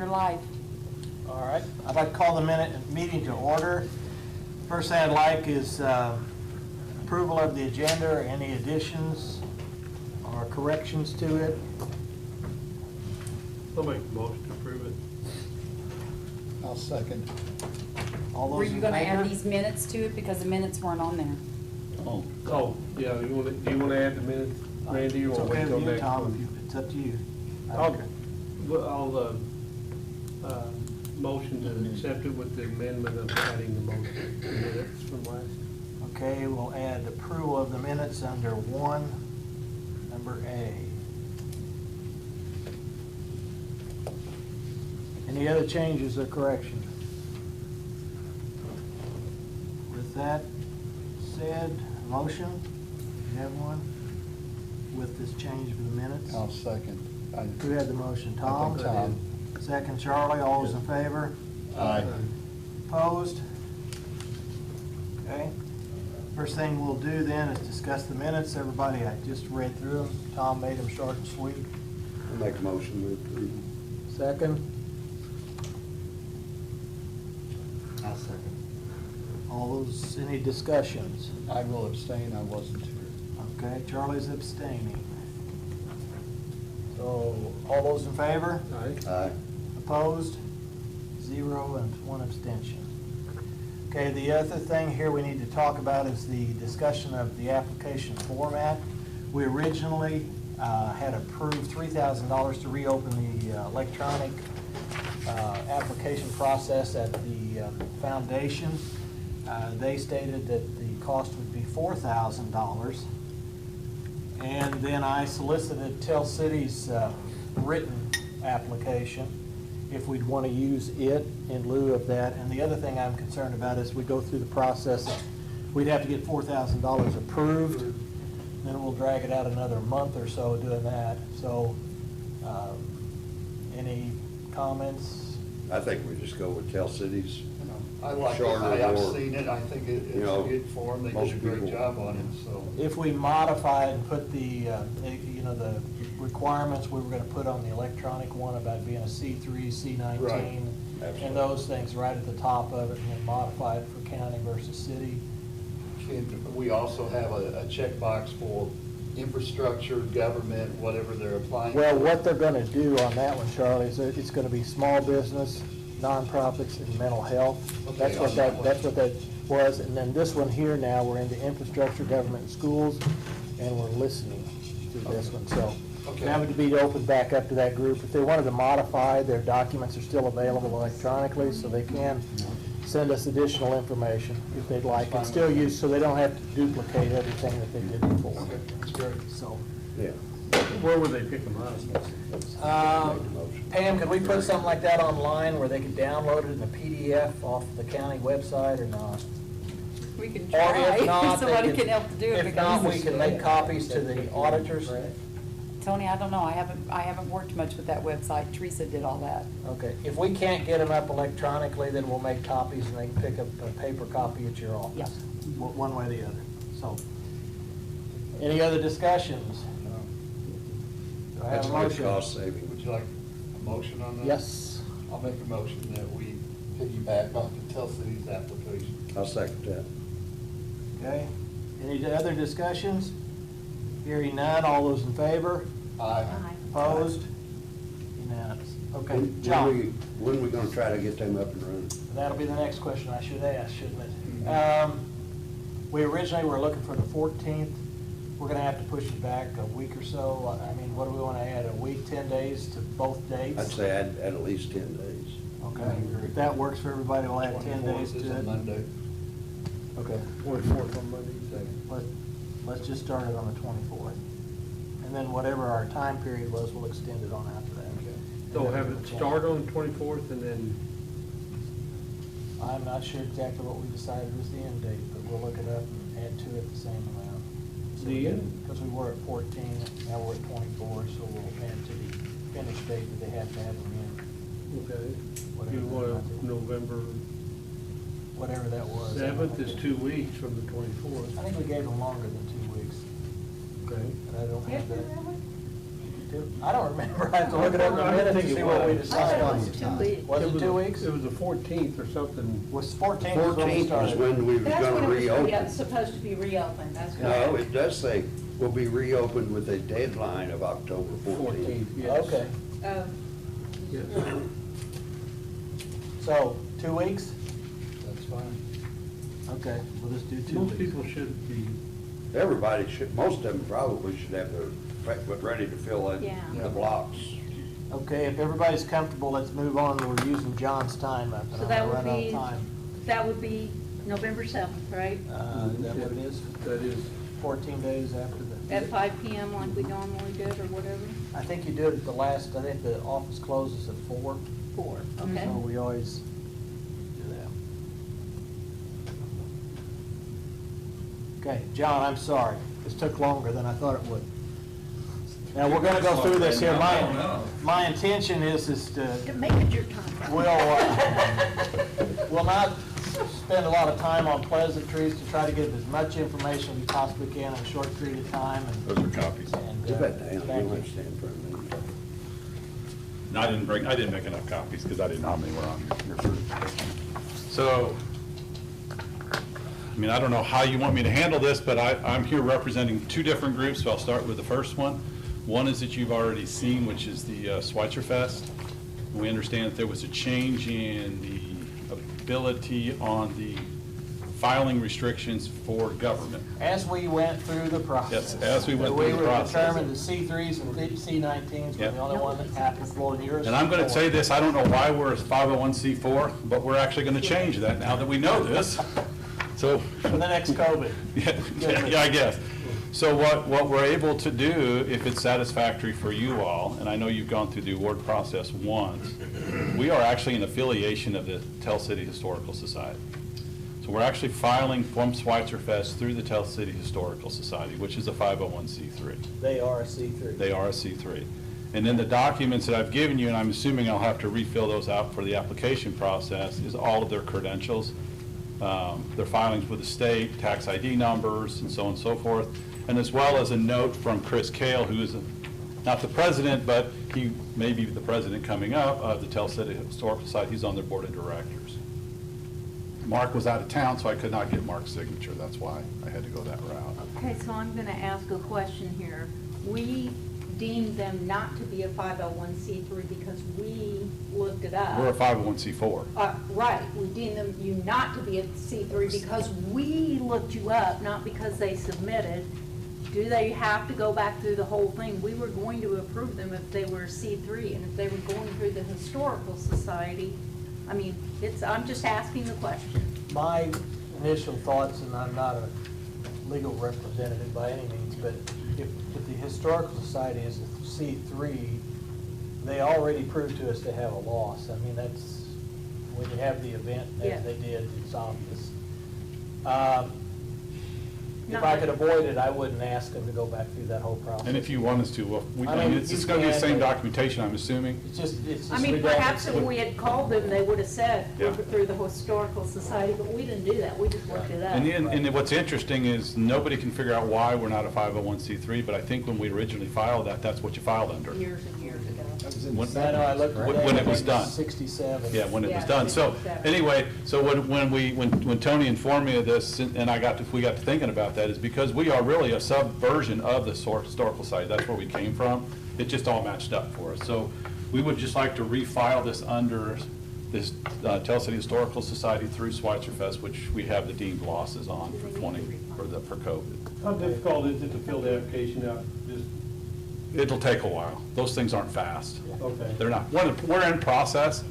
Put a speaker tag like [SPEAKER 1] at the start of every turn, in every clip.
[SPEAKER 1] You're live.
[SPEAKER 2] All right, I'd like to call the meeting to order. First thing I'd like is approval of the agenda or any additions or corrections to it.
[SPEAKER 3] I'll make a motion to approve it.
[SPEAKER 4] I'll second.
[SPEAKER 2] All
[SPEAKER 1] Were
[SPEAKER 2] those
[SPEAKER 1] you
[SPEAKER 2] in
[SPEAKER 1] going to add
[SPEAKER 2] favor?
[SPEAKER 1] these minutes to it because the minutes weren't on there?
[SPEAKER 3] Oh, yeah, do you want to add the minutes, Randy, or
[SPEAKER 2] It's
[SPEAKER 3] wait
[SPEAKER 2] okay
[SPEAKER 3] till
[SPEAKER 2] with you,
[SPEAKER 3] next
[SPEAKER 2] Tom,
[SPEAKER 3] one?
[SPEAKER 2] it's up to you.
[SPEAKER 3] I'll motion to accept it with the amendment of adding the motion, the minutes from last.
[SPEAKER 2] Okay, we'll add approval of the minutes under 1, number A. Any other changes or corrections? With that said, motion, you have one with this change of the minutes?
[SPEAKER 4] I'll second.
[SPEAKER 2] Who had the motion, Tom?
[SPEAKER 4] I think Tom.
[SPEAKER 2] Second, Charlie, all those in favor?
[SPEAKER 4] Aye.
[SPEAKER 2] Opposed? Okay. First thing we'll do then is discuss the minutes. Everybody, I just read through them. Tom made them short and sweet.
[SPEAKER 5] I'll make a motion to approve.
[SPEAKER 2] Second,
[SPEAKER 4] I'll second.
[SPEAKER 2] all those, any discussions?
[SPEAKER 4] I will abstain, I wasn't here.
[SPEAKER 2] Okay, Charlie's abstaining. So, all those in favor?
[SPEAKER 3] Aye.
[SPEAKER 5] Aye.
[SPEAKER 2] Opposed? 0 and 1 abstention. Okay, the other thing here we need to talk about is the discussion of the application format. We originally had approved $3,000 to reopen the electronic application process at the foundation. They stated that the cost would be $4,000. And then I solicited Tell City's written application, if we'd want to use it in lieu of that. And the other thing I'm concerned about is we go through the process, we'd have to get $4,000 approved, then we'll drag it out another month or so doing that. So, any comments?
[SPEAKER 5] I think we just go with Tell Cities.
[SPEAKER 4] I like it,
[SPEAKER 5] Charter
[SPEAKER 4] I've
[SPEAKER 5] or,
[SPEAKER 4] seen it, I think it's
[SPEAKER 5] you know,
[SPEAKER 4] a good form, they
[SPEAKER 5] most
[SPEAKER 4] did a great
[SPEAKER 5] people-
[SPEAKER 4] job on it, so.
[SPEAKER 2] If we modify and put the, the requirements we were going to put on the electronic one about being a C3, C19,
[SPEAKER 4] Right.
[SPEAKER 5] Absolutely.
[SPEAKER 2] and those things right at the top of it, and then modify it for county versus city.
[SPEAKER 4] Can we also have a checkbox for infrastructure, government, whatever they're applying?
[SPEAKER 2] Well, what they're going to do on that one, Charlie, is it's going to be small business, nonprofits, and mental health.
[SPEAKER 4] Okay,
[SPEAKER 2] That's what
[SPEAKER 4] on
[SPEAKER 2] that,
[SPEAKER 4] that
[SPEAKER 2] that's what that was. And then this one here now, we're into infrastructure, government, and schools, and we're listening to this one. So
[SPEAKER 4] Okay.
[SPEAKER 2] that would be open back up to that group. If they wanted to modify, their documents are still available electronically, so they can send us additional information if they'd like, and still use, so they don't have to duplicate everything that they did before.
[SPEAKER 4] Okay, that's great.
[SPEAKER 2] So,
[SPEAKER 5] Yeah.
[SPEAKER 3] Where would they pick them up?
[SPEAKER 5] Make the motion.
[SPEAKER 2] Pam, could we put something like that online where they could download it in a PDF off the county website or not?
[SPEAKER 1] We can
[SPEAKER 2] Or
[SPEAKER 1] try.
[SPEAKER 2] if not,
[SPEAKER 1] Somebody
[SPEAKER 2] they
[SPEAKER 1] can help to do it.
[SPEAKER 2] If not, we
[SPEAKER 1] because-
[SPEAKER 2] can make copies to the auditors.
[SPEAKER 1] Tony, I don't know. I haven't worked much with that website. Teresa did all that.
[SPEAKER 2] Okay, if we can't get them up electronically, then we'll make copies and they can pick up a paper copy at your office.
[SPEAKER 1] Yep.
[SPEAKER 2] One way or the other, so. Any other discussions? Do I have
[SPEAKER 5] That's
[SPEAKER 2] a
[SPEAKER 5] a good
[SPEAKER 2] motion?
[SPEAKER 5] cost saving.
[SPEAKER 4] Would you like a motion on that?
[SPEAKER 2] Yes.
[SPEAKER 4] I'll make a motion that we piggyback off the Tell Cities application.
[SPEAKER 5] I'll second that.
[SPEAKER 2] Okay, any other discussions? Hearing none, all those in favor?
[SPEAKER 4] Aye.
[SPEAKER 2] Opposed? Unanimous. Okay,
[SPEAKER 5] When
[SPEAKER 2] John,
[SPEAKER 5] are we gonna try to get them up and running?
[SPEAKER 2] that'll be the next question I should ask, shouldn't it? We originally were looking for the 14th. We're gonna have to push it back a week or so. I mean, what do we wanna add, a week, 10 days to both dates?
[SPEAKER 5] I'd say add at least 10 days.
[SPEAKER 2] Okay, if that works for everybody, we'll add 10 days
[SPEAKER 4] 24th is
[SPEAKER 2] to
[SPEAKER 4] a
[SPEAKER 2] it.
[SPEAKER 4] Monday.
[SPEAKER 2] Okay,
[SPEAKER 3] 24th on Monday, you say?
[SPEAKER 2] let's just start it on the 24th. And then whatever our time period was, we'll extend it on after that.
[SPEAKER 3] So have it start on the 24th and then,
[SPEAKER 2] I'm not sure exactly what we decided was the end date, but we'll look it up and add to it the same amount. Because we were at 14, now we're at 24, so we'll add to the finish date that they have to have them in,
[SPEAKER 3] okay,
[SPEAKER 2] Whatever
[SPEAKER 3] you
[SPEAKER 2] that
[SPEAKER 3] want
[SPEAKER 2] might be.
[SPEAKER 3] November
[SPEAKER 2] whatever that was.
[SPEAKER 3] 7th is 2 weeks from the
[SPEAKER 2] I
[SPEAKER 3] 24th.
[SPEAKER 2] think we gave them longer than 2 weeks,
[SPEAKER 3] Okay.
[SPEAKER 2] but I don't have that. I don't remember. I have to look it up in a
[SPEAKER 3] I don't
[SPEAKER 2] minute to
[SPEAKER 3] think
[SPEAKER 2] see
[SPEAKER 3] it
[SPEAKER 2] what we
[SPEAKER 3] was.
[SPEAKER 6] I thought it
[SPEAKER 2] decided.
[SPEAKER 6] was 2 weeks.
[SPEAKER 2] Was it 2 weeks?
[SPEAKER 3] It was the 14th or something.
[SPEAKER 2] Was 14th was when we
[SPEAKER 5] 14th was
[SPEAKER 2] started?
[SPEAKER 5] when we was
[SPEAKER 6] That's
[SPEAKER 5] gonna
[SPEAKER 6] when it was
[SPEAKER 5] reopen.
[SPEAKER 6] supposed to be reopened, that's correct.
[SPEAKER 5] No, it does say will be reopened with a deadline of October 14th.
[SPEAKER 3] Yes.
[SPEAKER 2] Okay,
[SPEAKER 6] Oh,
[SPEAKER 3] Yes.
[SPEAKER 2] so 2 weeks?
[SPEAKER 4] That's fine.
[SPEAKER 2] Okay, we'll just do 2
[SPEAKER 3] Most
[SPEAKER 2] weeks.
[SPEAKER 3] people should be,
[SPEAKER 5] Everybody should, most of them probably should have their, ready to fill in
[SPEAKER 6] Yeah.
[SPEAKER 5] the blocks.
[SPEAKER 2] Okay, if everybody's comfortable, let's move on. We're using John's time up, and
[SPEAKER 6] So
[SPEAKER 2] I'm
[SPEAKER 6] that
[SPEAKER 2] gonna
[SPEAKER 6] would
[SPEAKER 2] run out of
[SPEAKER 6] be,
[SPEAKER 2] time.
[SPEAKER 6] that would be November 7th, right?
[SPEAKER 2] Is that what it is?
[SPEAKER 3] that is,
[SPEAKER 2] 14 days after the...
[SPEAKER 6] At 5 PM like we normally did, or whatever?
[SPEAKER 2] I think you do it at the last, I think the office closes at 4.
[SPEAKER 6] 4, okay.
[SPEAKER 2] So we always do that. Okay, John, I'm sorry. This took longer than I thought it would. Now, we're gonna go through this here. My intention is to,
[SPEAKER 6] Make it your time.
[SPEAKER 2] we'll not spend a lot of time on pleasantries, to try to get as much information as we possibly can in a short period of time.
[SPEAKER 7] Those are copies.
[SPEAKER 2] And,
[SPEAKER 5] You bet, Dan, you
[SPEAKER 2] thank
[SPEAKER 5] don't
[SPEAKER 2] you.
[SPEAKER 5] have to stand for a minute.
[SPEAKER 7] No, I didn't make enough copies because I didn't know how many were on your certification. So, I mean, I don't know how you want me to handle this, but I'm here representing 2 different groups, so I'll start with the first one. One is that you've already seen, which is the Schweitzer Fest. We understand that there was a change in the ability on the filing restrictions for government.
[SPEAKER 2] As we went through the process.
[SPEAKER 7] Yes, as we went through the process.
[SPEAKER 2] We were determined that C3s and C19s were
[SPEAKER 7] Yeah.
[SPEAKER 2] the only one that applicable in yours.
[SPEAKER 7] And I'm going to say this, I don't know why we're a 501c4, but we're actually going to change that now that we know this. So,
[SPEAKER 2] For the next COVID.
[SPEAKER 7] yeah, I guess. So what we're able to do, if it's satisfactory for you all, and I know you've gone through the award process once, we are actually an affiliation of the Tell City Historical Society. So we're actually filing from Schweitzer Fest through the Tell City Historical Society, which is a 501c3.
[SPEAKER 2] They are a C3.
[SPEAKER 7] They are a C3. And then the documents that I've given you, and I'm assuming I'll have to refill those out for the application process, is all of their credentials, their filings with the state, tax ID numbers, and so on and so forth, and as well as a note from Chris Kale, who is not the president, but he may be the president coming up of the Tell City Historical Society. He's on their board of directors. Mark was out of town, so I could not get Mark's signature. That's why I had to go that route.
[SPEAKER 6] Okay, so I'm going to ask a question here. We deemed them not to be a 501c3 because we looked it up.
[SPEAKER 7] We're a 501c4.
[SPEAKER 6] Right, we deemed them, you not to be a C3 because we looked you up, not because they submitted. Do they have to go back through the whole thing? We were going to approve them if they were a C3, and if they were going through the Historical Society, I mean, I'm just asking the question.
[SPEAKER 2] My initial thoughts, and I'm not a legal representative by any means, but if the Historical Society is a C3, they already proved to us they have a loss. I mean, that's, when you have the event
[SPEAKER 6] Yeah.
[SPEAKER 2] as they did, it's obvious. If
[SPEAKER 6] Not
[SPEAKER 2] I
[SPEAKER 6] that-
[SPEAKER 2] could avoid it, I wouldn't ask them to go back through that whole process.
[SPEAKER 7] And if you want us to, well,
[SPEAKER 2] I mean,
[SPEAKER 7] it's
[SPEAKER 2] you
[SPEAKER 7] going to be the
[SPEAKER 2] can,
[SPEAKER 7] same
[SPEAKER 2] but-
[SPEAKER 7] documentation, I'm assuming.
[SPEAKER 2] It's just
[SPEAKER 6] I mean, perhaps if
[SPEAKER 2] redundant.
[SPEAKER 6] we had called them, they would have said, we
[SPEAKER 7] Yeah.
[SPEAKER 6] were through the Historical Society, but we didn't do that, we just looked it up.
[SPEAKER 7] And what's interesting is nobody can figure out why we're not a 501c3, but I think when we originally filed that, that's what you filed under.
[SPEAKER 6] Years and years ago.
[SPEAKER 7] When-
[SPEAKER 2] I know, I looked at that.
[SPEAKER 7] When it was done.
[SPEAKER 2] 67.
[SPEAKER 7] Yeah, when it was
[SPEAKER 6] Yeah,
[SPEAKER 7] done. So,
[SPEAKER 6] 67.
[SPEAKER 7] anyway, so when Tony informed me of this, and we got to thinking about that, is because we are really a subversion of the Historical Society. That's where we came from. It just all matched up for us. So, we would just like to refile this under this Tell City Historical Society through Schweitzer Fest, which we have the deemed losses on for COVID.
[SPEAKER 3] how difficult is it to fill the application out? Just,
[SPEAKER 7] It'll take a while. Those things aren't fast.
[SPEAKER 3] okay.
[SPEAKER 7] They're not. We're in process,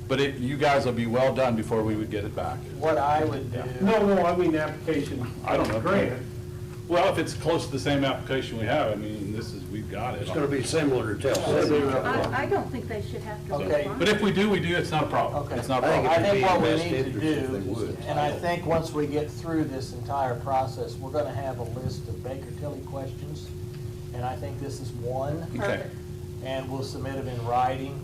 [SPEAKER 7] but you guys will be well done before we would get it back.
[SPEAKER 2] What I would do.
[SPEAKER 3] No, I mean the application.
[SPEAKER 7] I don't know.
[SPEAKER 3] Grant.
[SPEAKER 7] Well, if it's close to the same application we have, I mean, we've got it.
[SPEAKER 5] It's gonna be similar to Tell City.
[SPEAKER 6] I don't think they should have to
[SPEAKER 2] Okay.
[SPEAKER 6] reply.
[SPEAKER 7] But if we do, it's not a problem.
[SPEAKER 2] Okay.
[SPEAKER 7] It's not a
[SPEAKER 5] I think
[SPEAKER 7] problem.
[SPEAKER 2] I think what we
[SPEAKER 5] It'd be
[SPEAKER 2] need
[SPEAKER 5] in
[SPEAKER 2] to
[SPEAKER 5] best interest if they
[SPEAKER 2] do,
[SPEAKER 5] would.
[SPEAKER 2] and I think once we get through this entire process, we're gonna have a list of Baker Tilly questions, and I think this is one.
[SPEAKER 7] Okay.
[SPEAKER 6] Perfect.
[SPEAKER 2] And we'll submit them in writing,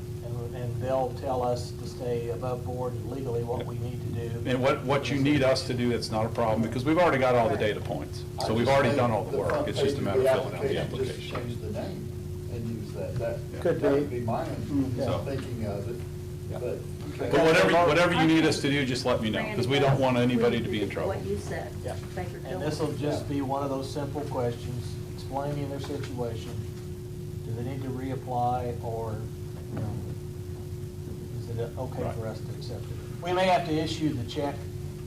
[SPEAKER 2] and they'll tell us to stay above board legally what we need to do.
[SPEAKER 7] And what you need us to do, that's not a problem, because we've already got all the data points. So we've already done all the work. It's just a matter of filling out the
[SPEAKER 4] Just
[SPEAKER 7] application.
[SPEAKER 4] change the name and use use that. That
[SPEAKER 2] Could
[SPEAKER 4] that would
[SPEAKER 2] be.
[SPEAKER 4] be my
[SPEAKER 7] So-
[SPEAKER 4] thinking of it, but.
[SPEAKER 7] But whatever you need us to do, just let me know, because we don't want anybody to be in trouble.
[SPEAKER 6] What you said.
[SPEAKER 2] Yeah.
[SPEAKER 6] Baker
[SPEAKER 2] And
[SPEAKER 6] Tilly.
[SPEAKER 2] this will just be one of those simple questions, explaining their situation. Do they need to reapply, or, you know, is it okay
[SPEAKER 7] Right.
[SPEAKER 2] for us to accept it? We may have to issue the check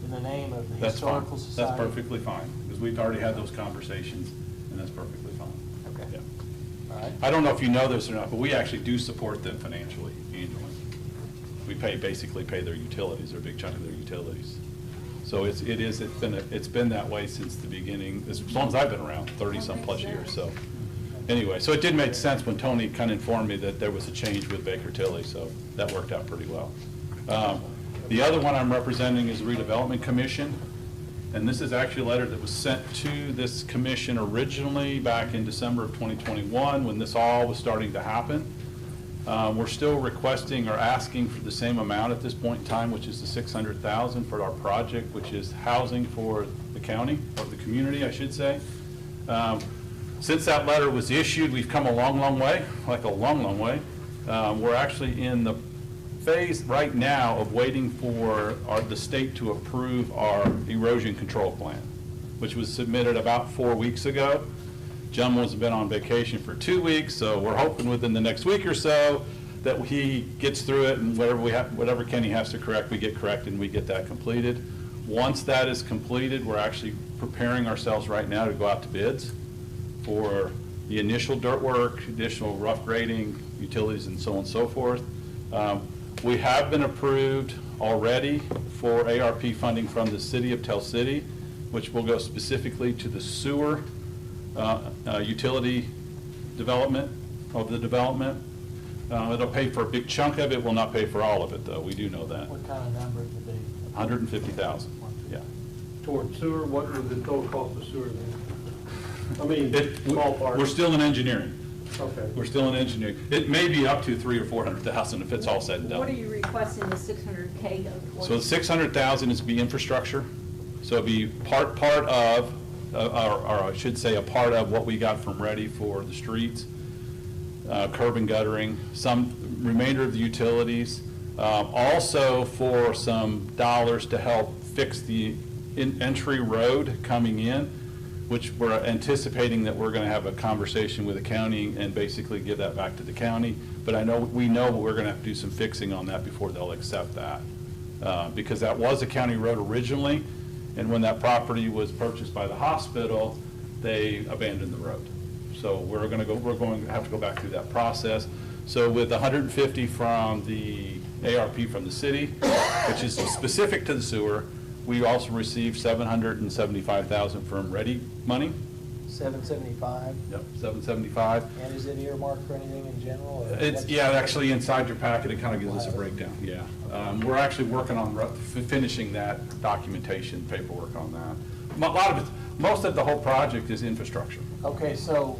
[SPEAKER 2] in the name of the
[SPEAKER 7] That's fine.
[SPEAKER 2] Historical Society.
[SPEAKER 7] That's perfectly fine, because we've already had those conversations, and that's perfectly fine.
[SPEAKER 2] Okay.
[SPEAKER 7] Yeah.
[SPEAKER 2] All right.
[SPEAKER 7] I don't know if you know this or not, but we actually do support them financially annually. We basically pay their utilities, or a big chunk of their utilities. So it's been that way since the beginning, as long as I've been around, 30-some plus years, so. Anyway, so it did make sense when Tony kind of informed me that there was a change with Baker Tilly, so that worked out pretty well. The other one I'm representing is the Redevelopment Commission, and this is actually a letter that was sent to this commission originally back in December of 2021, when this all was starting to happen. We're still requesting or asking for the same amount at this point in time, which is the $600,000 for our project, which is housing for the county, or the community, I should say. Since that letter was issued, we've come a long, long way, like a long, long way. We're actually in the phase right now of waiting for the state to approve our erosion control plan, which was submitted about 4 weeks ago. Gentleman's been on vacation for 2 weeks, so we're hoping within the next week or so that he gets through it, and whatever Kenny has to correct, we get corrected and we get that completed. Once that is completed, we're actually preparing ourselves right now to go out to bids for the initial dirt work, additional rough grading, utilities, and so on and so forth. We have been approved already for ARP funding from the city of Tell City, which will go specifically to the sewer utility development of the development. It'll pay for a big chunk of it, will not pay for all of it, though, we do know that.
[SPEAKER 2] What kind of number would they?
[SPEAKER 7] 150,000, yeah.
[SPEAKER 3] Toward sewer, what was the total cost of sewer then? I mean, ballpark.
[SPEAKER 7] We're still in engineering.
[SPEAKER 3] Okay.
[SPEAKER 7] We're still in engineering. It may be up to 300,000 or 400,000 if it's all said and done.
[SPEAKER 6] What are you requesting the 600K go towards?
[SPEAKER 7] So the 600,000 is to be infrastructure, so it'd be part of, or I should say, a part of what we got from Ready for the streets, curb and guttering, some remainder of the utilities, also for some dollars to help fix the entry road coming in, which we're anticipating that we're going to have a conversation with the county and basically give that back to the county. But we know we're going to have to do some fixing on that before they'll accept that. Because that was a county road originally, and when that property was purchased by the hospital, they abandoned the road. So we're going to have to go back through that process. So with 150 from the ARP from the city, which is specific to the sewer, we also received $775,000 from Ready money.
[SPEAKER 2] 775?
[SPEAKER 7] Yep, 775.
[SPEAKER 2] And is it earmarked for anything in general? or
[SPEAKER 7] It's,
[SPEAKER 2] what's-
[SPEAKER 7] yeah, actually inside your packet, it kind of gives us a breakdown, yeah. We're actually working on finishing that documentation paperwork on that. A lot of it, most of the whole project is infrastructure.
[SPEAKER 2] Okay, so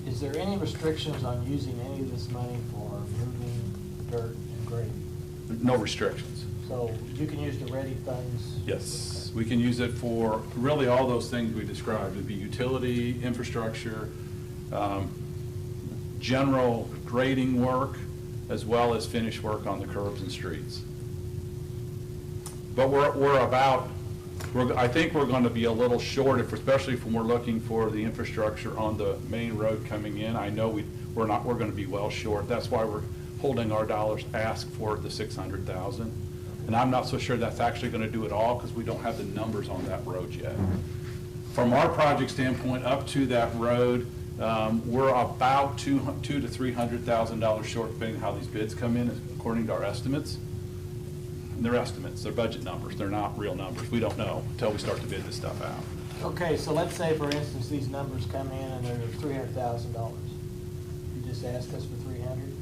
[SPEAKER 2] is there any restrictions on using any of this money for moving dirt and grading?
[SPEAKER 7] No restrictions.
[SPEAKER 2] So you can use the ready funds?
[SPEAKER 7] Yes, we can use it for really all those things we described. It'd be utility, infrastructure, general grading work, as well as finish work on the curbs and streets. But I think we're going to be a little short, especially if we're looking for the infrastructure on the main road coming in. I know we're going to be well short. That's why we're holding our dollars asked for the 600,000. And I'm not so sure that's actually going to do it all because we don't have the numbers on that road yet. From our project standpoint, up to that road, we're about $200,000 to $300,000 short, depending on how these bids come in, according to our estimates. And they're estimates, they're budget numbers, they're not real numbers. We don't know until we start to bid this stuff out.
[SPEAKER 2] Okay, so let's say, for instance, these numbers come in and they're $300,000. You just asked us for 300?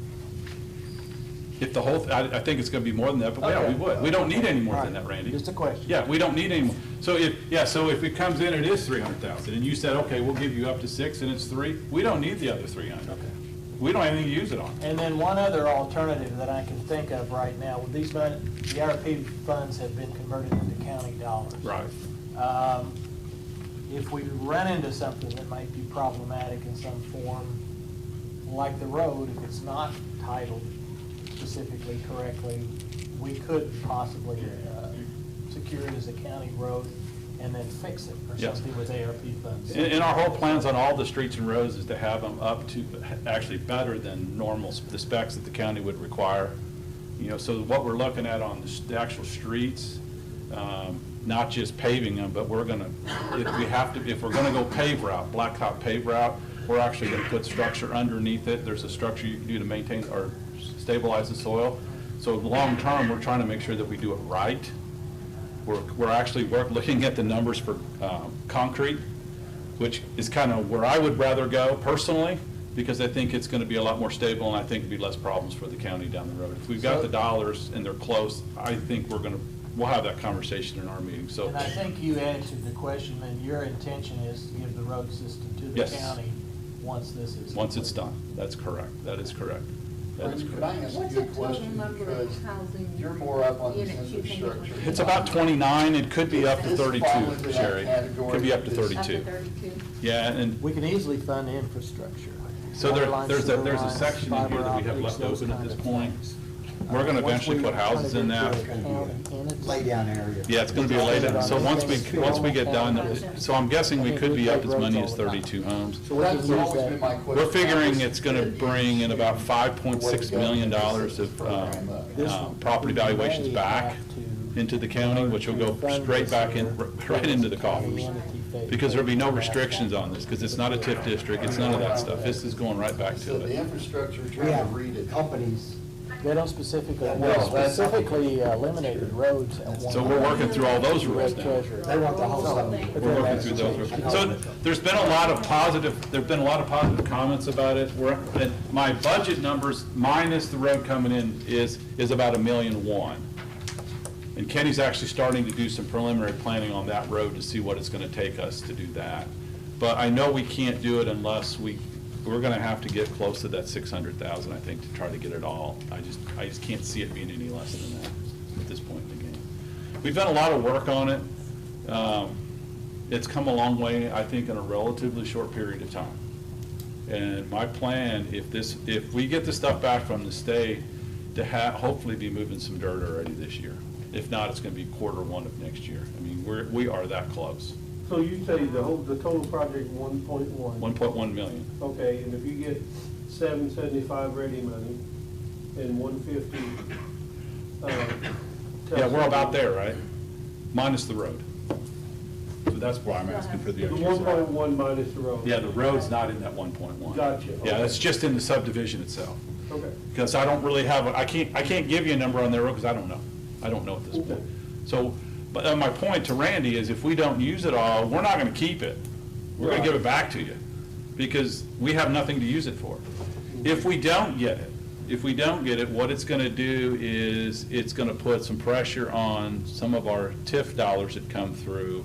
[SPEAKER 7] If the whole, I think it's going to be more than that, but yeah, we would. We don't need any more than that, Randy.
[SPEAKER 2] Just a question.
[SPEAKER 7] Yeah, we don't need any more. So if it comes in, it is 300,000, and you said, okay, we'll give you up to 6, and it's 3, we don't need the other 300.
[SPEAKER 2] Okay.
[SPEAKER 7] We don't have anything to use it on.
[SPEAKER 2] And then one other alternative that I can think of right now, with these money, the ARP funds have been converted into county dollars.
[SPEAKER 7] Right.
[SPEAKER 2] If we run into something that might be problematic in some form, like the road, if it's not titled specifically correctly, we could possibly secure it as a county road and then fix it or
[SPEAKER 7] Yes.
[SPEAKER 2] something with ARP funds.
[SPEAKER 7] And our whole plans on all the streets and roads is to have them up to, actually better than normal, the specs that the county would require. You know, so what we're looking at on the actual streets, not just paving them, but we're gonna, if we're gonna go pave route, blacktop pave route, we're actually gonna put structure underneath it. There's a structure you can do to maintain or stabilize the soil. So long-term, we're trying to make sure that we do it right. We're actually looking at the numbers for concrete, which is kind of where I would rather go personally, because I think it's going to be a lot more stable, and I think it'd be less problems for the county down the road. If we've got the dollars and they're close, I think we'll have that conversation in our meeting, so.
[SPEAKER 2] And I think you answered the question, and your intention is to give the road system to the
[SPEAKER 7] Yes.
[SPEAKER 2] county once this is.
[SPEAKER 7] Once it's done, that's correct, that is correct. That is
[SPEAKER 4] Could
[SPEAKER 7] correct.
[SPEAKER 4] I ask
[SPEAKER 6] What's
[SPEAKER 4] you a
[SPEAKER 6] the total
[SPEAKER 4] question?
[SPEAKER 6] number of
[SPEAKER 4] Because
[SPEAKER 6] housing
[SPEAKER 4] you're more up on this
[SPEAKER 6] units you think it would
[SPEAKER 4] infrastructure.
[SPEAKER 6] be?
[SPEAKER 7] It's about 29, it could be up to
[SPEAKER 4] Does this fall
[SPEAKER 7] 32,
[SPEAKER 4] into that
[SPEAKER 7] Sherry.
[SPEAKER 4] category?
[SPEAKER 7] Could be up to
[SPEAKER 4] This-
[SPEAKER 6] Up to
[SPEAKER 7] 32.
[SPEAKER 6] 32?
[SPEAKER 7] Yeah, and
[SPEAKER 2] We can easily fund infrastructure.
[SPEAKER 7] so
[SPEAKER 2] Water lines,
[SPEAKER 7] there's
[SPEAKER 2] sewer
[SPEAKER 7] a
[SPEAKER 2] lines,
[SPEAKER 7] section in here
[SPEAKER 2] fiber
[SPEAKER 7] that we have
[SPEAKER 2] optics,
[SPEAKER 7] left
[SPEAKER 2] those
[SPEAKER 7] open at
[SPEAKER 2] kind
[SPEAKER 7] this
[SPEAKER 2] of
[SPEAKER 7] point.
[SPEAKER 2] things.
[SPEAKER 7] We're gonna
[SPEAKER 2] Once
[SPEAKER 7] eventually
[SPEAKER 2] we
[SPEAKER 7] put houses in that.
[SPEAKER 8] Lay down area.
[SPEAKER 7] Yeah, it's gonna be a laydown, so once we get done, so I'm guessing we could be up as many as 32 homes.
[SPEAKER 2] So we can
[SPEAKER 4] That's
[SPEAKER 2] use
[SPEAKER 4] always been my
[SPEAKER 2] that.
[SPEAKER 4] question.
[SPEAKER 7] We're figuring it's gonna bring in about $5.6 million of property valuations back into the county, which will go straight back in, right into the coffers. Because there'll be no restrictions on this, because it's not a TIF district, it's none of that stuff. This is going right back
[SPEAKER 4] So
[SPEAKER 7] to
[SPEAKER 4] the
[SPEAKER 7] it.
[SPEAKER 4] infrastructure,
[SPEAKER 8] We
[SPEAKER 4] trying to
[SPEAKER 8] have
[SPEAKER 4] read it.
[SPEAKER 8] companies,
[SPEAKER 2] They don't specifically,
[SPEAKER 8] No,
[SPEAKER 2] they
[SPEAKER 8] that's-
[SPEAKER 2] specifically eliminated roads at one.
[SPEAKER 7] So we're working through all those rules now.
[SPEAKER 8] they want the whole stuff.
[SPEAKER 7] We're working through those. So there's been a lot of positive comments about it. And my budget numbers minus the road coming in is about $1.1 million. And Kenny's actually starting to do some preliminary planning on that road to see what it's gonna take us to do that. But I know we can't do it unless we're gonna have to get close to that 600,000, I think, to try to get it all. I just can't see it being any less than that at this point in the game. We've done a lot of work on it. It's come a long way, I think, in a relatively short period of time. And my plan, if we get the stuff back from the state, to hopefully be moving some dirt already this year. If not, it's gonna be Q1 of next year. I mean, we are that close.
[SPEAKER 3] So you say the total project 1.1?
[SPEAKER 7] 1.1 million.
[SPEAKER 3] Okay, and if you get 775 ready money and 150.
[SPEAKER 7] Yeah, we're about there, right? Minus the road. So that's why I'm asking for the
[SPEAKER 3] The
[SPEAKER 7] extra.
[SPEAKER 3] 1.1 minus the road.
[SPEAKER 7] Yeah, the road's not in that 1.1.
[SPEAKER 3] Gotcha.
[SPEAKER 7] Yeah, it's just in the subdivision itself.
[SPEAKER 3] Okay.
[SPEAKER 7] Because I don't really have, I can't give you a number on their road because I don't know. I don't know at this point.
[SPEAKER 3] Okay.
[SPEAKER 7] So, but my point to Randy is if we don't use it all, we're not gonna keep it. We're gonna give it back to you because we have nothing to use it for. If we don't get it, what it's gonna do is it's gonna put some pressure on some of our TIF dollars that come through.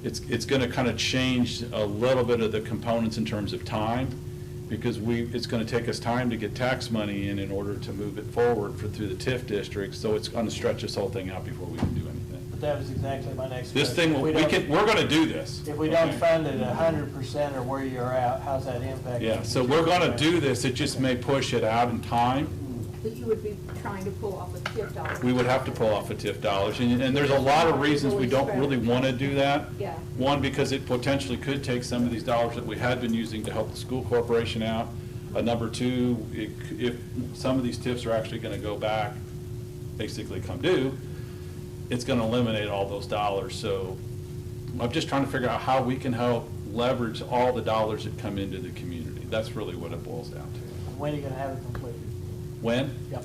[SPEAKER 7] It's gonna kind of change a little bit of the components in terms of time, because it's gonna take us time to get tax money in order to move it forward through the TIF district, so it's gonna stretch this whole thing out before we can do anything.
[SPEAKER 2] But that was exactly my next question.
[SPEAKER 7] This thing,
[SPEAKER 2] If we
[SPEAKER 7] we're gonna do this.
[SPEAKER 2] If we don't
[SPEAKER 7] okay?
[SPEAKER 2] fund it 100% or where you're at, how's that impact?
[SPEAKER 7] Yeah, so we're gonna do this, it just may push it out in time.
[SPEAKER 6] But you would be trying to pull off a TIF dollar.
[SPEAKER 7] We would have to pull off a TIF dollars, and there's a lot of reasons we don't really wanna do that.
[SPEAKER 6] Yeah.
[SPEAKER 7] One, because it potentially could take some of these dollars that we had been using to help the school corporation out. Number two, if some of these TIFs are actually gonna go back, basically come due, it's gonna eliminate all those dollars. So I'm just trying to figure out how we can help leverage all the dollars that come into the community. That's really what it boils down to.
[SPEAKER 2] When are you gonna have it completed?
[SPEAKER 7] When?
[SPEAKER 2] Yep.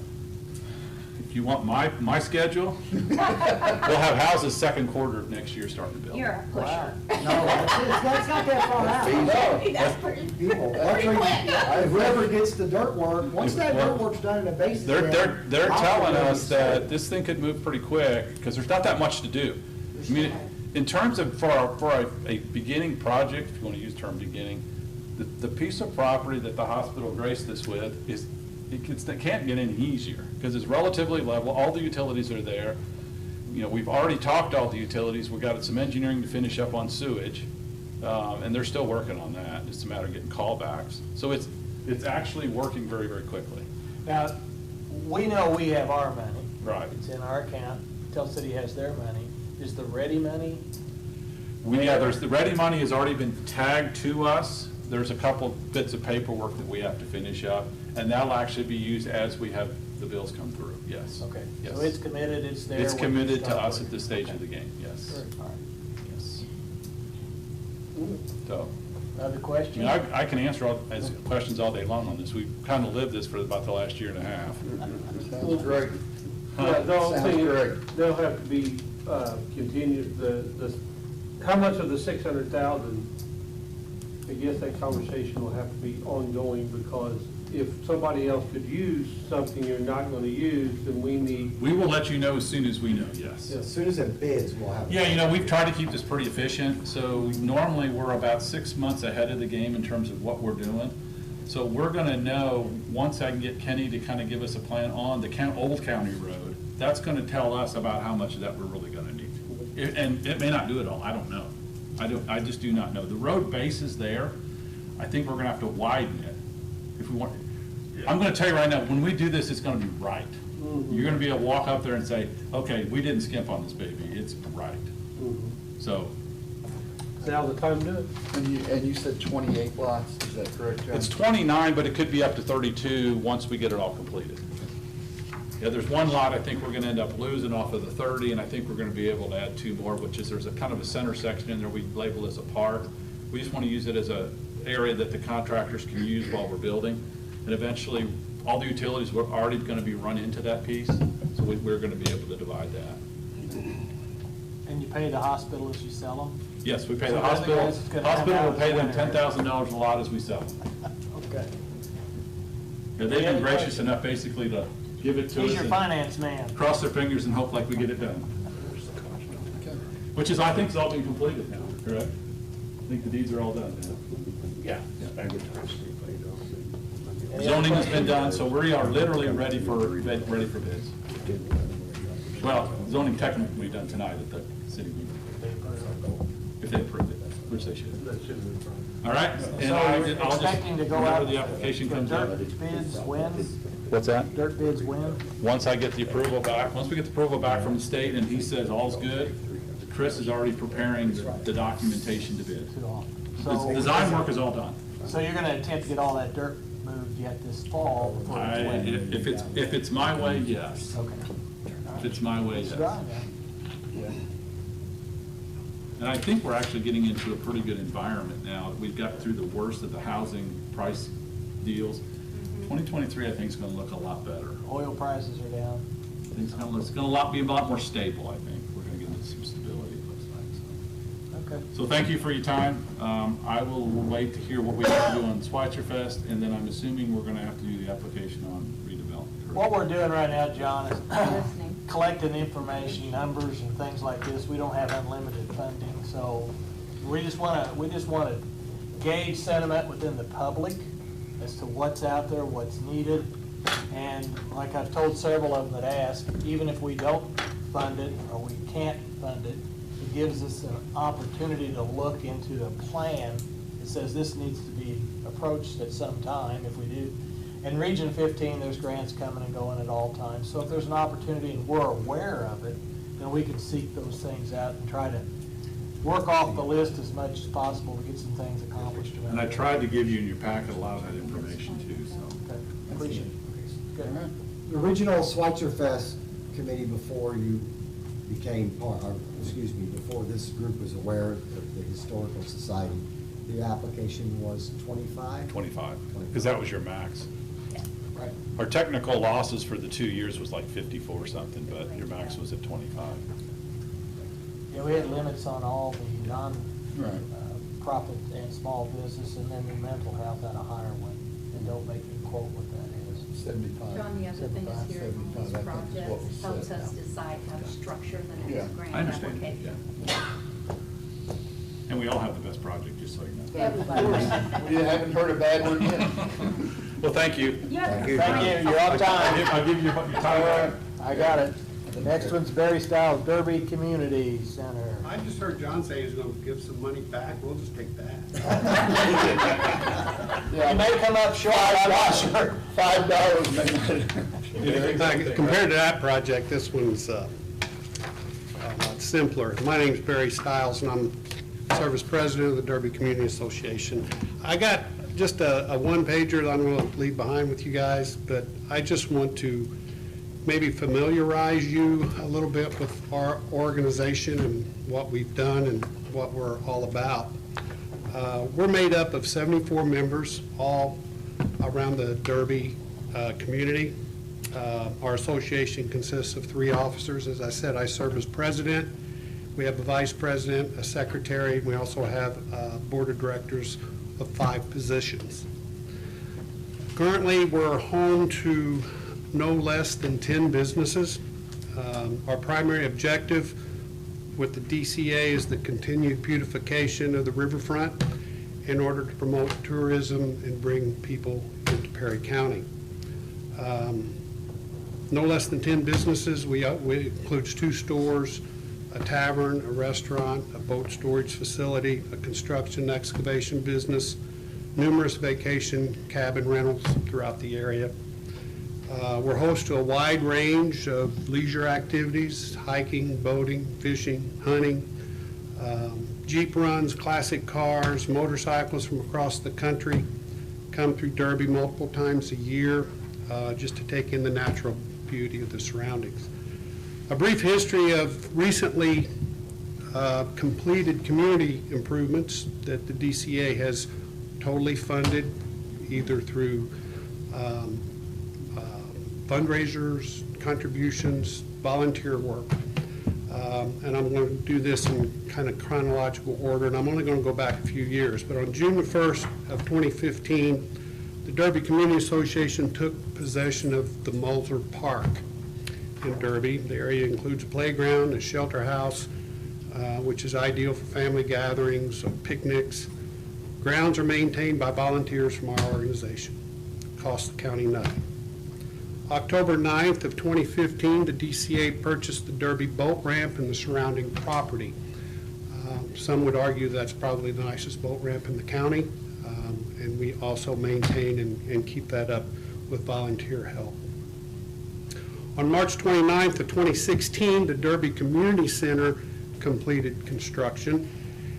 [SPEAKER 7] If you want my schedule, we'll have houses Q2 of next year starting to build.
[SPEAKER 6] You're a pusher.
[SPEAKER 8] No, that's not that far out.
[SPEAKER 6] That's pretty,
[SPEAKER 8] People,
[SPEAKER 6] pretty quick.
[SPEAKER 8] whoever gets the dirt work, once that dirt work's done in the basin.
[SPEAKER 7] They're telling us that this thing could move pretty quick, because there's not that much to do. I mean, in terms of, for a beginning project, if you want to use the term beginning, the piece of property that the hospital graced this with it can't get any easier, because it's relatively level, all the utilities are there. You know, we've already talked all the utilities, we've got some engineering to finish up on sewage, and they're still working on that, it's a matter of getting callbacks. So it's It's actually working very, very quickly.
[SPEAKER 2] Now, we know we have our money.
[SPEAKER 7] Right.
[SPEAKER 2] It's in our account. Tell City has their money. Is the ready money?
[SPEAKER 7] The ready money has already been tagged to us. There's a couple bits of paperwork that we have to finish up, and that'll actually be used as we have the bills come through, yes.
[SPEAKER 2] Okay,
[SPEAKER 7] Yes.
[SPEAKER 2] so it's committed, it's there.
[SPEAKER 7] It's
[SPEAKER 2] when you
[SPEAKER 7] committed to
[SPEAKER 2] start
[SPEAKER 7] us
[SPEAKER 2] working.
[SPEAKER 7] at this stage
[SPEAKER 2] Okay.
[SPEAKER 7] of the game, yes.
[SPEAKER 2] Good. All right.
[SPEAKER 7] Yes. So,
[SPEAKER 2] Other
[SPEAKER 7] I
[SPEAKER 2] questions?
[SPEAKER 7] mean, I can answer questions all day long on this. We've kind of lived this for about the last year and a half.
[SPEAKER 4] Sounds great.
[SPEAKER 3] Yeah, the only
[SPEAKER 4] Sounds
[SPEAKER 3] thing,
[SPEAKER 4] great.
[SPEAKER 3] they'll have to be, continued, how much of the 600,000, I guess that conversation will have to be ongoing, because if somebody else could use something you're not gonna use, then we need.
[SPEAKER 7] We will let you know as soon as we know, yes.
[SPEAKER 3] Yes.
[SPEAKER 9] As soon as it bids, we'll have.
[SPEAKER 7] Yeah, you know, we've tried to keep this pretty efficient, so normally we're about 6 months ahead of the game in terms of what we're doing. So we're gonna know, once I can get Kenny to kind of give us a plan on the Old County Road, that's gonna tell us about how much of that we're really gonna need. And it may not do it all, I don't know. I just do not know. The road base is there. I think we're gonna have to widen it if we want. I'm gonna tell you right now, when we do this, it's gonna be right. You're gonna be able to walk up there and say, okay, we didn't skimp on this baby, it's right. So,
[SPEAKER 3] Now's the time to do it.
[SPEAKER 4] And you said 28 lots, is that correct, John?
[SPEAKER 7] it's 29, but it could be up to 32 once we get it all completed. Yeah, there's one lot I think we're gonna end up losing off of the 30, and I think we're gonna be able to add 2 more, which is, there's a kind of a center section in there we label as a park. We just wanna use it as a area that the contractors can use while we're building. And eventually, all the utilities were already gonna be run into that piece, so we're gonna be able to divide that.
[SPEAKER 2] And you pay the hospital as you sell them?
[SPEAKER 7] Yes, we pay
[SPEAKER 2] So
[SPEAKER 7] the
[SPEAKER 2] in other
[SPEAKER 7] hospital.
[SPEAKER 2] words, it's gonna come
[SPEAKER 7] Hospital
[SPEAKER 2] out
[SPEAKER 7] will
[SPEAKER 2] as
[SPEAKER 7] pay them
[SPEAKER 2] winter.
[SPEAKER 7] $10,000 a lot as we sell them.
[SPEAKER 2] Okay.
[SPEAKER 7] Yeah, they've been gracious enough basically to give it to us.
[SPEAKER 2] He's your
[SPEAKER 7] and
[SPEAKER 2] finance man.
[SPEAKER 7] Cross their fingers and hope like we get it done. Which is, I think, is all being completed now, correct? I think the deeds are all done now.
[SPEAKER 5] Yeah.
[SPEAKER 7] Zoning has been done, so we are literally ready for bids. Well, zoning technically done tonight at the city meeting, if they approve it, which they should.
[SPEAKER 3] That shouldn't be a problem.
[SPEAKER 7] All right?
[SPEAKER 2] So
[SPEAKER 7] And I'll
[SPEAKER 2] we're
[SPEAKER 7] just,
[SPEAKER 2] expecting to go
[SPEAKER 7] whenever
[SPEAKER 2] out.
[SPEAKER 7] the application comes
[SPEAKER 2] Dirt
[SPEAKER 7] in.
[SPEAKER 2] bids when?
[SPEAKER 7] What's that?
[SPEAKER 2] Dirt bids when?
[SPEAKER 7] Once I get the approval back, once we get the approval back from the state and he says all's good, Chris is already preparing the documentation to bid. The design work is all done.
[SPEAKER 2] So you're gonna attempt to get all that dirt moved yet this fall before it's wet?
[SPEAKER 7] If it's my way, yes.
[SPEAKER 2] Okay.
[SPEAKER 7] If it's my way,
[SPEAKER 2] It's
[SPEAKER 7] yes.
[SPEAKER 2] dry now.
[SPEAKER 7] And I think we're actually getting into a pretty good environment now. We've got through the worst of the housing price deals. 2023, I think, is gonna look a lot better.
[SPEAKER 2] Oil prices are down.
[SPEAKER 7] I think it's gonna be a lot more stable, I think. We're gonna get into some stability, it looks like, so.
[SPEAKER 2] Okay.
[SPEAKER 7] So thank you for your time. I will wait to hear what we have to do on Schweitzer Fest, and then I'm assuming we're gonna have to do the application on redevelopment.
[SPEAKER 2] What we're doing right now, John, is
[SPEAKER 6] Listening.
[SPEAKER 2] collecting information, numbers and things like this. We don't have unlimited funding, so we just wanna gauge sentiment within the public as to what's out there, what's needed. And like I've told several of them that ask, even if we don't fund it or we can't fund it, it gives us an opportunity to look into a plan that says this needs to be approached at some time if we do. In Region 15, there's grants coming and going at all times. So if there's an opportunity and we're aware of it, then we can seek those things out and try to work off the list as much as possible to get some things accomplished. around
[SPEAKER 7] And I
[SPEAKER 2] there.
[SPEAKER 7] tried to give you in your packet a lot of that information too, so.
[SPEAKER 2] Okay, appreciate it. Good.
[SPEAKER 9] The original Schweitzer Fest committee, before you became part, or, excuse me, before this group was aware of the Historical Society, the application was 25?
[SPEAKER 7] 25, because that was your max.
[SPEAKER 2] Right.
[SPEAKER 7] Our technical losses for the 2 years was like 54 or something, but your max was at 25.
[SPEAKER 2] Yeah, we had limits on all the non-profit and small business, and then the mental health had a higher one. And don't make me quote what that is.
[SPEAKER 4] 75.
[SPEAKER 10] John, the other thing is here on
[SPEAKER 4] 75,
[SPEAKER 10] these
[SPEAKER 4] I think is what
[SPEAKER 10] projects
[SPEAKER 4] was
[SPEAKER 10] helps
[SPEAKER 4] said.
[SPEAKER 10] us decide how to structure the
[SPEAKER 4] Yeah.
[SPEAKER 10] next grant
[SPEAKER 7] I understand,
[SPEAKER 10] application.
[SPEAKER 7] yeah. And we all have the best project, just so you know.
[SPEAKER 10] Everybody.
[SPEAKER 4] We haven't heard a bad one yet.
[SPEAKER 7] Well, thank you.
[SPEAKER 10] Yeah.
[SPEAKER 9] Thank you.
[SPEAKER 2] Thank you, you're on time.
[SPEAKER 7] I'll give you your time.
[SPEAKER 2] I got it. The next one's Barry Styles Derby Community Center.
[SPEAKER 11] I just heard John say he's gonna give some money back, we'll just take that.
[SPEAKER 2] You may come up short, I'm not sure.
[SPEAKER 11] $5. Compared to that project, this one's a lot simpler. My name's Barry Stiles, and I'm Service President of the Derby Community Association. I got just a one-pager that I'm going to leave behind with you guys, but I just want to maybe familiarize you a little bit with our organization and what we've done and what we're all about. We're made up of 74 members, all around the Derby community. Our association consists of 3 officers. As I said, I serve as president. We have a vice president, a secretary, and we also have a board of directors of 5 positions. Currently, we're home to no less than 10 businesses. Our primary objective with the DCA is the continued beautification of the riverfront in order to promote tourism and bring people into Perry County. No less than 10 businesses. We includes 2 stores, a tavern, a restaurant, a boat storage facility, a construction excavation business, numerous vacation cabin rentals throughout the area. We're host to a wide range of leisure activities, hiking, boating, fishing, hunting, Jeep runs, classic cars, motorcycles from across the country come through Derby multiple times a year just to take in the natural beauty of the surroundings. A brief history of recently completed community improvements that the DCA has totally funded, either through fundraisers, contributions, volunteer work. And I'm going to do this in kind of chronological order, and I'm only going to go back a few years. But on June the 1st of 2015, the Derby Community Association took possession of the Mulzer Park in Derby. The area includes a playground, a shelter house, which is ideal for family gatherings, picnics. Grounds are maintained by volunteers from our organization. Costs the county nothing. October 9th of 2015, the DCA purchased the Derby boat ramp and the surrounding property. Some would argue that's probably the nicest boat ramp in the county, and we also maintain and keep that up with volunteer help. On March 29th of 2016, the Derby Community Center completed construction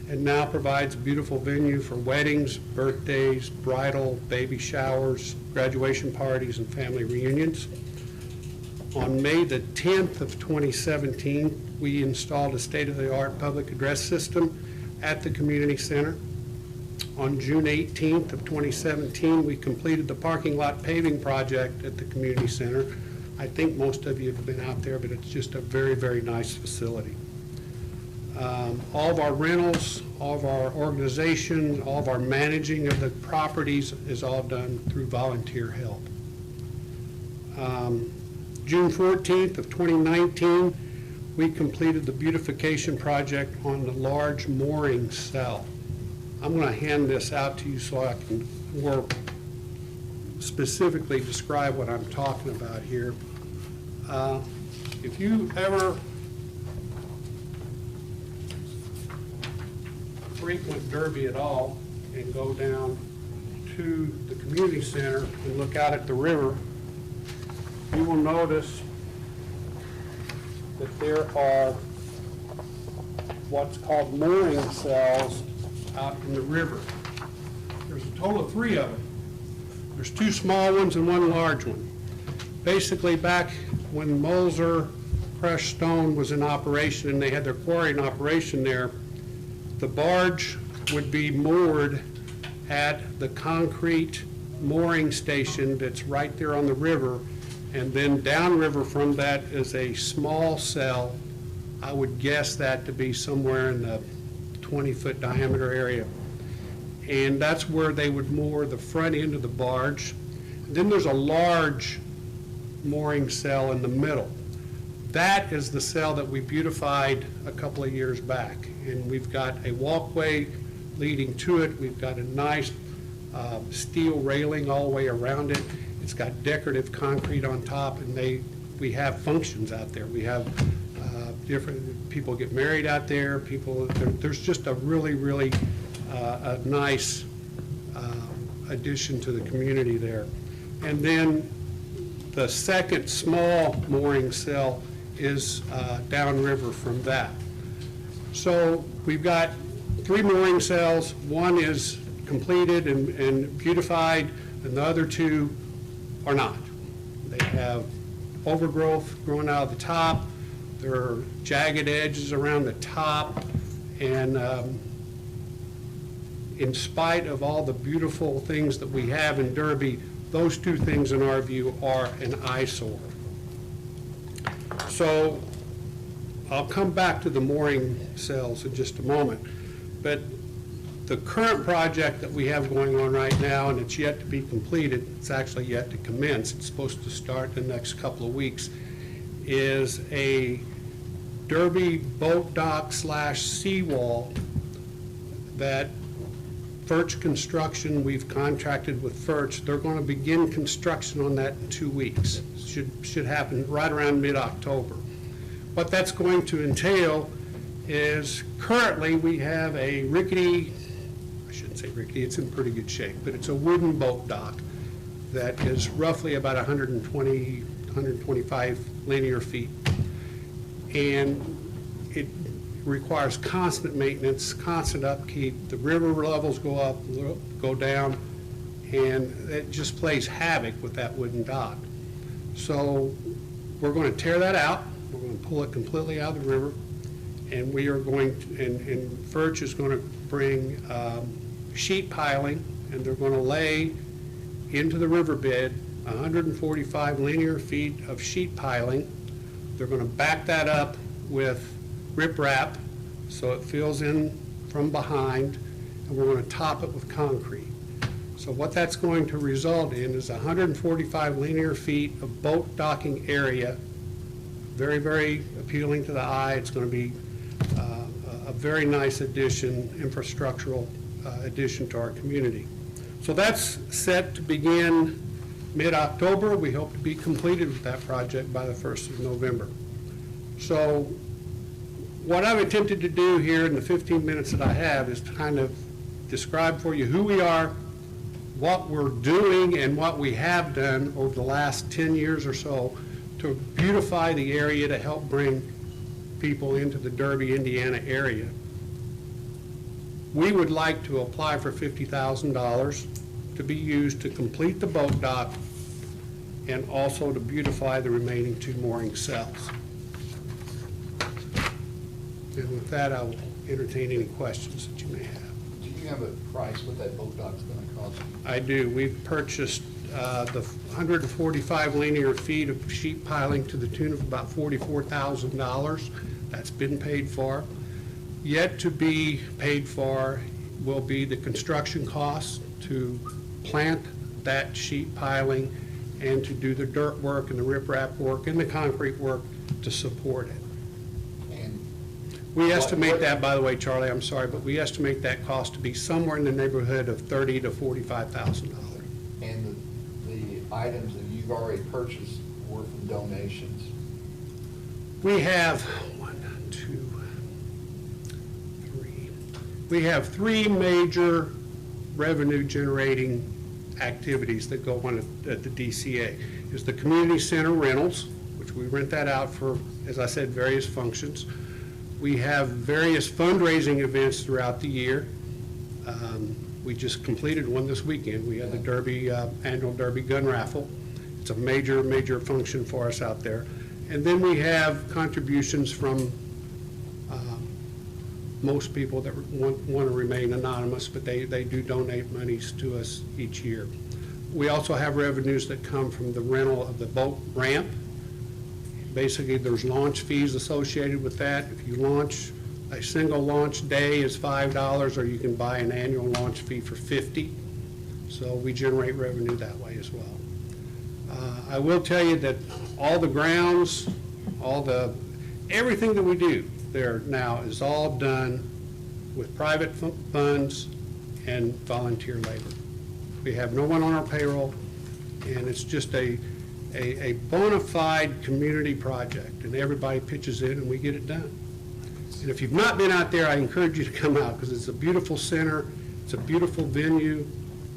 [SPEAKER 11] and now provides a beautiful venue for weddings, birthdays, bridal, baby showers, graduation parties, and family reunions. On May the 10th of 2017, we installed a state-of-the-art public address system at the community center. On June 18th of 2017, we completed the parking lot paving project at the community center. I think most of you have been out there, but it's just a very, very nice facility. All of our rentals, all of our organization, all of our managing of the properties is all done through volunteer help. June 14th of 2019, we completed the beautification project on the large mooring cell. I'm going to hand this out to you so I can more specifically describe what I'm talking about here. If you ever frequent Derby at all and go down to the community center and look out at the river, you will notice that there are what's called mooring cells out in the river. There's a total of 3 of them. There's 2 small ones and 1 large one. Basically, back when Mulzer crushed stone was in operation and they had their quarry in operation there, the barge would be moored at the concrete mooring station that's right there on the river, and then downriver from that is a small cell. I would guess that to be somewhere in the 20-foot diameter area. And that's where they would moor the front end of the barge. And then there's a large mooring cell in the middle. That is the cell that we beautified a couple of years back. And we've got a walkway leading to it. We've got a nice steel railing all the way around it. It's got decorative concrete on top, and they we have functions out there. We have different, people get married out there, there's just a really a nice addition to the community there. And then the second small mooring cell is downriver from that. So we've got 3 mooring cells. One is completed and beautified, and the other 2 are not. They have overgrowth growing out of the top. There are jagged edges around the top, and in spite of all the beautiful things that we have in Derby, those 2 things in our view are an eyesore. So I'll come back to the mooring cells in just a moment, but the current project that we have going on right now, and it's yet to be completed, it's actually yet to commence, it's supposed to start in the next couple of weeks, is a Derby boat dock / seawall that Furch Construction, we've contracted with Furch. They're going to begin construction on that in 2 weeks. Should happen right around mid-October. What that's going to entail is currently we have a rickety, I shouldn't say rickety, it's in pretty good shape, but it's a wooden boat dock that is roughly about 120, 125 linear feet. And it requires constant maintenance, constant upkeep. The river levels go up, go down, and it just plays havoc with that wooden dock. So we're going to tear that out. We're going to pull it completely out of the river, and we are going to, and Furch is going to bring sheet piling, and they're going to lay into the riverbed 145 linear feet of sheet piling. They're going to back that up with riprap so it fills in from behind, and we're going to top it with concrete. So what that's going to result in is 145 linear feet of boat docking area. Very appealing to the eye. It's going to be a very nice addition, infrastructural addition to our community. So that's set to begin mid-October. We hope to be completed with that project by the 1st of November. So what I've attempted to do here in the 15 minutes that I have is to kind of describe for you who we are, what we're doing, and what we have done over the last 10 years or so to beautify the area to help bring people into the Derby, Indiana area. We would like to apply for $50,000 to be used to complete the boat dock and also to beautify the remaining 2 mooring cells. And with that, I will entertain any questions that you may have.
[SPEAKER 4] Do you have a price what that boat dock's going to cost?
[SPEAKER 11] I do. We've purchased the 145 linear feet of sheet piling to the tune of about $44,000. That's been paid for. Yet to be paid for will be the construction costs to plant that sheet piling and to do the dirt work and the riprap work and the concrete work to support it. We estimate that, by the way, Charlie, I'm sorry, but we estimate that cost to be somewhere in the neighborhood of $30,000 to $45,000.
[SPEAKER 4] And the items that you've already purchased were from donations?
[SPEAKER 11] We have we have 3 major revenue-generating activities that go on at the DCA. Is the community center rentals, which we rent that out for, as I said, various functions. We have various fundraising events throughout the year. We just completed one this weekend. We had the Derby, annual Derby gun raffle. It's a major function for us out there. And then we have contributions from most people that want to remain anonymous, but they do donate monies to us each year. We also have revenues that come from the rental of the boat ramp. Basically, there's launch fees associated with that. If you launch, a single launch day is $5, or you can buy an annual launch fee for $50. So we generate revenue that way as well. I will tell you that all the grounds, everything that we do there now is all done with private funds and volunteer labor. We have no one on our payroll, and it's just a a bona fide community project, and everybody pitches in and we get it done. And if you've not been out there, I encourage you to come out, because it's a beautiful center, it's a beautiful venue,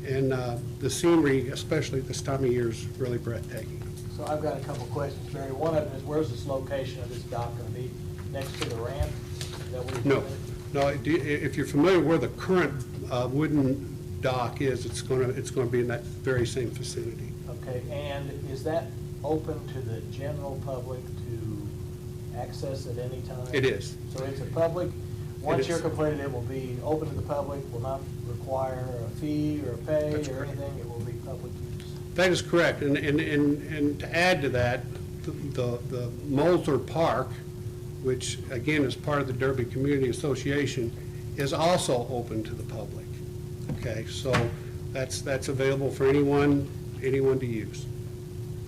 [SPEAKER 11] and the scenery, especially at this time of year, is really breathtaking.
[SPEAKER 2] So I've got a couple questions, Barry. One of them is, where's this location of this dock going to be? Next to the ramp? Is that where you're
[SPEAKER 11] No,
[SPEAKER 2] doing it?
[SPEAKER 11] no, if you're familiar where the current wooden dock is, it's going to be in that very same vicinity.
[SPEAKER 2] Okay, and is that open to the general public to access at any time?
[SPEAKER 11] It is.
[SPEAKER 2] So it's a public, once
[SPEAKER 11] is.
[SPEAKER 2] you're completed, it will be open to the public, will not require a fee or a pay
[SPEAKER 11] That's
[SPEAKER 2] or
[SPEAKER 11] correct.
[SPEAKER 2] anything, it will be public use?
[SPEAKER 11] That is correct, and to add to that, the Moulter Park, which again is part of the Derby Community Association, is also open to the public. Okay, so that's available for anyone to use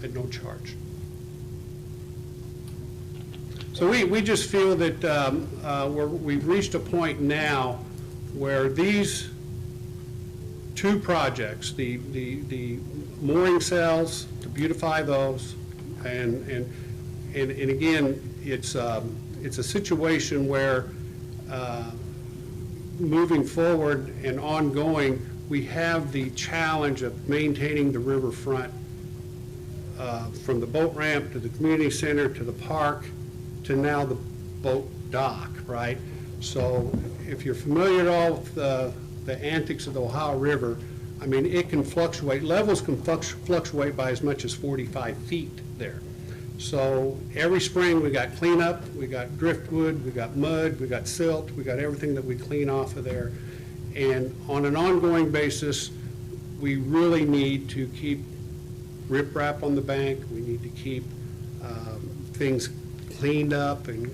[SPEAKER 11] at no charge. So we just feel that we've reached a point now where these two projects, the mooring cells, to beautify those, and again, it's a situation where moving forward and ongoing, we have the challenge of maintaining the riverfront from the boat ramp to the community center to the park to now the boat dock, right? So if you're familiar at all with the antics of the Ohio River, I mean, it can fluctuate, levels can fluctuate by as much as 45 feet there. So every spring we got cleanup, we got driftwood, we got mud, we got silt, we got everything that we clean off of there. And on an ongoing basis, we really need to keep riprap on the bank, we need to keep things cleaned up, and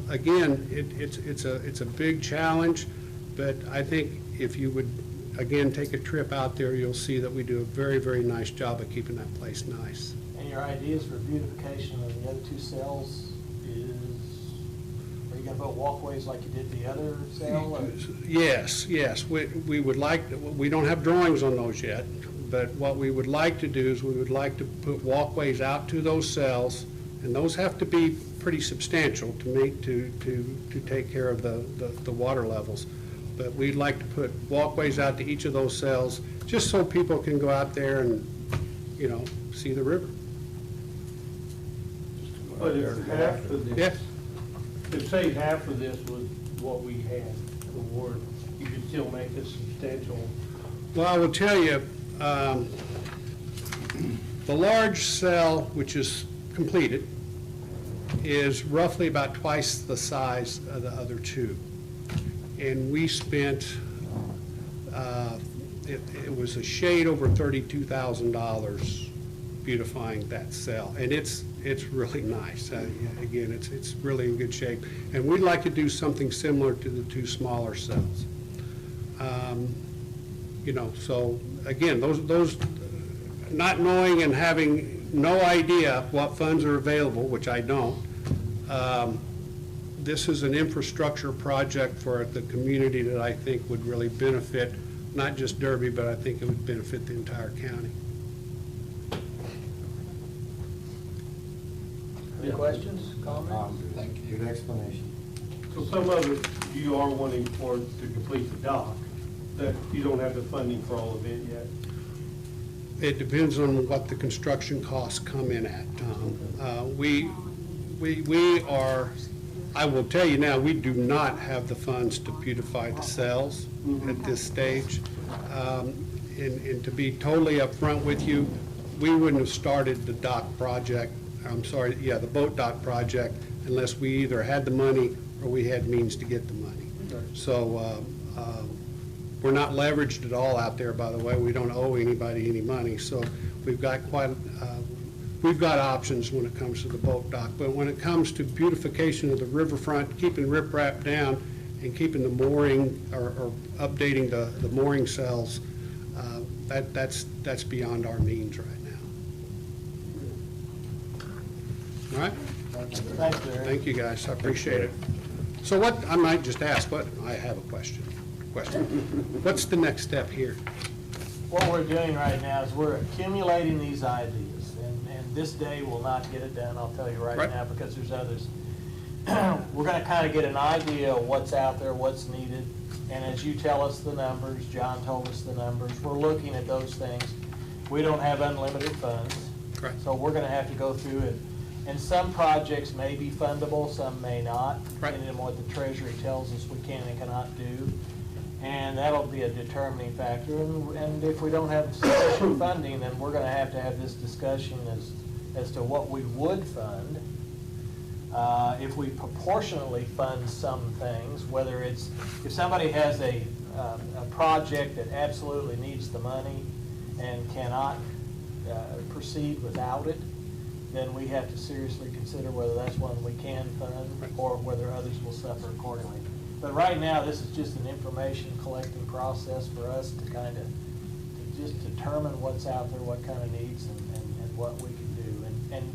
[SPEAKER 11] again, it's a big challenge, but I think if you would, again, take a trip out there, you'll see that we do a very, very nice job of keeping that place nice.
[SPEAKER 2] And your ideas for beautification of the other two cells is, are you going to put walkways like you did the other cell? or-
[SPEAKER 11] Yes, we would like, we don't have drawings on those yet, but what we would like to do is we would like to put walkways out to those cells, and those have to be pretty substantial to take care of the water levels. But we'd like to put walkways out to each of those cells, just so people can go out there and, see the river.
[SPEAKER 3] But if half of
[SPEAKER 11] Yes.
[SPEAKER 3] this, if say half of this was what we had, the ward, you could still make a substantial.
[SPEAKER 11] Well, I will tell you, the large cell, which is completed, is roughly about twice the size of the other two. And we spent, it was a shade over $32,000 beautifying that cell. And it's really nice. Again, it's really in good shape. And we'd like to do something similar to the two smaller cells. So again, those not knowing and having no idea what funds are available, which I don't, this is an infrastructure project for the community that I think would really benefit, not just Derby, but I think it would benefit the entire county.
[SPEAKER 2] Any questions, comments?
[SPEAKER 4] Thank you.
[SPEAKER 9] Good explanation.
[SPEAKER 3] So some of it, you are wanting for to complete the dock, that you don't have the funding for all of it yet.
[SPEAKER 11] It depends on what the construction costs come in at, Tom. We are, I will tell you now, we do not have the funds to beautify the cells at this stage. And to be totally upfront with you, we wouldn't have started the dock project, the boat dock project, unless we either had the money or we had means to get the money. So we're not leveraged at all out there, by the way. We don't owe anybody any money. So we've got we've got options when it comes to the boat dock. But when it comes to beautification of the riverfront, keeping riprap down and keeping the mooring or updating the mooring cells, that's beyond our means right now. All right?
[SPEAKER 2] Thanks, Larry.
[SPEAKER 11] Thank you, guys. I appreciate it. So I might just ask, I have a question. What's the next step here?
[SPEAKER 2] What we're doing right now is we're accumulating these ideas, and this day will not get it done, I'll tell you right
[SPEAKER 11] Right.
[SPEAKER 2] now, because there's others. We're gonna kind of get an idea of what's out there, what's needed, and as you tell us the numbers, John told us the numbers, we're looking at those things. We don't have unlimited funds.
[SPEAKER 11] Correct.
[SPEAKER 2] So we're gonna have to go through it, and some projects may be fundable, some may not,
[SPEAKER 11] Right.
[SPEAKER 2] depending on what the Treasury tells us we can and cannot do. And that'll be a determining factor, and if we don't have sufficient funding, then we're gonna have to have this discussion as to what we would fund. If we proportionally fund some things, whether it's, if somebody has a project that absolutely needs the money and cannot proceed without it, then we have to seriously consider whether that's one we can fund or whether others will suffer accordingly. But right now, this is just an information collecting process for us to kind of just determine what's out there, what kind of needs and what we can do.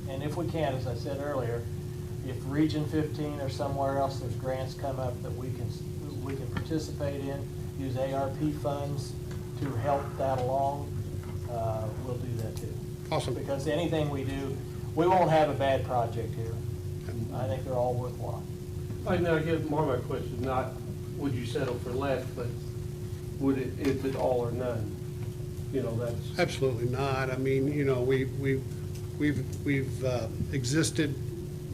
[SPEAKER 2] And if we can, as I said earlier, if Region 15 or somewhere else, there's grants come up that we can participate in, use ARP funds to help that along, we'll do that too.
[SPEAKER 11] Awesome.
[SPEAKER 2] Because anything we do, we won't have a bad project here. I think they're all worthwhile.
[SPEAKER 3] I know, I guess more of my question, not would you settle for less, but would it, is it all or none? You know, that's.
[SPEAKER 11] Absolutely not. I mean, you know, we've existed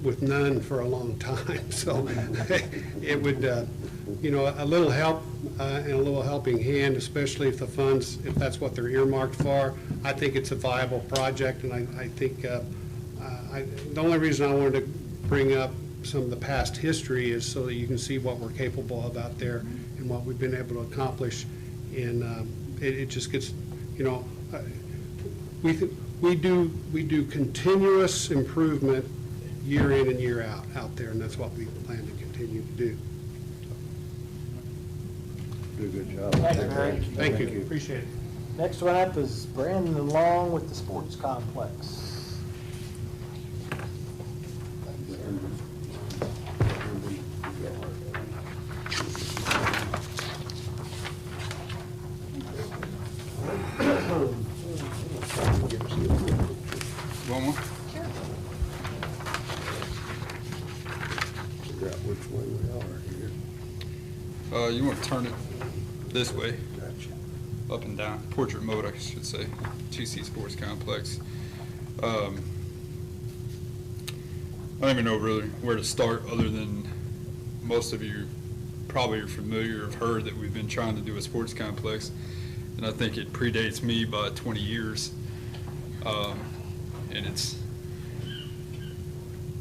[SPEAKER 11] with none for a long time, so it would, you know, a little help and a little helping hand, especially if the funds, if that's what they're earmarked for. I think it's a viable project, and I think the only reason I wanted to bring up some of the past history is so that you can see what we're capable of out there and what we've been able to accomplish. And it just gets, you know, we do continuous improvement year in and year out there, and that's what we plan to continue to do.
[SPEAKER 5] Do a good job.
[SPEAKER 2] Thank you, Barry.
[SPEAKER 11] Thank you. Appreciate it.
[SPEAKER 2] Next one up is Brandon Long with the Sports Complex.
[SPEAKER 12] One more?
[SPEAKER 5] Figure out which way we are here.
[SPEAKER 12] You want to turn it this way,
[SPEAKER 5] Gotcha.
[SPEAKER 12] up and down, portrait mode, I should say, TC Sports Complex. I don't even know really where to start, other than most of you probably are familiar or have heard that we've been trying to do a sports complex, and I think it predates me by 20 years. And it's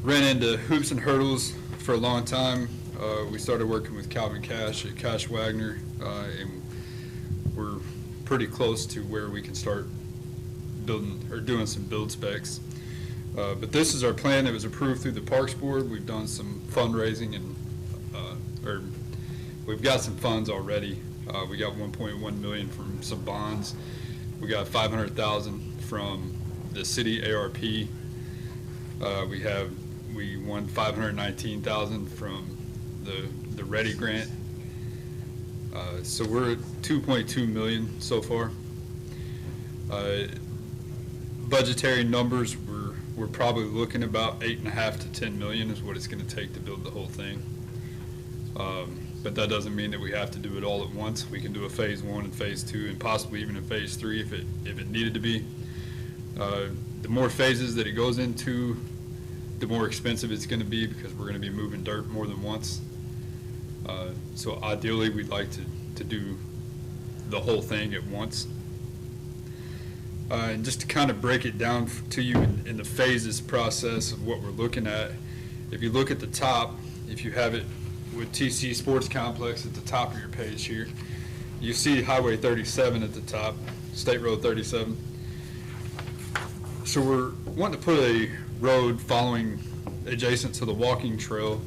[SPEAKER 12] ran into hoops and hurdles for a long time. We started working with Calvin Cash at Cash Wagner, and we're pretty close to where we can start building or doing some build specs. But this is our plan that was approved through the Parks Board. We've done some fundraising and, or we've got some funds already. We got 1.1 million from some bonds. We got 500,000 from the city ARP. We won 519,000 from the Ready grant. So we're at 2.2 million so far. Budgetary numbers, we're probably looking about 8.5 to 10 million is what it's going to take to build the whole thing. But that doesn't mean that we have to do it all at once. We can do a phase 1 and phase 2 and possibly even a phase 3 if it needed to be. The more phases that it goes into, the more expensive it's going to be, because we're going to be moving dirt more than once. So ideally, we'd like to do the whole thing at once. And just to kind of break it down to you in the phases process of what we're looking at, if you look at the top, if you have it with TC Sports Complex at the top of your page here, you see Highway 37 at the top, State Road 37. So we're wanting to put a road following adjacent to the walking trail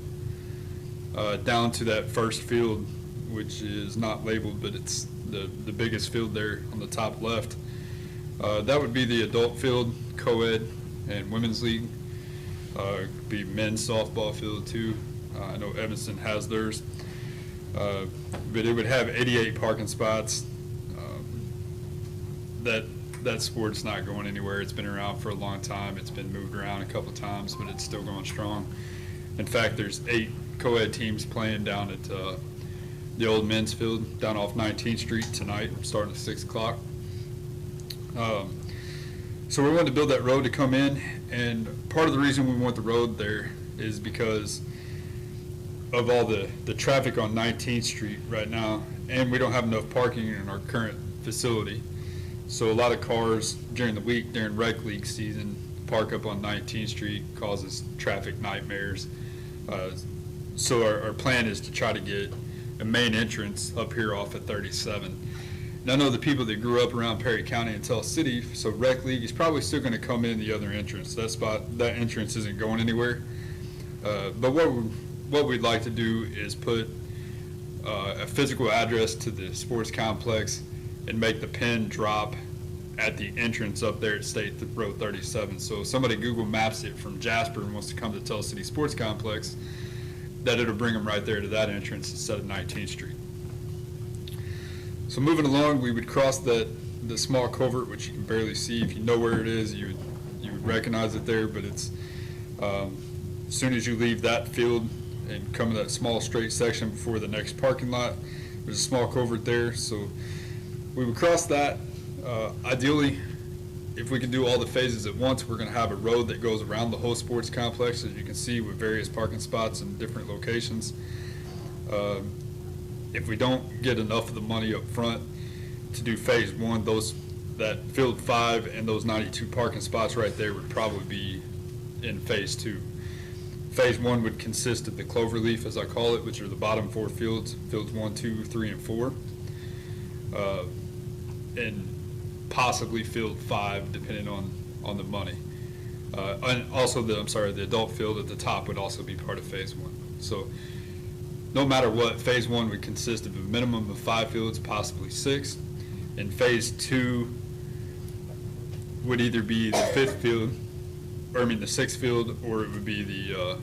[SPEAKER 12] down to that first field, which is not labeled, but it's the biggest field there on the top left. That would be the adult field, co-ed, and women's league. Could be men's softball field too. I know Evanston has theirs. But it would have 88 parking spots that that sport's not going anywhere. It's been around for a long time. It's been moved around a couple times, but it's still going strong. In fact, there's 8 co-ed teams playing down at the old men's field down off 19th Street tonight, starting at 6 o'clock. So we wanted to build that road to come in, and part of the reason we want the road there is because of all the traffic on 19th Street right now, and we don't have enough parking in our current facility. So a lot of cars during the week, during rec league season, park up on 19th Street, causes traffic nightmares. So our plan is to try to get a main entrance up here off at 37. And I know the people that grew up around Perry County and Tell City, so rec league is probably still going to come in the other entrance. That entrance isn't going anywhere. But what we'd like to do is put a physical address to the sports complex and make the pin drop at the entrance up there at State Road 37. So if somebody Google Maps it from Jasper and wants to come to Tell City Sports Complex, that it'll bring them right there to that entrance instead of 19th Street. So moving along, we would cross the small culvert, which you can barely see. If you know where it is, you would recognize it there, but it's as soon as you leave that field and come to that small straight section before the next parking lot, there's a small culvert there. So we would cross that. Ideally, if we can do all the phases at once, we're going to have a road that goes around the whole sports complex, as you can see, with various parking spots in different locations. If we don't get enough of the money up front to do phase 1, that field 5 and those 92 parking spots right there would probably be in phase 2. Phase 1 would consist of the cloverleaf, as I call it, which are the bottom 4 fields, fields 1, 2, 3, and 4, and possibly field 5, depending on the money. And also the adult field at the top would also be part of phase 1. So no matter what, phase 1 would consist of a minimum of 5 fields, possibly 6, and phase 2 would either be the 5th field, or the 6th field, or it would be the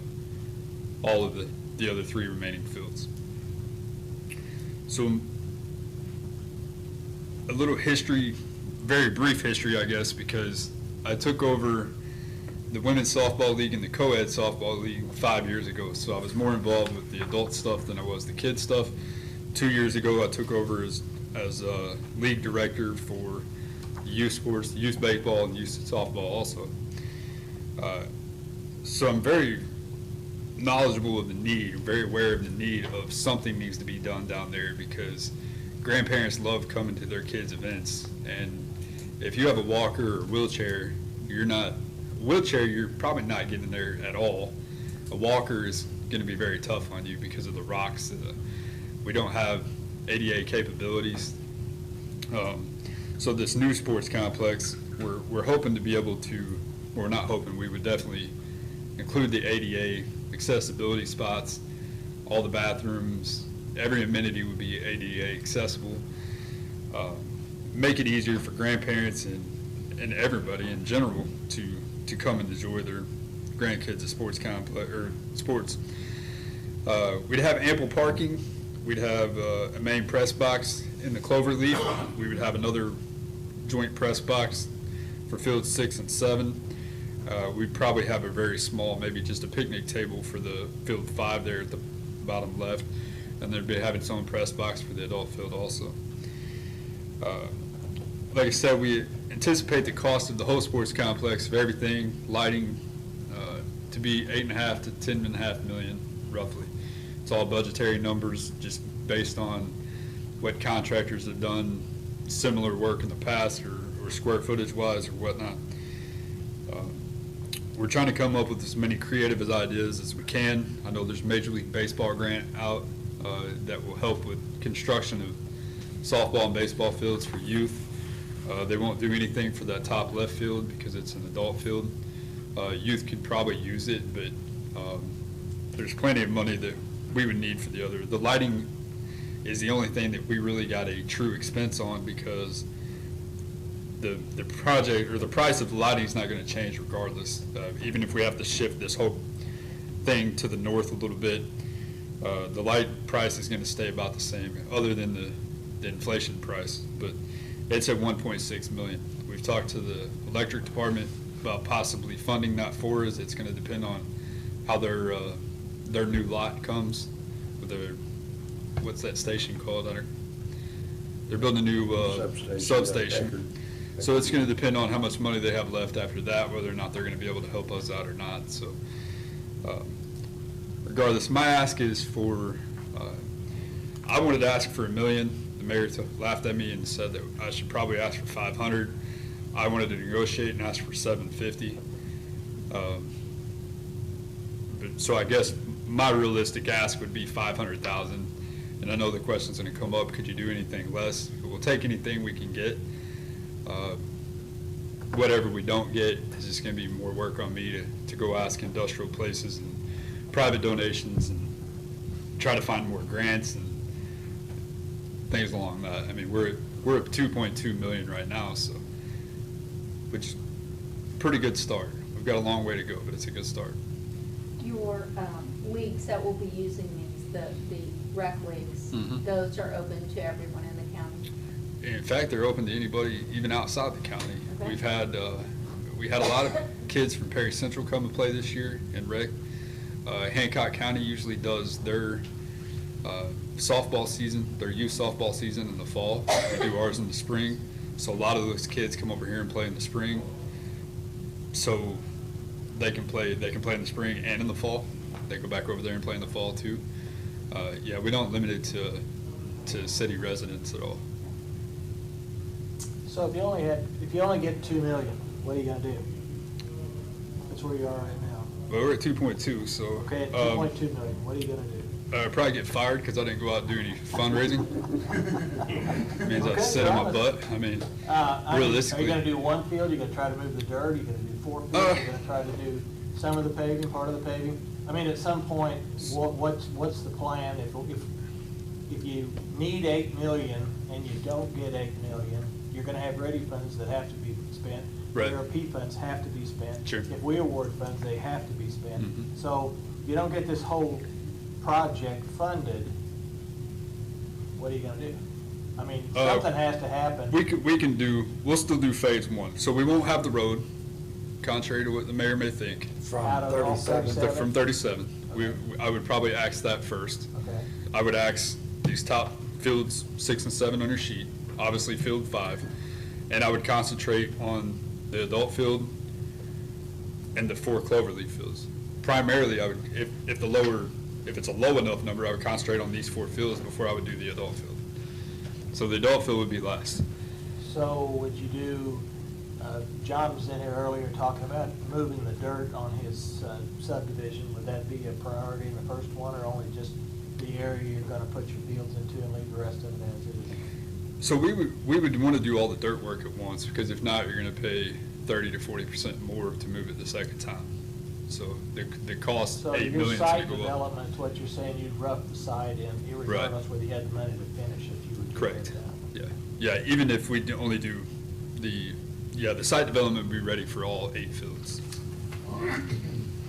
[SPEAKER 12] all of the other 3 remaining fields. So a little history, very brief history, I guess, because I took over the women's softball league and the co-ed softball league 5 years ago. So I was more involved with the adult stuff than I was the kid stuff. 2 years ago, I took over as league director for youth sports, youth baseball, and youth softball also. So I'm very knowledgeable of the need, very aware of the need of something needs to be done down there, because grandparents love coming to their kids' events. And if you have a walker or wheelchair, you're probably not getting there at all. A walker is going to be very tough on you because of the rocks. We don't have ADA capabilities. So this new sports complex, we're hoping to be able to, or we're not hoping, we would definitely include the ADA accessibility spots, all the bathrooms, every amenity would be ADA accessible. Make it easier for grandparents and everybody in general to come and enjoy their grandkids at sports complex or sports. We'd have ample parking. We'd have a main press box in the cloverleaf. We would have another joint press box for fields 6 and 7. We'd probably have a very small, maybe just a picnic table for the field 5 there at the bottom left, and there'd have its own press box for the adult field also. Like I said, we anticipate the cost of the whole sports complex, of everything, lighting, to be $8.5 to $10.5 million, roughly. It's all budgetary numbers, just based on what contractors have done similar work in the past, or square footage wise or whatnot. We're trying to come up with as many creative ideas as we can. I know there's a Major League Baseball grant out that will help with construction of softball and baseball fields for youth. They won't do anything for that top left field because it's an adult field. Youth could probably use it, but there's plenty of money that we would need for the other. The lighting is the only thing that we really got a true expense on, because the project, or the price of the lighting, is not going to change regardless. Even if we have to shift this whole thing to the north a little bit, the light price is going to stay about the same, other than the inflation price. But it's at $1.6 million. We've talked to the electric department about possibly funding that for us. It's gonna depend on how their new lot comes with their, what's that station called? They're building a new substation. So it's gonna depend on how much money they have left after that, whether or not they're gonna be able to help us out or not, so. Regardless, my ask is for, I wanted to ask for $1 million. The mayor laughed at me and said that I should probably ask for 500. I wanted to negotiate and ask for 750. So I guess my realistic ask would be 500,000. And I know the question's gonna come up, could you do anything less? We'll take anything we can get. Whatever we don't get is just gonna be more work on me to go ask industrial places and private donations and try to find more grants and things along that. I mean, we're at 2.2 million right now, so, which is a pretty good start. We've got a long way to go, but it's a good start.
[SPEAKER 6] Your leagues that will be using these, the rec leagues,
[SPEAKER 12] Mhm.
[SPEAKER 6] those are open to everyone in the county?
[SPEAKER 12] In fact, they're open to anybody, even outside the county.
[SPEAKER 6] Okay.
[SPEAKER 12] We had a lot of kids from Perry Central come and play this year in rec. Hancock County usually does their softball season, their youth softball season in the fall. We do ours in the spring. So a lot of those kids come over here and play in the spring. So they can play in the spring and in the fall. They go back over there and play in the fall too. Yeah, we don't limit it to city residents at all.
[SPEAKER 2] So if you only get 2 million, what are you gonna do? That's where you are right now.
[SPEAKER 12] Well, we're at 2.2, so.
[SPEAKER 2] Okay, at 2.2 million, what are you gonna do?
[SPEAKER 12] I'd probably get fired because I didn't go out and do any fundraising. Means I
[SPEAKER 2] Okay,
[SPEAKER 12] sit on my
[SPEAKER 2] honest.
[SPEAKER 12] butt. I mean,
[SPEAKER 2] Are
[SPEAKER 12] realistically.
[SPEAKER 2] you gonna do one field, you're gonna try to move the dirt, you're gonna do 4 fields, you're gonna try to do some of the paving, part of the paving? I mean, at some point, what's the plan if you need 8 million and you don't get 8 million, you're gonna have ready funds that have to be spent.
[SPEAKER 12] Right.
[SPEAKER 2] ARP funds have to be spent.
[SPEAKER 12] Sure.
[SPEAKER 2] If we award funds, they have to be spent.
[SPEAKER 12] Mhm.
[SPEAKER 2] So you don't get this whole project funded, what are you gonna do? I mean, something has to happen.
[SPEAKER 12] We'll still do phase 1. So we won't have the road, contrary to what the mayor may think.
[SPEAKER 2] Out of all 37?
[SPEAKER 12] From 37. I would probably axe that first.
[SPEAKER 2] Okay.
[SPEAKER 12] I would axe these top fields 6 and 7 on your sheet, obviously field 5. And I would concentrate on the adult field and the 4 cloverleaf fields. Primarily, I would, if it's a low enough number, I would concentrate on these 4 fields before I would do the adult field. So the adult field would be last.
[SPEAKER 2] So would you do, John was in here earlier talking about moving the dirt on his subdivision. Would that be a priority in the first one, or only just the area you're gonna put your fields into and leave the rest of it as is?
[SPEAKER 12] So we would want to do all the dirt work at once, because if not, you're going to pay 30 to 40% more to move it the second time. So the cost,
[SPEAKER 2] So
[SPEAKER 12] $8
[SPEAKER 2] your
[SPEAKER 12] million
[SPEAKER 2] site
[SPEAKER 12] to go up.
[SPEAKER 2] development, is what you're saying, you'd rough the site in, irregardless whether you had the money to finish it, you would do
[SPEAKER 12] Correct.
[SPEAKER 2] that.
[SPEAKER 12] Yeah, even if we only do the site development would be ready for all 8 fields.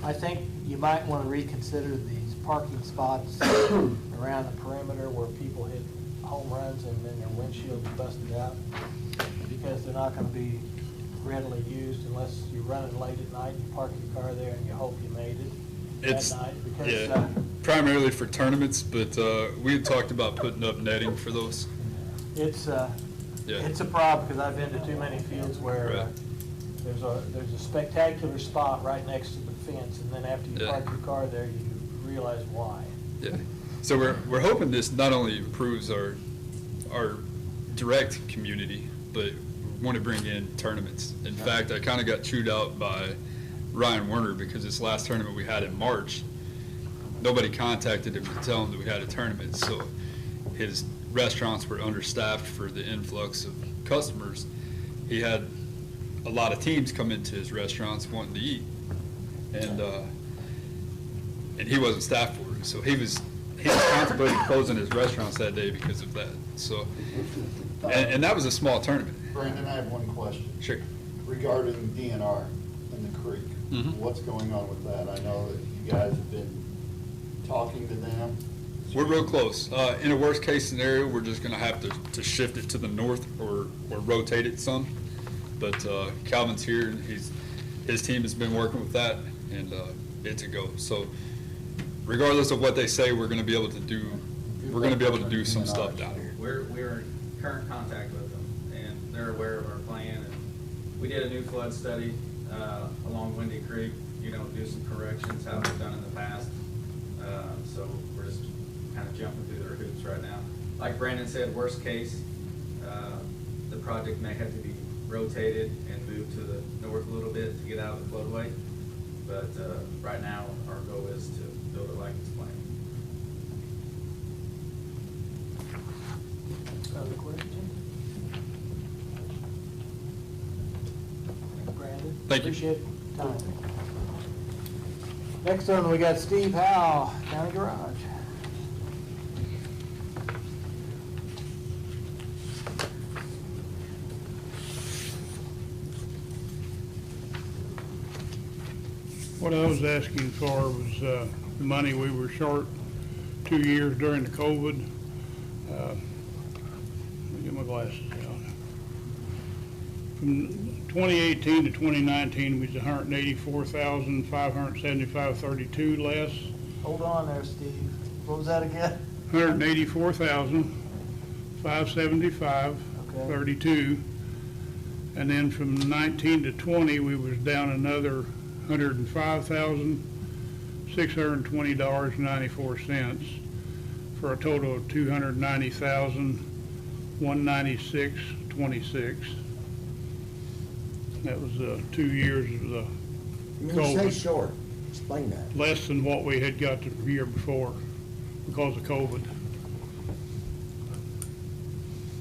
[SPEAKER 2] I think you might want to reconsider these parking spots around the perimeter where people hit home runs and then their windshield is busted out, because they're not going to be readily used unless you're running late at night, you park your car there and you hope you made it
[SPEAKER 12] It's,
[SPEAKER 2] that night. Because,
[SPEAKER 12] yeah, primarily for tournaments, but we had talked about putting up netting for those.
[SPEAKER 2] It's a problem, because I've been to too many fields where there's a spectacular spot right next to the fence, and then after you park your car there, you realize why.
[SPEAKER 12] Yeah. So we're hoping this not only improves our direct community, but we want to bring in tournaments. In fact, I kind of got chewed out by Ryan Werner, because this last tournament we had in March, nobody contacted him to tell him that we had a tournament. So his restaurants were understaffed for the influx of customers. He had a lot of teams come into his restaurants wanting to eat, and he wasn't staffed for it. So he was contemplating closing his restaurants that day because of that. So, and that was a small tournament.
[SPEAKER 4] Brandon, I have one question.
[SPEAKER 12] Sure.
[SPEAKER 4] Regarding DNR and the creek.
[SPEAKER 12] Mhm.
[SPEAKER 4] What's going on with that? I know that you guys have been talking to them.
[SPEAKER 12] We're real close. In a worst case scenario, we're just gonna have to shift it to the north or rotate it some. But Calvin's here, and his team has been working with that, and it's a go. So regardless of what they say, we're going to be able to do some stuff down here.
[SPEAKER 13] We're in current contact with them, and they're aware of our plan. And we did a new flood study along Windy Creek, do some corrections, how we've done in the past. So we're just kind of jumping through their hoops right now. Like Brandon said, worst case, the project may have to be rotated and moved to the north a little bit to get out of the floodway. But right now, our goal is to build it like it's planned.
[SPEAKER 2] Other questions? Brandon?
[SPEAKER 12] Thank you.
[SPEAKER 2] Appreciate the time. Next one, we got Steve Howe, County Garage.
[SPEAKER 14] What I was asking for was the money we were short 2 years during the COVID. Let me get my glasses out. From 2018 to 2019, we was 184,575.32 less.
[SPEAKER 2] Hold on there, Steve. What was that again?
[SPEAKER 14] 184,575.32. And then from 19 to 20, we was down another $105,620.94 for a total of $290,196.26. That was 2 years of the
[SPEAKER 9] When you say
[SPEAKER 14] COVID.
[SPEAKER 9] short, explain that.
[SPEAKER 14] Less than what we had got the year before because of COVID.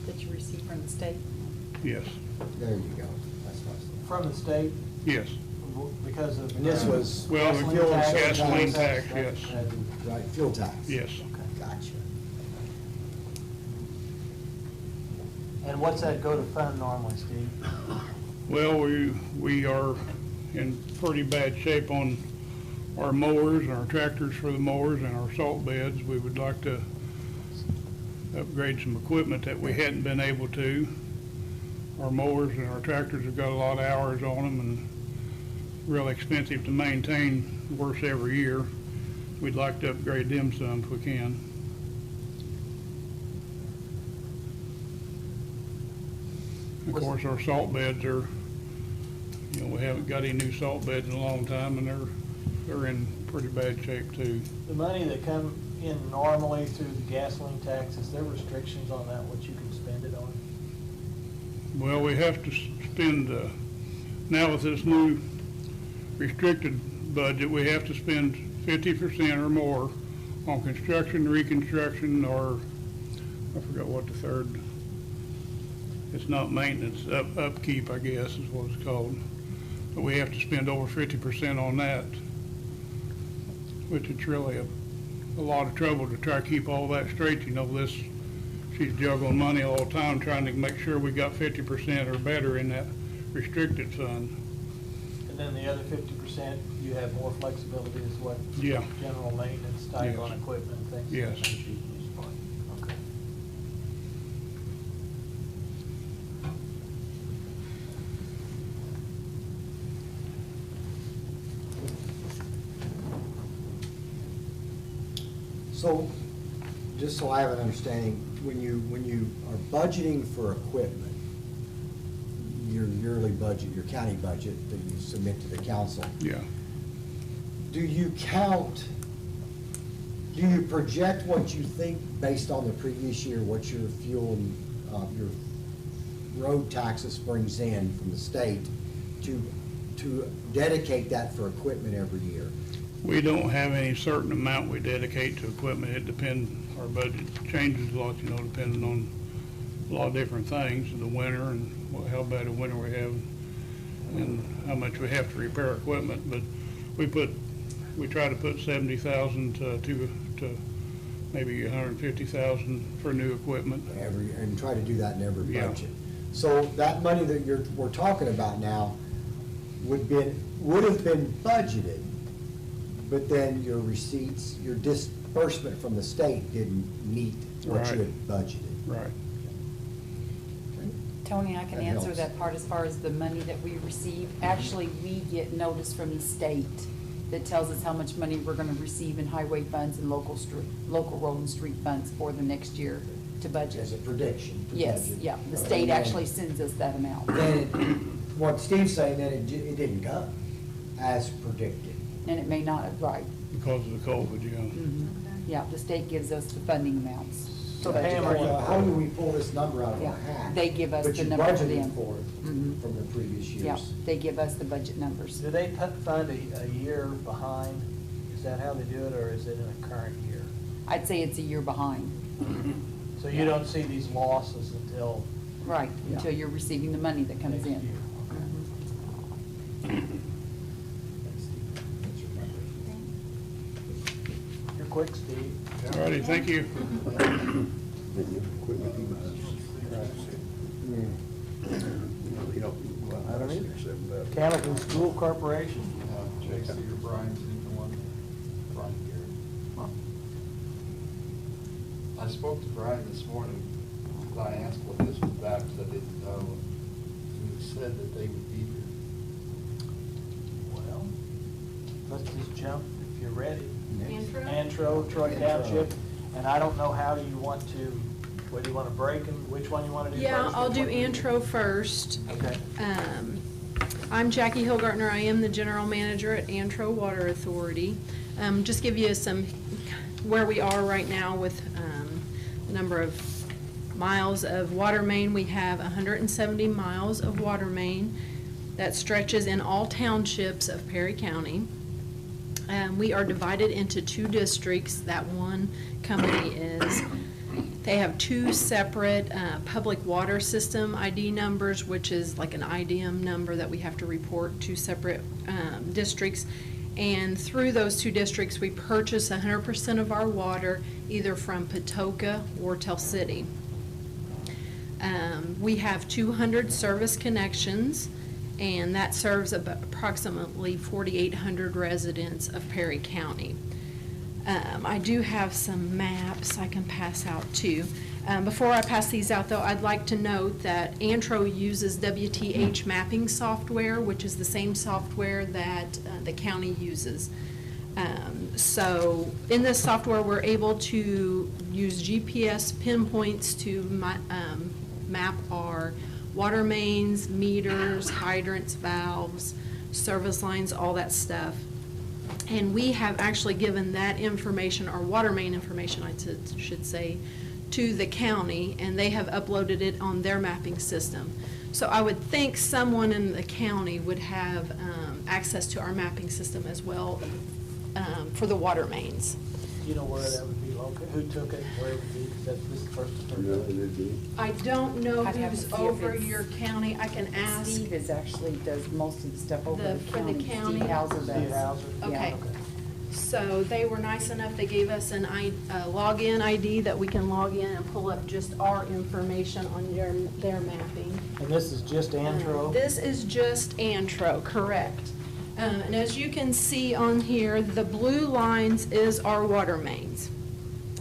[SPEAKER 1] That you received from the state?
[SPEAKER 14] Yes,
[SPEAKER 9] There you go. That's what I was
[SPEAKER 2] From the state,
[SPEAKER 14] yes.
[SPEAKER 2] because of.
[SPEAKER 9] And this was
[SPEAKER 14] Well, the
[SPEAKER 2] gasoline tax.
[SPEAKER 14] gasoline tax, yes.
[SPEAKER 9] right, fuel tax.
[SPEAKER 14] Yes.
[SPEAKER 9] Okay, gotcha.
[SPEAKER 2] And what's that go to fund normally, Steve?
[SPEAKER 14] Well, we are in pretty bad shape on our mowers and our tractors for the mowers and our salt beds. We would like to upgrade some equipment that we hadn't been able to. Our mowers and our tractors have got a lot of hours on them and real expensive to maintain, worse every year. We'd like to upgrade them some if we can. Of course, our salt beds are, we haven't got any new salt beds in a long time, and they're in pretty bad shape too.
[SPEAKER 2] The money that come in normally through the gasoline tax, is there restrictions on that, what you can spend it on?
[SPEAKER 14] Well, we have to spend, now with this new restricted budget, we have to spend 50% or more on construction, reconstruction, or, I forgot what the third, it's not maintenance, upkeep, I guess is what it's called. But we have to spend over 50% on that, which is really a lot of trouble to try to keep all that straight. She's juggling money all the time, trying to make sure we got 50% or better in that restricted fund.
[SPEAKER 2] And then the other 50%, you have more flexibility is what?
[SPEAKER 14] Yeah.
[SPEAKER 2] General maintenance type
[SPEAKER 14] Yes.
[SPEAKER 2] on equipment and things?
[SPEAKER 14] Yes.
[SPEAKER 2] Okay.
[SPEAKER 9] So, just so I have an understanding, when you are budgeting for equipment, your yearly budget, your county budget that you submit to the council,
[SPEAKER 14] Yeah.
[SPEAKER 9] do you project what you think based on the previous year, what your fuel and your road taxes brings in from the state to dedicate that for equipment every year?
[SPEAKER 14] We don't have any certain amount we dedicate to equipment. It depends, our budget changes a lot, depending on a lot of different things, the winter and how bad a winter we have and how much we have to repair equipment. But we try to put 70,000 to maybe 150,000 for new equipment.
[SPEAKER 9] And try to do that in every
[SPEAKER 14] Yeah.
[SPEAKER 9] budget. So that money that we're talking about now would have been budgeted, but then your receipts, your disbursement from the state didn't meet what you had budgeted.
[SPEAKER 14] Right.
[SPEAKER 1] Tony, I can
[SPEAKER 9] That
[SPEAKER 1] answer
[SPEAKER 9] helps.
[SPEAKER 1] that part as far as the money that we receive. Actually, we get notice from the state that tells us how much money we're gonna receive in highway funds and local road and street funds for the next year to budget.
[SPEAKER 9] As a prediction. to
[SPEAKER 1] Yes,
[SPEAKER 9] budget.
[SPEAKER 1] yeah, the
[SPEAKER 9] And
[SPEAKER 1] state
[SPEAKER 9] then-
[SPEAKER 1] actually sends us that amount.
[SPEAKER 9] Then, what Steve's saying, that it didn't come as predicted.
[SPEAKER 1] And it may not, right.
[SPEAKER 14] Because of the COVID, yeah.
[SPEAKER 1] Mhm. Yeah, the state gives us the funding amounts.
[SPEAKER 2] So
[SPEAKER 1] to budget
[SPEAKER 2] Pam,
[SPEAKER 1] for.
[SPEAKER 2] are you-
[SPEAKER 9] How do we pull this number out of
[SPEAKER 1] Yeah,
[SPEAKER 9] our hat?
[SPEAKER 1] they give us
[SPEAKER 9] But
[SPEAKER 1] the
[SPEAKER 9] you
[SPEAKER 1] number for
[SPEAKER 9] budgeted
[SPEAKER 1] them.
[SPEAKER 9] for it
[SPEAKER 1] Mhm.
[SPEAKER 9] from the previous years.
[SPEAKER 1] Yeah, they give us the budget numbers.
[SPEAKER 2] Do they fund a year behind? Is that how they do it, or is it in a current year?
[SPEAKER 1] I'd say it's a year behind.
[SPEAKER 2] So you don't see these losses until
[SPEAKER 1] Right,
[SPEAKER 2] Yeah.
[SPEAKER 1] until you're receiving the money that comes
[SPEAKER 2] next
[SPEAKER 1] in.
[SPEAKER 2] year? You're quick, Steve.
[SPEAKER 14] All righty, thank you.
[SPEAKER 2] I don't either. Canada School Corporation.
[SPEAKER 4] J.C. or Brian's even one. Brian Garrett. I spoke to Brian this morning. I asked what this was about because I didn't know. And he said that they would be here.
[SPEAKER 2] Well, let's just jump if you're ready.
[SPEAKER 10] Antro?
[SPEAKER 2] Antro, Troy Township, and I don't know how you want to, whether you want to break them, which one you want to do first?
[SPEAKER 15] Yeah, I'll
[SPEAKER 2] which
[SPEAKER 15] do
[SPEAKER 2] one you-
[SPEAKER 15] intro first.
[SPEAKER 2] Okay.
[SPEAKER 15] I'm Jackie Hilgartner. I am the general manager at Antro Water Authority. Just give you some, where we are right now with the number of miles of water main. We have 170 miles of water main that stretches in all townships of Perry County. We are divided into two districts. That one company is, they have two separate public water system ID numbers, which is like an IDM number that we have to report to separate districts. And through those two districts, we purchase 100% of our water either from Patoka or Tell City. We have 200 service connections, and that serves about approximately 4,800 residents of Perry County. I do have some maps I can pass out too. Before I pass these out though, I'd like to note that Antro uses WTH mapping software, which is the same software that the county uses. So in this software, we're able to use GPS pinpoints to map our water mains, meters, hydrants, valves, service lines, all that stuff. And we have actually given that information, our water main information, I should say, to the county, and they have uploaded it on their mapping system. So I would think someone in the county would have access to our mapping system as well for the water mains.
[SPEAKER 2] Do you know where that would be located? Who took it, where it would be? Because this is the first.
[SPEAKER 15] I don't know
[SPEAKER 1] I'd have to
[SPEAKER 15] who's
[SPEAKER 1] see if
[SPEAKER 15] over
[SPEAKER 1] it's-
[SPEAKER 15] your county. I can ask.
[SPEAKER 1] Steve is actually does most of the stuff over the
[SPEAKER 15] For the
[SPEAKER 1] county.
[SPEAKER 15] county?
[SPEAKER 1] Steve Hauser does.
[SPEAKER 2] Steve Hauser?
[SPEAKER 1] Yeah.
[SPEAKER 15] Okay. So they were nice enough, they gave us an login ID that we can log in and pull up just our information on their mapping.
[SPEAKER 2] And this is just Antro?
[SPEAKER 15] This is just Antro, correct. And as you can see on here, the blue lines is our water mains.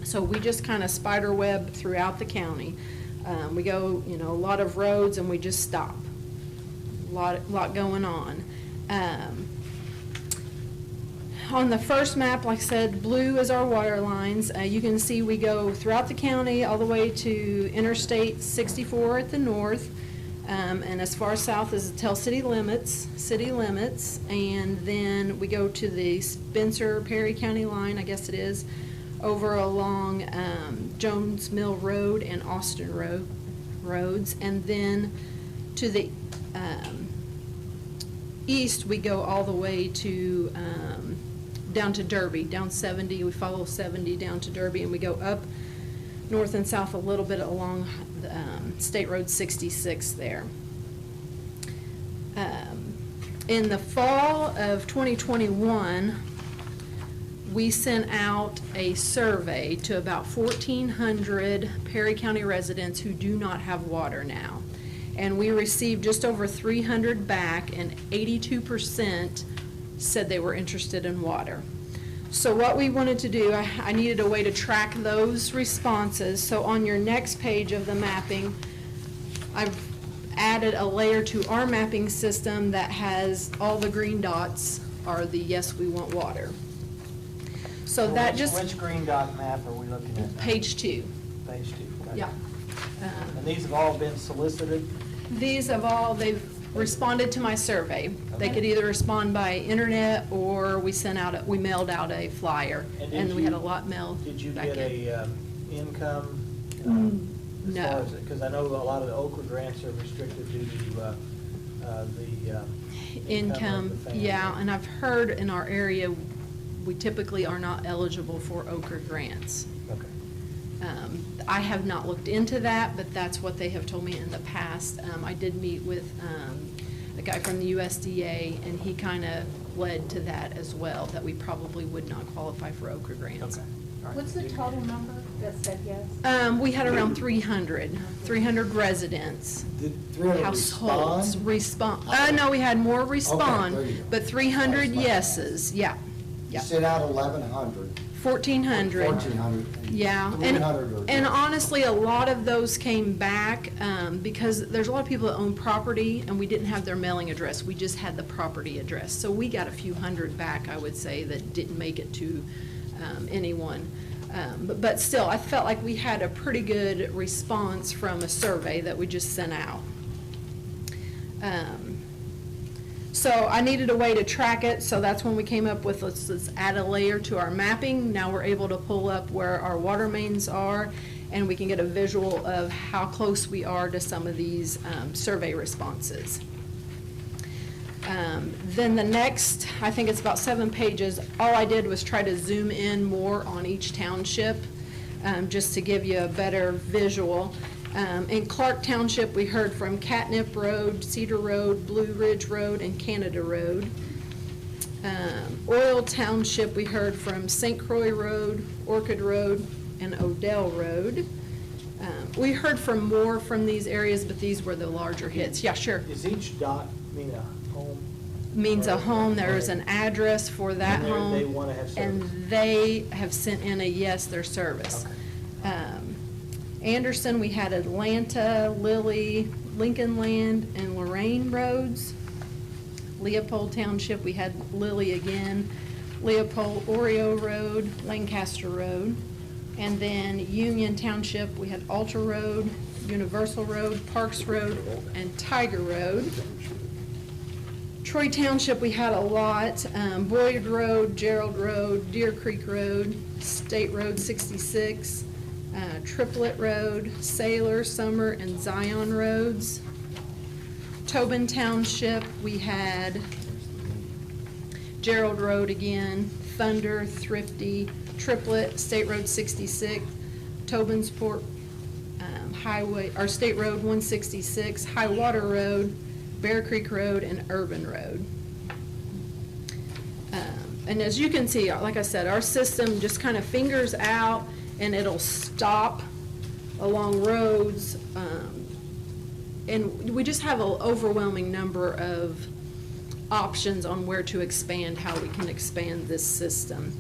[SPEAKER 15] So we just kind of spider web throughout the county. We go, a lot of roads and we just stop. A lot going on. On the first map, like I said, blue is our water lines. You can see we go throughout the county all the way to Interstate 64 at the north, and as far south as the Tell City limits, and then we go to the Spencer-Perry County line, I guess it is, over along Jones Mill Road and Austin roads, and then to the east, we go all the way to down to Derby, down 70. We follow 70 down to Derby, and we go up north and south a little bit along State Road 66 there. In the fall of 2021, we sent out a survey to about 1,400 Perry County residents who do not have water now. And we received just over 300 back, and 82% said they were interested in water. So what we wanted to do, I needed a way to track those responses. So on your next page of the mapping, I've added a layer to our mapping system that has all the green dots are the yes, we want water. So
[SPEAKER 2] Well,
[SPEAKER 15] that
[SPEAKER 2] which-
[SPEAKER 15] just.
[SPEAKER 2] Which green dot map are we looking at now?
[SPEAKER 15] Page 2.
[SPEAKER 2] Page 2, okay.
[SPEAKER 15] Yeah.
[SPEAKER 2] And these have all been solicited?
[SPEAKER 15] They've responded to my survey. They could either respond by internet or we mailed out a flyer.
[SPEAKER 2] And
[SPEAKER 15] we had a lot mailed
[SPEAKER 2] Did you
[SPEAKER 15] back
[SPEAKER 2] get
[SPEAKER 15] in.
[SPEAKER 2] a income?
[SPEAKER 15] No.
[SPEAKER 2] Because I know a lot of the Okra grants are restricted due to the income of the family.
[SPEAKER 15] Yeah, and I've heard in our area, we typically are not eligible for Okra grants.
[SPEAKER 2] Okay.
[SPEAKER 15] I have not looked into that, but that's what they have told me in the past. I did meet with a guy from the USDA, and he kind of led to that as well, that we probably would not qualify for Okra grants.
[SPEAKER 2] Okay. All right.
[SPEAKER 10] What's the total number that said yes?
[SPEAKER 15] We had around 300 residents.
[SPEAKER 9] Did 300
[SPEAKER 15] Households
[SPEAKER 9] respond?
[SPEAKER 15] no, we had more respond,
[SPEAKER 9] there you go.
[SPEAKER 15] but 300 yeses, yeah.
[SPEAKER 9] You
[SPEAKER 15] Yeah.
[SPEAKER 9] sent out 1,100.
[SPEAKER 15] 1,400.
[SPEAKER 9] 1,400.
[SPEAKER 15] Yeah,
[SPEAKER 9] 300 are
[SPEAKER 15] and
[SPEAKER 9] good.
[SPEAKER 15] honestly, a lot of those came back because there's a lot of people that own property, and we didn't have their mailing address. We just had the property address. So we got a few hundred back, I would say, that didn't make it to anyone. But still, I felt like we had a pretty good response from a survey that we just sent out. So I needed a way to track it, so that's when we came up with, let's add a layer to our mapping. Now we're able to pull up where our water mains are, and we can get a visual of how close we are to some of these survey responses. Then the next, I think it's about 7 pages, all I did was try to zoom in more on each township, just to give you a better visual. In Clark Township, we heard from Catnip Road, Cedar Road, Blue Ridge Road, and Canada Road. Oil Township, we heard from St. Croix Road, Orchid Road, and Odell Road. We heard from more from these areas, but these were the larger hits. Yeah, sure.
[SPEAKER 2] Is each dot mean a home?
[SPEAKER 15] Means a home, there is an address for that
[SPEAKER 2] And
[SPEAKER 15] home.
[SPEAKER 2] they want to have service?
[SPEAKER 15] And they have sent in a yes, their service. Anderson, we had Atlanta, Lilly, Lincoln Land, and Lorraine roads. Leopold Township, we had Lilly again, Leopold, Oreo Road, Lancaster Road. And then Union Township, we had Alta Road, Universal Road, Parks Road, and Tiger Road. Troy Township, we had a lot, Boyd Road, Gerald Road, Deer Creek Road, State Road 66, Triplet Road, Sailor, Summer, and Zion Roads. Tobin Township, we had Gerald Road again, Thunder, Thrifty, Triplet, State Road 66, Tobinsport Highway, or State Road 166, High Water Road, Bear Creek Road, and Urban Road. And as you can see, like I said, our system just kind of fingers out and it'll stop along roads. And we just have an overwhelming number of options on where to expand, how we can expand this system.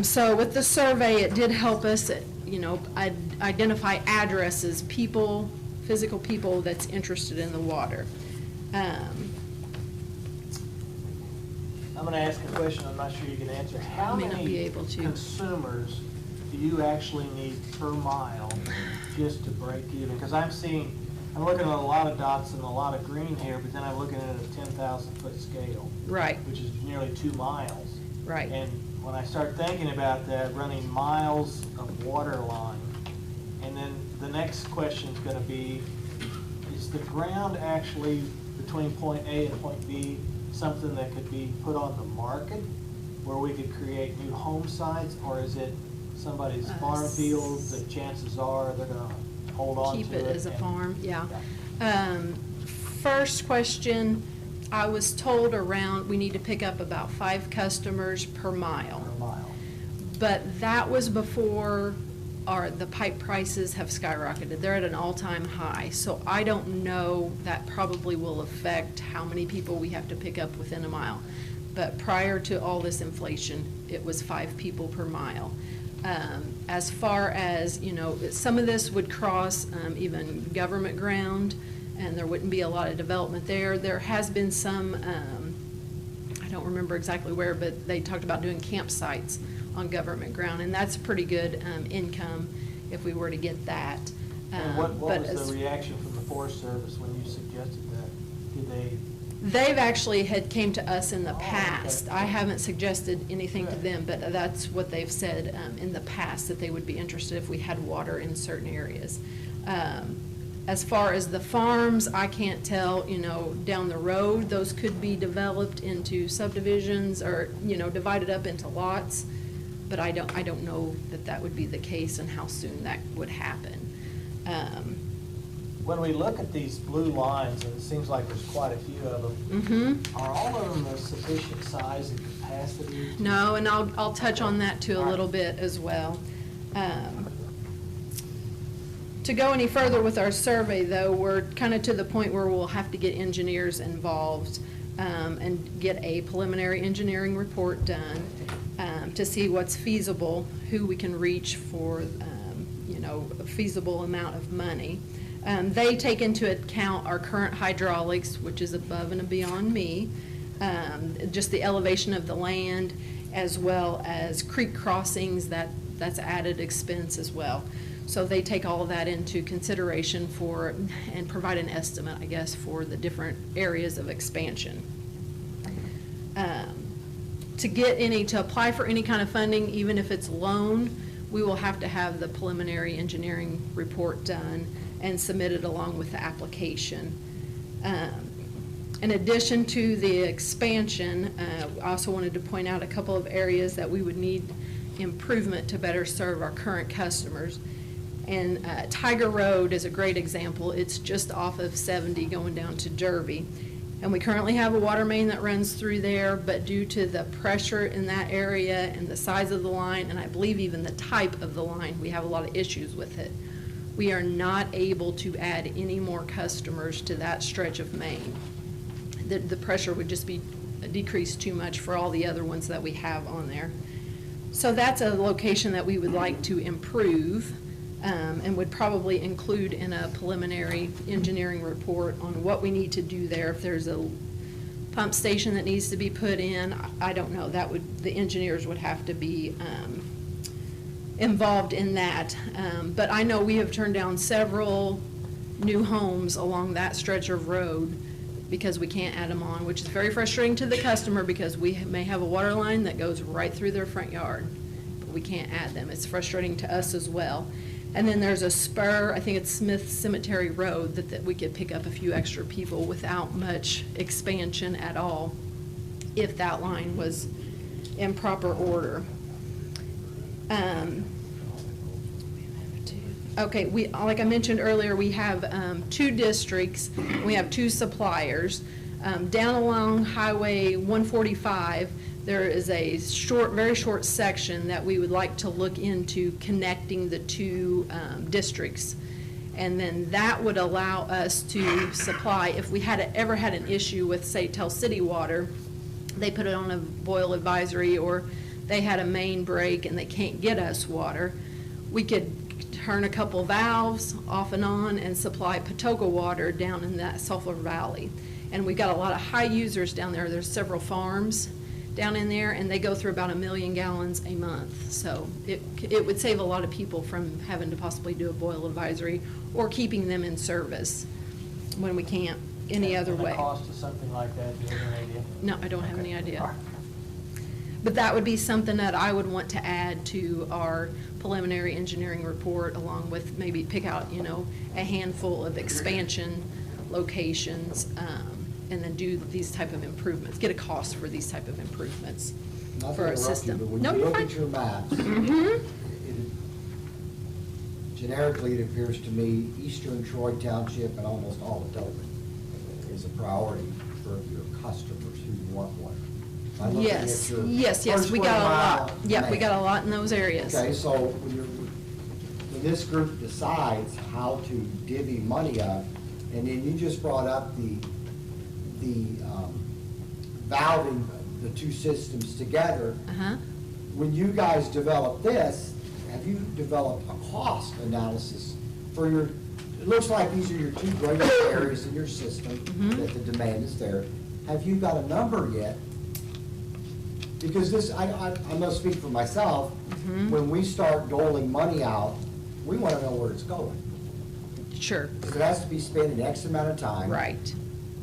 [SPEAKER 15] So with the survey, it did help us, identify addresses, people, physical people that's interested in the water.
[SPEAKER 2] I'm going to ask a question I'm not sure you can answer. How
[SPEAKER 15] may not be
[SPEAKER 2] many
[SPEAKER 15] able to.
[SPEAKER 2] consumers do you actually need per mile just to break even? Because I'm looking at a lot of dots and a lot of green here, but then I'm looking at a 10,000-foot scale.
[SPEAKER 15] Right.
[SPEAKER 2] Which is nearly 2 miles.
[SPEAKER 15] Right.
[SPEAKER 2] And when I start thinking about that, running miles of water line, and then the next question is going to be, is the ground actually between point A and point B something that could be put on the market where we could create new home sites, or is it somebody's farm field that chances are they're going to hold on to it?
[SPEAKER 15] Keep it as a farm, yeah. First question, I was told we need to pick up about 5 customers per mile.
[SPEAKER 2] Per mile.
[SPEAKER 15] But that was before the pipe prices have skyrocketed. They're at an all-time high. So I don't know, that probably will affect how many people we have to pick up within a mile. But prior to all this inflation, it was 5 people per mile. As far as, some of this would cross even government ground, and there wouldn't be a lot of development there. There has been some, I don't remember exactly where, but they talked about doing campsites on government ground, and that's pretty good income if we were to get that.
[SPEAKER 2] And what
[SPEAKER 15] But
[SPEAKER 2] was
[SPEAKER 15] as-
[SPEAKER 2] the reaction from the Forest Service when you suggested that? Did they?
[SPEAKER 15] They've actually had came to us in the
[SPEAKER 2] Oh,
[SPEAKER 15] past.
[SPEAKER 2] okay.
[SPEAKER 15] I haven't suggested anything to
[SPEAKER 2] Right.
[SPEAKER 15] them, but that's what they've said in the past, that they would be interested if we had water in certain areas. As far as the farms, I can't tell, down the road, those could be developed into subdivisions or, divided up into lots. But I don't know that that would be the case and how soon that would happen.
[SPEAKER 2] When we look at these blue lines, and it seems like there's quite a few of them, are all of them of sufficient size and capacity?
[SPEAKER 15] No, and I'll touch on that too a
[SPEAKER 2] All
[SPEAKER 15] little
[SPEAKER 2] right.
[SPEAKER 15] bit as well. To go any further with our survey, though, we're kind of to the point where we'll have to get engineers involved and get a preliminary engineering report done to see what's feasible, who we can reach for, a feasible amount of money. They take into account our current hydraulics, which is above and beyond me, just the elevation of the land, as well as creek crossings, that's added expense as well. So they take all of that into consideration and provide an estimate, I guess, for the different areas of expansion. To apply for any kind of funding, even if it's loan, we will have to have the preliminary engineering report done and submitted along with the application. In addition to the expansion, I also wanted to point out a couple of areas that we would need improvement to better serve our current customers. And Tiger Road is a great example. It's just off of 70 going down to Derby. And we currently have a water main that runs through there, but due to the pressure in that area and the size of the line, and I believe even the type of the line, we have a lot of issues with it. We are not able to add any more customers to that stretch of main. The pressure would just be decreased too much for all the other ones that we have on there. So that's a location that we would like to improve. And would probably include in a preliminary engineering report on what we need to do there. If there's a pump station that needs to be put in, I don't know, the engineers would have to be involved in that. But I know we have turned down several new homes along that stretch of road because we can't add them on, which is very frustrating to the customer because we may have a water line that goes right through their front yard, but we can't add them. It's frustrating to us as well. And then there's a spur, I think it's Smith Cemetery Road, that we could pick up a few extra people without much expansion at all if that line was in proper order. Okay, like I mentioned earlier, we have 2 districts, we have 2 suppliers. Down along Highway 145, there is a very short section that we would like to look into connecting the 2 districts. And then that would allow us to supply, if we ever had an issue with, say, Tell City Water, they put it on a boil advisory, or they had a main break and they can't get us water, we could turn a couple valves off and on and supply Patoka water down in that Sulphur Valley. And we've got a lot of high users down there. There's several farms down in there, and they go through about 1 million gallons a month. So it would save a lot of people from having to possibly do a boil advisory or keeping them in service when we can't any other way.
[SPEAKER 2] And the cost of something like that, do you have any idea?
[SPEAKER 15] No, I don't have any idea.
[SPEAKER 2] All right.
[SPEAKER 15] But that would be something that I would want to add to our preliminary engineering report, along with maybe pick out, a handful of expansion locations, and then do these type of improvements, get a cost for these type of improvements
[SPEAKER 9] Not
[SPEAKER 15] for
[SPEAKER 9] to
[SPEAKER 15] our
[SPEAKER 9] interrupt you,
[SPEAKER 15] system.
[SPEAKER 9] but when
[SPEAKER 15] No,
[SPEAKER 9] you
[SPEAKER 15] you're
[SPEAKER 9] look
[SPEAKER 15] fine.
[SPEAKER 9] at your maps,
[SPEAKER 15] Mhm.
[SPEAKER 9] generically, it appears to me, eastern Troy Township and almost all of Dothan is a priority for your customers who want one. I'm looking at
[SPEAKER 15] Yes,
[SPEAKER 9] your
[SPEAKER 15] yes,
[SPEAKER 9] per
[SPEAKER 15] we got a
[SPEAKER 9] square
[SPEAKER 15] lot.
[SPEAKER 9] mile
[SPEAKER 15] Yeah, we
[SPEAKER 9] map.
[SPEAKER 15] got a lot in those areas.
[SPEAKER 9] Okay, so when this group decides how to divvy money up, and then you just brought up the valving the 2 systems together,
[SPEAKER 15] Uh-huh.
[SPEAKER 9] when you guys develop this, have you developed a cost analysis for your it looks like these are your two greatest areas in your system, that the demand is there. Have you got a number yet? Because this, I'm gonna speak for myself, when we start doling money out, we wanna know where it's going.
[SPEAKER 15] Sure.
[SPEAKER 9] Because it has to be spent in X amount of time.
[SPEAKER 15] Right.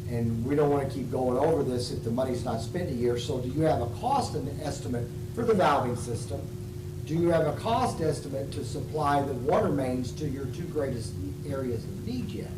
[SPEAKER 9] And we don't wanna keep going over this if the money's not spent a year. So do you have a cost estimate for the valving system? Do you have a cost estimate to supply the water mains to your two greatest areas of need yet?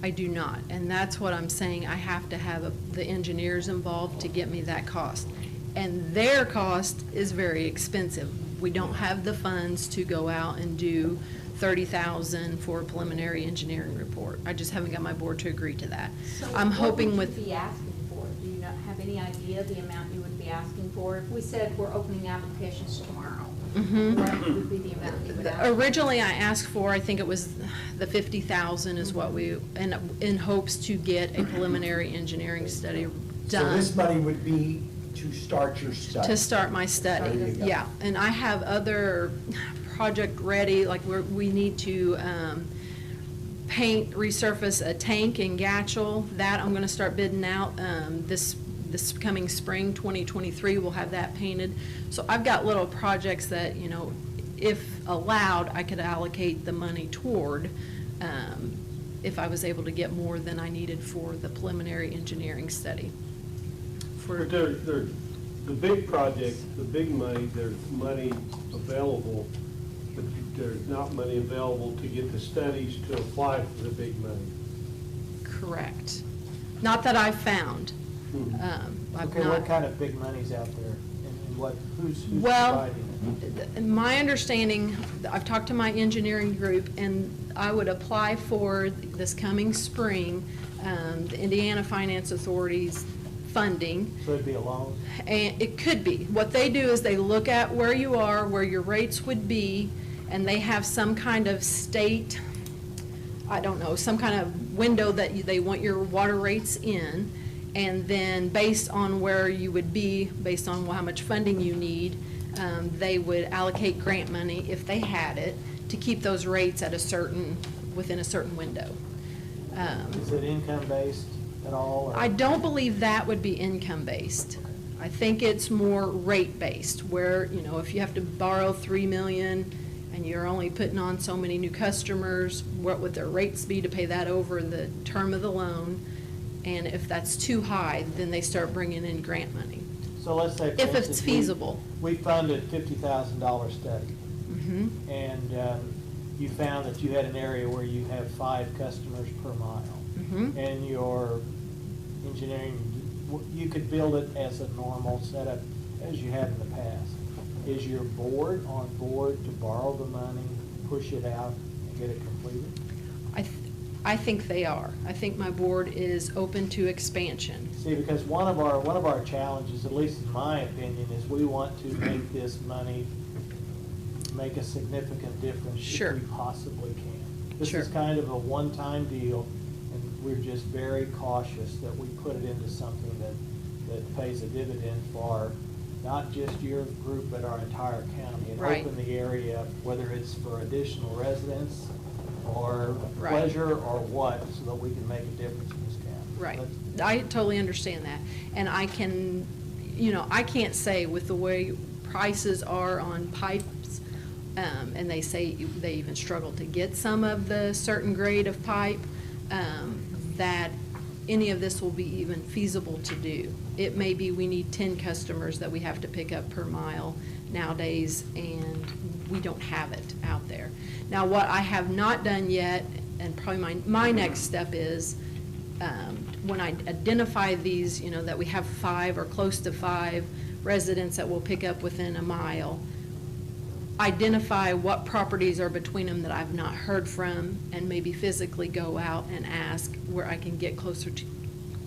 [SPEAKER 15] I do not, and that's what I'm saying, I have to have the engineers involved to get me that cost. And their cost is very expensive. We don't have the funds to go out and do $30,000 for a preliminary engineering report. I just haven't got my board to agree to that.
[SPEAKER 6] So
[SPEAKER 15] I'm hoping
[SPEAKER 6] what
[SPEAKER 15] with.
[SPEAKER 6] would you be asking for? Do you not have any idea of the amount you would be asking for? If we said we're opening applications tomorrow, what would be the amount you would ask for?
[SPEAKER 15] Originally, I asked for, I think it was the 50,000 is what we, and in hopes to get a preliminary engineering study done.
[SPEAKER 9] So this money would be to start your study?
[SPEAKER 15] To start my
[SPEAKER 9] There you
[SPEAKER 15] study,
[SPEAKER 9] go.
[SPEAKER 15] yeah. And I have other project ready, like we need to resurface a tank in Gatchel. That I'm gonna start bidding out this coming spring, 2023, we'll have that painted. So I've got little projects that, you know, if allowed, I could allocate the money toward, if I was able to get more than I needed for the preliminary engineering study.
[SPEAKER 3] But the big project, the big money, there's money available, but there's not money available to get the studies to apply for the big money.
[SPEAKER 15] Correct. Not that I've found. I've
[SPEAKER 2] Okay,
[SPEAKER 15] not.
[SPEAKER 2] what kind of big money's out there, and what, who's
[SPEAKER 15] Well,
[SPEAKER 2] providing it?
[SPEAKER 15] my understanding, I've talked to my engineering group, and I would apply for this coming spring, the Indiana Finance Authority's funding.
[SPEAKER 2] So it'd be a loan?
[SPEAKER 15] And it could be. What they do is they look at where you are, where your rates would be, and they have some kind of state, I don't know, some kind of window that they want your water rates in. And then based on where you would be, based on how much funding you need, they would allocate grant money, if they had it, to keep those rates at within a certain window.
[SPEAKER 2] Is it income-based at all? Or?
[SPEAKER 15] I don't believe that would be income-based. I think it's more rate-based, where, you know, if you have to borrow $3 million and you're only putting on so many new customers, what would their rates be to pay that over the term of the loan? And if that's too high, then they start bringing in grant money.
[SPEAKER 2] So let's say, for
[SPEAKER 15] If
[SPEAKER 2] instance,
[SPEAKER 15] it's feasible.
[SPEAKER 2] We funded $50,000 study. And you found that you had an area where you have 5 customers per mile. And your engineering, you could build it as a normal setup as you had in the past. Is your board on board to borrow the money, push it out, and get it completed?
[SPEAKER 15] I think they are. I think my board is open to expansion.
[SPEAKER 2] See, because one of our challenges, at least in my opinion, is we want to make this money make a significant difference
[SPEAKER 15] Sure.
[SPEAKER 2] if we possibly can. This
[SPEAKER 15] Sure.
[SPEAKER 2] is kind of a one-time deal, and we're just very cautious that we put it into something that pays a dividend for not just your group, but our entire county. And
[SPEAKER 15] Right.
[SPEAKER 2] open the area, whether it's for additional residents or
[SPEAKER 15] Right.
[SPEAKER 2] pleasure or what, so that we can make a difference in this county.
[SPEAKER 15] Right.
[SPEAKER 2] That's-
[SPEAKER 15] I totally understand that. And I can, you know, I can't say with the way prices are on pipes, and they say they even struggle to get some of the certain grade of pipe, that any of this will be even feasible to do. It may be we need 10 customers that we have to pick up per mile nowadays, and we don't have it out there. Now, what I have not done yet, and probably my next step is, when I identify these, you know, that we have 5 or close to 5 residents that will pick up within a mile, identify what properties are between them that I've not heard from, and maybe physically go out and ask where I can get closer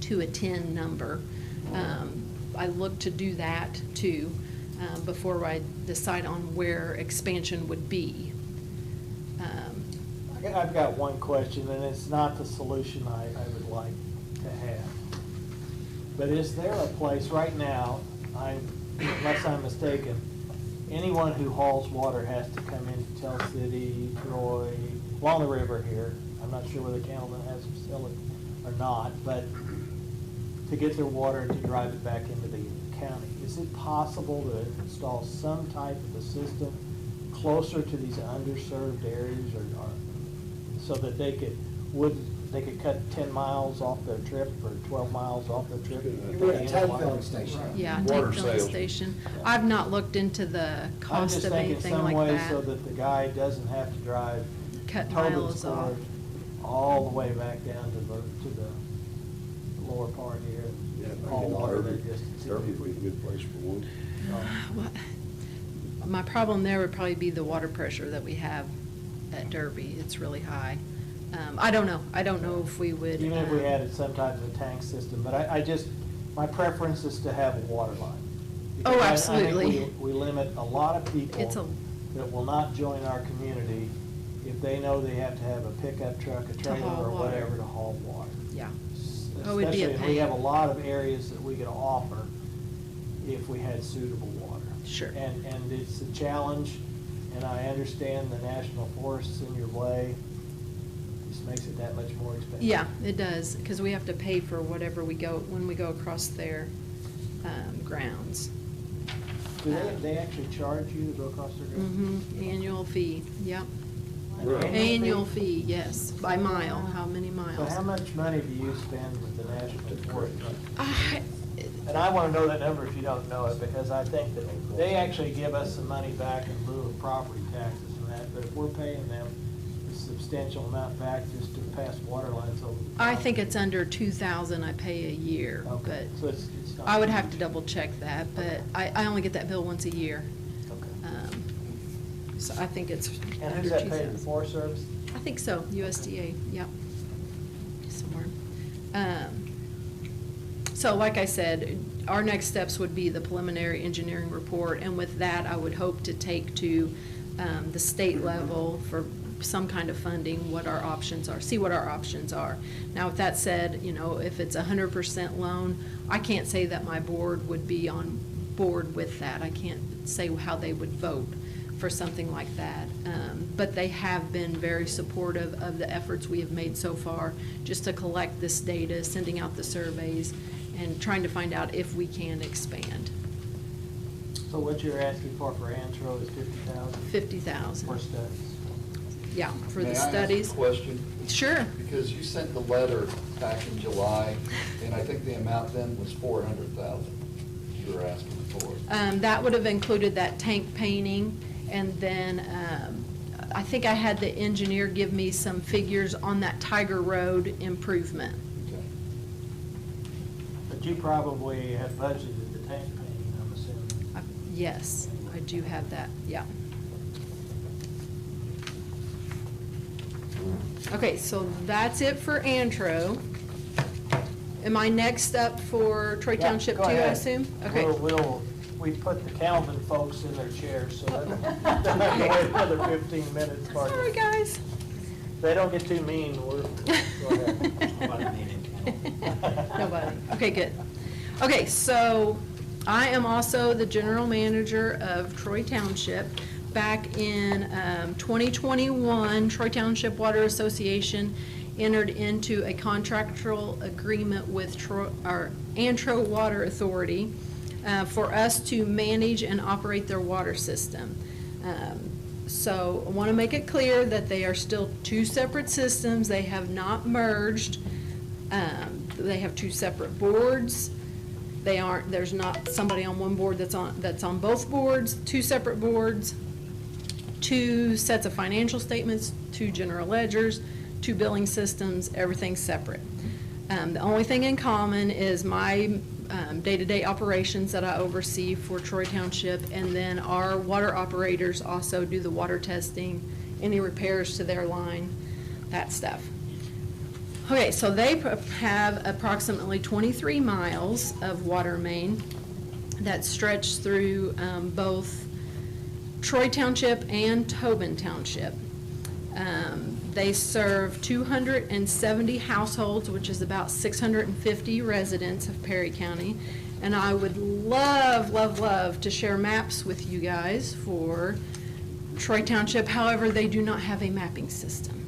[SPEAKER 15] to a 10 number. I look to do that too, before I decide on where expansion would be.
[SPEAKER 2] I've got one question, and it's not the solution I would like to have. But is there a place right now, unless I'm mistaken, anyone who hauls water has to come into Tell City, Troy, along the river here. I'm not sure whether Campbell has a facility or not, but to get their water and to drive it back into the county. Is it possible to install some type of a system closer to these underserved areas or so that they could cut 10 miles off their trip or 12 miles off their trip?
[SPEAKER 9] You mean a tank filling station?
[SPEAKER 15] Yeah,
[SPEAKER 5] Water
[SPEAKER 15] tank filling
[SPEAKER 5] sales.
[SPEAKER 15] station. I've not looked into the cost of anything like
[SPEAKER 2] I'm just thinking some way so
[SPEAKER 15] that.
[SPEAKER 2] that the guy doesn't have to drive
[SPEAKER 15] Cut
[SPEAKER 2] Tobin's
[SPEAKER 15] miles off.
[SPEAKER 2] Court all the way back down to the lower part here.
[SPEAKER 5] Yeah,
[SPEAKER 2] All water
[SPEAKER 5] Derby,
[SPEAKER 2] that distance.
[SPEAKER 5] Derby would be a good place for one.
[SPEAKER 15] What- My problem there would probably be the water pressure that we have at Derby. It's really high. I don't know. I don't know if we would.
[SPEAKER 2] Even if we added some type of a tank system, but I just, my preference is to have a water line.
[SPEAKER 15] Oh,
[SPEAKER 2] Because I
[SPEAKER 15] absolutely.
[SPEAKER 2] think we limit a lot of people
[SPEAKER 15] It's a-
[SPEAKER 2] that will not join our community if they know they have to have a pickup truck, a trailer,
[SPEAKER 15] haul
[SPEAKER 2] or
[SPEAKER 15] water.
[SPEAKER 2] whatever to haul water.
[SPEAKER 15] Yeah. Oh, it'd be a
[SPEAKER 2] Especially if we
[SPEAKER 15] pain.
[SPEAKER 2] have a lot of areas that we could offer if we had suitable water.
[SPEAKER 15] Sure.
[SPEAKER 2] And it's a challenge, and I understand the national forests in your way. This makes it that much more expensive.
[SPEAKER 15] Yeah, it does, because we have to pay for whatever we go, when we go across their grounds.
[SPEAKER 2] Do they actually charge you to go across their ground?
[SPEAKER 15] Annual fee, yep.
[SPEAKER 2] Really?
[SPEAKER 15] Annual fee, yes, by mile, how many
[SPEAKER 2] So
[SPEAKER 15] miles.
[SPEAKER 2] how much money do you spend with the national forest?
[SPEAKER 15] I-
[SPEAKER 2] And I want to know that number if you don't know it, because I think that they actually give us some money back in lieu of property taxes and that, but if we're paying them a substantial amount back just to pass water lines over.
[SPEAKER 15] I think it's under 2,000 I pay a year,
[SPEAKER 2] Okay,
[SPEAKER 15] but
[SPEAKER 2] so it's not.
[SPEAKER 15] I would have to
[SPEAKER 2] huge.
[SPEAKER 15] double check that, but I only get that bill once a year.
[SPEAKER 2] Okay.
[SPEAKER 15] So I think it's
[SPEAKER 2] And
[SPEAKER 15] under
[SPEAKER 2] who's that paid, the
[SPEAKER 15] 2,000.
[SPEAKER 2] Forest Service?
[SPEAKER 15] I think so, USDA, yep. Somewhere. So like I said, our next steps would be the preliminary engineering report, and with that, I would hope to take to the state level for some kind of funding, what our options are, see what our options are. Now, with that said, you know, if it's 100% loan, I can't say that my board would be on board with that. I can't say how they would vote for something like that. But they have been very supportive of the efforts we have made so far, just to collect this data, sending out the surveys, and trying to find out if we can expand.
[SPEAKER 2] So what you're asking for Antro is 50,000?
[SPEAKER 15] 50,000.
[SPEAKER 2] For studies?
[SPEAKER 15] Yeah, for
[SPEAKER 4] May
[SPEAKER 15] the
[SPEAKER 4] I ask a
[SPEAKER 15] studies.
[SPEAKER 4] question?
[SPEAKER 15] Sure.
[SPEAKER 4] Because you sent the letter back in July, and I think the amount then was 400,000 you were asking for.
[SPEAKER 15] That would have included that tank painting, and then I think I had the engineer give me some figures on that Tiger Road improvement.
[SPEAKER 4] Okay.
[SPEAKER 2] But you probably have budgeted the tank painting, I'm assuming.
[SPEAKER 15] Yes, I do have that, yeah. Okay, so that's it for Antro. Am I next up for Troy
[SPEAKER 2] Yeah,
[SPEAKER 15] Township
[SPEAKER 2] go
[SPEAKER 15] too, I
[SPEAKER 2] ahead.
[SPEAKER 15] assume? Okay.
[SPEAKER 2] We put the Calvin folks in their chairs, so they're not gonna wait another 15 minutes. for you.
[SPEAKER 15] Sorry, guys.
[SPEAKER 2] They don't get too mean, go ahead.
[SPEAKER 15] Nobody. Okay, good. Okay, so I am also the general manager of Troy Township. Back in 2021, Troy Township Water Association entered into a contractual agreement with our Antro Water Authority for us to manage and operate their water system. So I want to make it clear that they are still two separate systems. They have not merged. They have two separate boards. There's not somebody on one board that's on both boards, two separate boards, two sets of financial statements, two general ledgers, two billing systems, everything's separate. The only thing in common is my day-to-day operations that I oversee for Troy Township, and then our water operators also do the water testing, any repairs to their line, that stuff. Okay, so they have approximately 23 miles of water main that stretch through both Troy Township and Tobin Township. They serve 270 households, which is about 650 residents of Perry County. And I would love, love, love to share maps with you guys for Troy Township. However, they do not have a mapping system.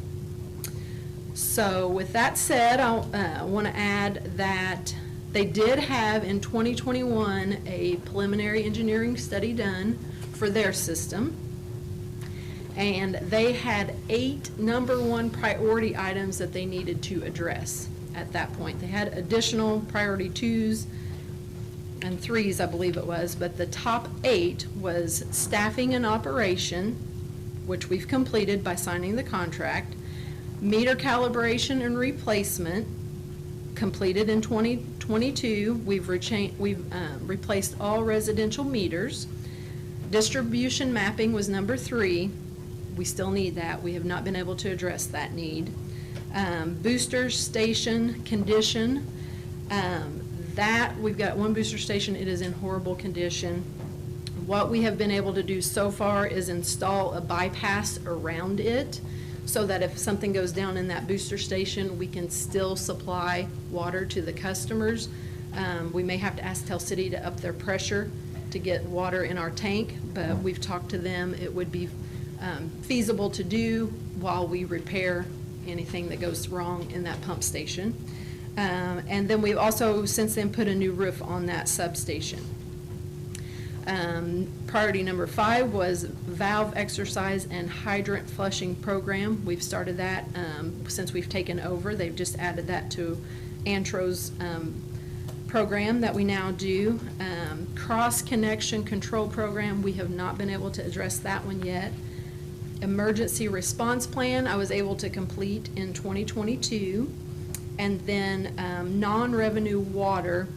[SPEAKER 15] So with that said, I want to add that they did have in 2021 a preliminary engineering study done for their system. And they had 8 number 1 priority items that they needed to address at that point. They had additional priority 2s and 3s, I believe it was, but the top 8 was staffing and operation, which we've completed by signing the contract, meter calibration and replacement, completed in 2022. We've replaced all residential meters. Distribution mapping was number 3. We still need that. We have not been able to address that need. Booster station condition, that we've got 1 booster station. It is in horrible condition. What we have been able to do so far is install a bypass around it so that if something goes down in that booster station, we can still supply water to the customers. We may have to ask Tell City to up their pressure to get water in our tank, but we've talked to them. It would be feasible to do while we repair anything that goes wrong in that pump station. And then we've also since then put a new roof on that substation. Priority number 5 was valve exercise and hydrant flushing program. We've started that since we've taken over. They've just added that to Antro's program that we now do. Cross connection control program, we have not been able to address that one yet. Emergency response plan, I was able to complete in 2022. And then non-revenue water,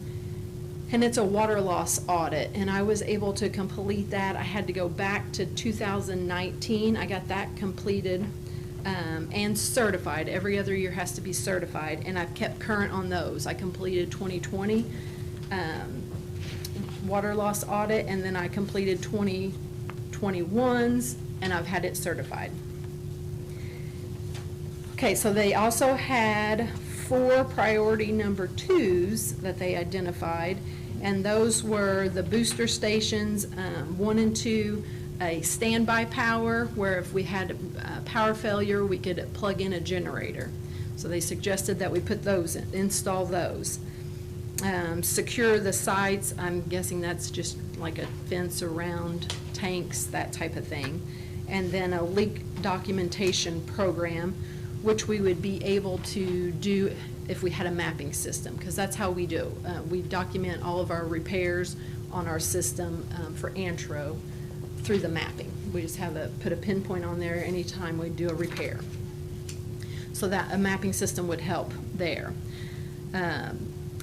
[SPEAKER 15] and it's a water loss audit, and I was able to complete that. I had to go back to 2019. I got that completed and certified. Every other year has to be certified, and I've kept current on those. I completed 2020 water loss audit, and then I completed 2021's, and I've had it certified. Okay, so they also had 4 priority number 2s that they identified, and those were the booster stations, 1 and 2, a standby power, where if we had power failure, we could plug in a generator. So they suggested that we put those in, install those. Secure the sites, I'm guessing that's just like a fence around tanks, that type of thing. And then a leak documentation program, which we would be able to do if we had a mapping system, because that's how we do. We document all of our repairs on our system for Antro through the mapping. We just have put a pinpoint on there anytime we do a repair. So that a mapping system would help there.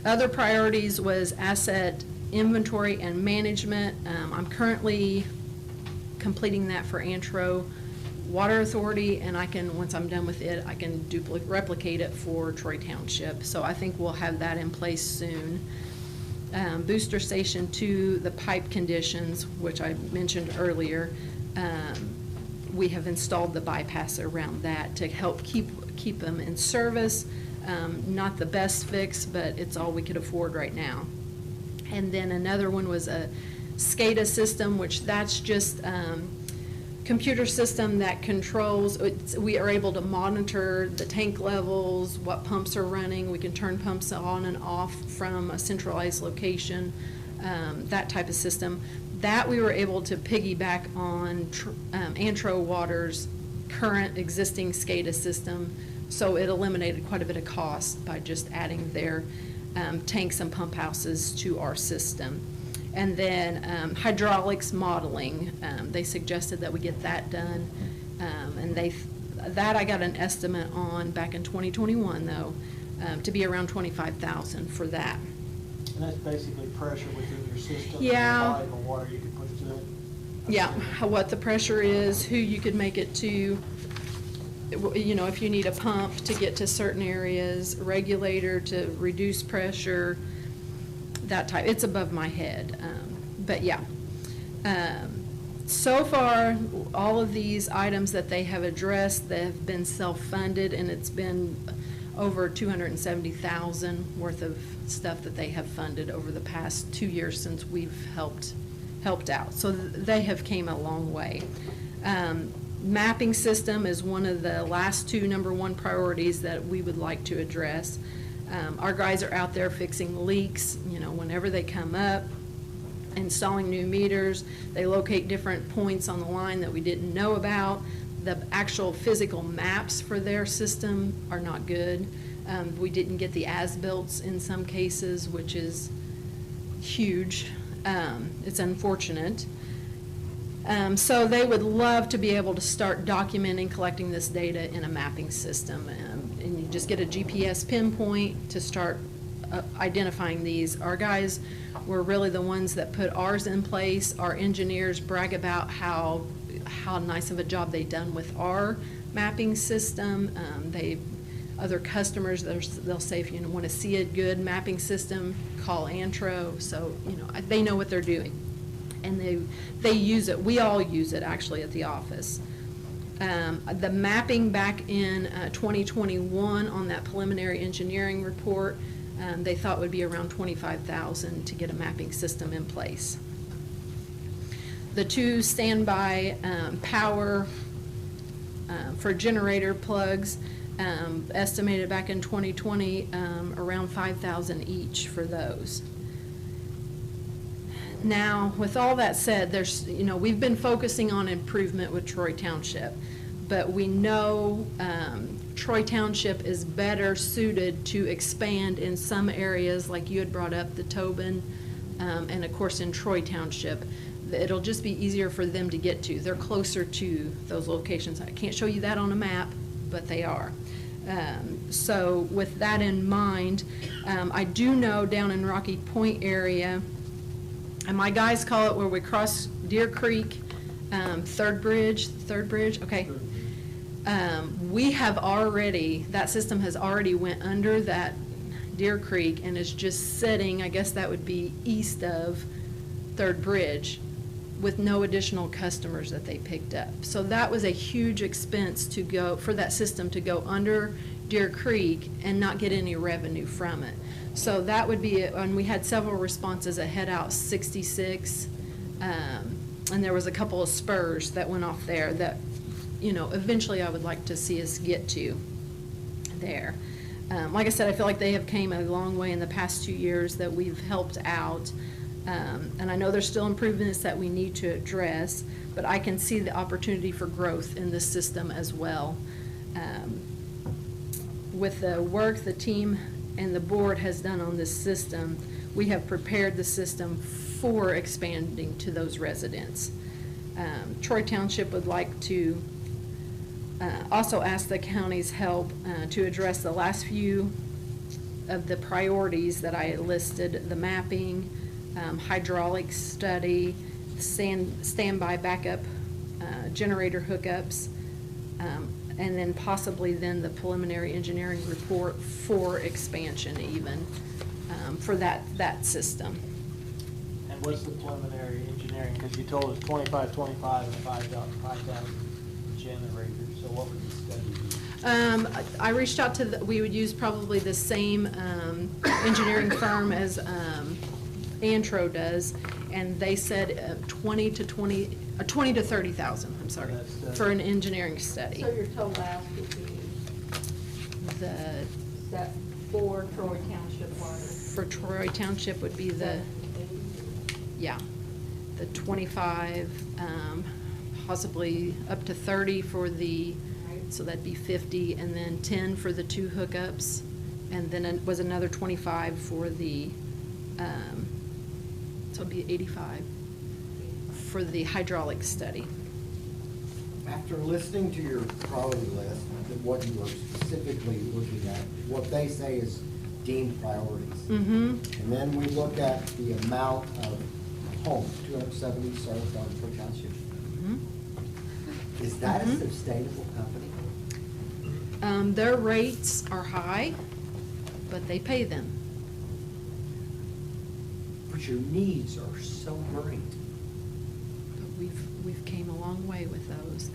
[SPEAKER 15] Other priorities was asset inventory and management. I'm currently completing that for Antro Water Authority, and I can, once I'm done with it, I can replicate it for Troy Township. So I think we'll have that in place soon. Booster Station 2, the pipe conditions, which I mentioned earlier, we have installed the bypass around that to help keep them in service. Not the best fix, but it's all we could afford right now. And then another one was a SCADA system, which that's just computer system that controls, we are able to monitor the tank levels, what pumps are running. We can turn pumps on and off from a centralized location, that type of system. That we were able to piggyback on Antro Water's current existing SCADA system, so it eliminated quite a bit of cost by just adding their tanks and pump houses to our system. And then hydraulics modeling, they suggested that we get that done. And that I got an estimate on back in 2021 though, to be around $25,000 for that.
[SPEAKER 2] And that's basically pressure within your system?
[SPEAKER 15] Yeah.
[SPEAKER 2] The volume of water you can push to it?
[SPEAKER 15] Yeah, what the pressure is, who you could make it to, you know, if you need a pump to get to certain areas, regulator to reduce pressure, that type. It's above my head, but yeah. So far, all of these items that they have addressed, they have been self-funded, and it's been over $270,000 worth of stuff that they have funded over the past 2 years since we've helped out. So they have came a long way. Mapping system is one of the last two #1 priorities that we would like to address. Our guys are out there fixing leaks, you know, whenever they come up, installing new meters. They locate different points on the line that we didn't know about. The actual physical maps for their system are not good. We didn't get the as-built in some cases, which is huge. It's unfortunate. So they would love to be able to start documenting, collecting this data in a mapping system. And you just get a GPS pinpoint to start identifying these. Our guys were really the ones that put ours in place. Our engineers brag about how nice of a job they've done with our mapping system. Other customers, they'll say, if you want to see a good mapping system, call Antro. So, you know, they know what they're doing. And they use it. We all use it, actually, at the office. The mapping back in 2021 on that preliminary engineering report, they thought would be around $25,000 to get a mapping system in place. The two standby power for generator plugs, estimated back in 2020, around $5,000 each for those. Now, with all that said, we've been focusing on improvement with Troy Township, but we know Troy Township is better suited to expand in some areas, like you had brought up, the Tobin, and of course in Troy Township. It'll just be easier for them to get to. They're closer to those locations. I can't show you that on a map, but they are. So with that in mind, I do know down in Rocky Point area, and my guys call it where we cross Deer Creek, Third Bridge, okay. We have already, that system has already went under that Deer Creek and is just sitting, I guess that would be east of Third Bridge, with no additional customers that they picked up. So that was a huge expense to go, for that system to go under Deer Creek and not get any revenue from it. So that would be, and we had several responses that head out 66, and there was a couple of spurs that went off there that, you know, eventually I would like to see us get to there. Like I said, I feel like they have came a long way in the past 2 years that we've helped out. And I know there's still improvements that we need to address, but I can see the opportunity for growth in this system as well. With the work the team and the board has done on this system, we have prepared the system for expanding to those residents. Troy Township would like to also ask the county's help to address the last few of the priorities that I listed: the mapping, hydraulic study, standby backup generator hookups, and then possibly then the preliminary engineering report for expansion even for that system.
[SPEAKER 2] And what's the preliminary engineering? Because you told us 25 and 5,000 generators. So what would the study be?
[SPEAKER 15] I reached out to we would use probably the same engineering firm as Antro does, and they said 20 to 30,000. I'm sorry, for an engineering study.
[SPEAKER 6] So your total ask would be that for Troy Township water?
[SPEAKER 15] For Troy Township would be the 25, possibly up to 30 for the, so that'd be 50, and then 10 for the 2 hookups, and then it was another 25 for the, so it'd be 85 for the hydraulic study.
[SPEAKER 9] After listening to your priority list, what you are specifically looking at, what they say is deemed priorities.
[SPEAKER 15] Mm-hmm.
[SPEAKER 9] And then we look at the amount of homes, 270 served on Troy Township.
[SPEAKER 15] Mm-hmm.
[SPEAKER 9] Is that a sustainable company?
[SPEAKER 15] Their rates are high, but they pay them.
[SPEAKER 9] But your needs are so great.
[SPEAKER 15] But we've came a long way with those.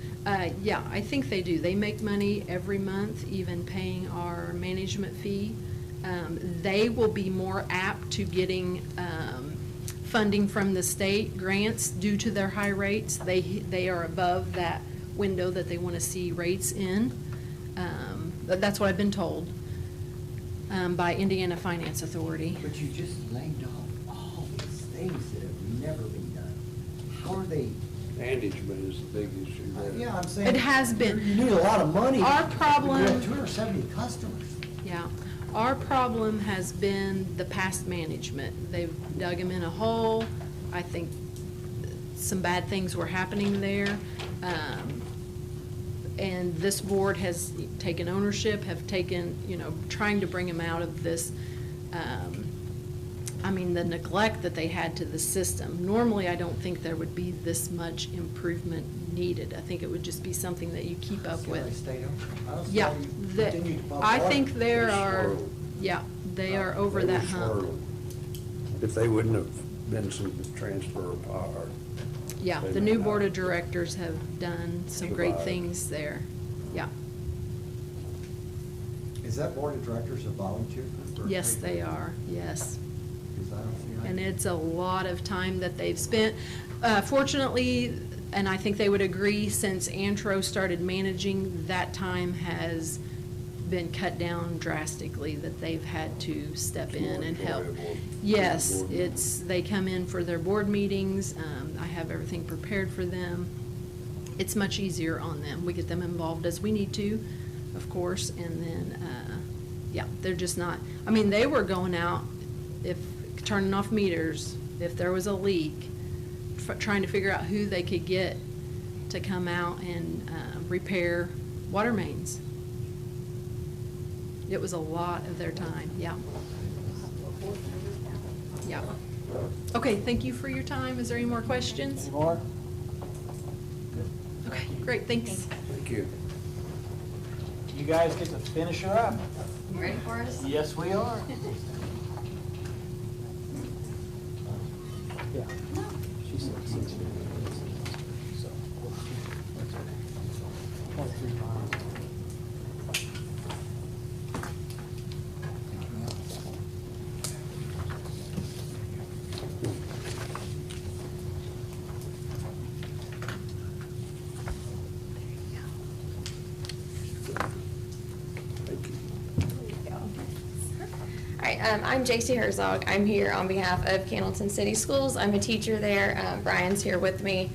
[SPEAKER 15] Yeah, I think they do. They make money every month, even paying our management fee. They will be more apt to getting funding from the state grants due to their high rates. They are above that window that they want to see rates in. That's what I've been told by Indiana Finance Authority.
[SPEAKER 9] But you just named off all these things that have never been done. How are they?
[SPEAKER 5] Management is the big issue there.
[SPEAKER 9] Yeah, I'm saying.
[SPEAKER 15] It has been.
[SPEAKER 9] You need a lot of money.
[SPEAKER 15] Our problem.
[SPEAKER 9] We have 270 customers.
[SPEAKER 15] Yeah, our problem has been the past management. They've dug them in a hole. I think some bad things were happening there. And this board has taken ownership, have taken, trying to bring them out of this, the neglect that they had to the system. Normally, I don't think there would be this much improvement needed. I think it would just be something that you keep up with. Yeah, I think there are, they are over that hump.
[SPEAKER 5] If they wouldn't have been some transfer of power.
[SPEAKER 15] Yeah, the new board of directors have done some great things there. Yeah.
[SPEAKER 9] Is that board of directors a volunteer group?
[SPEAKER 15] Yes, they are, yes.
[SPEAKER 9] Because I don't see.
[SPEAKER 15] And it's a lot of time that they've spent. Fortunately, and I think they would agree, since Antro started managing, that time has been cut down drastically, that they've had to step in and help. Yes, they come in for their board meetings. I have everything prepared for them. It's much easier on them. We get them involved as we need to, of course, and then, they're just not, they were going out, turning off meters, if there was a leak, trying to figure out who they could get to come out and repair water mains. It was a lot of their time, yeah. Yeah. Okay, thank you for your time. Is there any more questions?
[SPEAKER 2] Any more?
[SPEAKER 15] Okay, great, thanks.
[SPEAKER 5] Thank you.
[SPEAKER 2] You guys get to finish her up.
[SPEAKER 10] You ready for us?
[SPEAKER 2] Yes, we are. Yeah. She said 6 minutes. So, that's okay. 23 miles.
[SPEAKER 16] I'm J.C. Herzog. I'm here on behalf of Candleton City Schools. I'm a teacher there. Brian's here with me.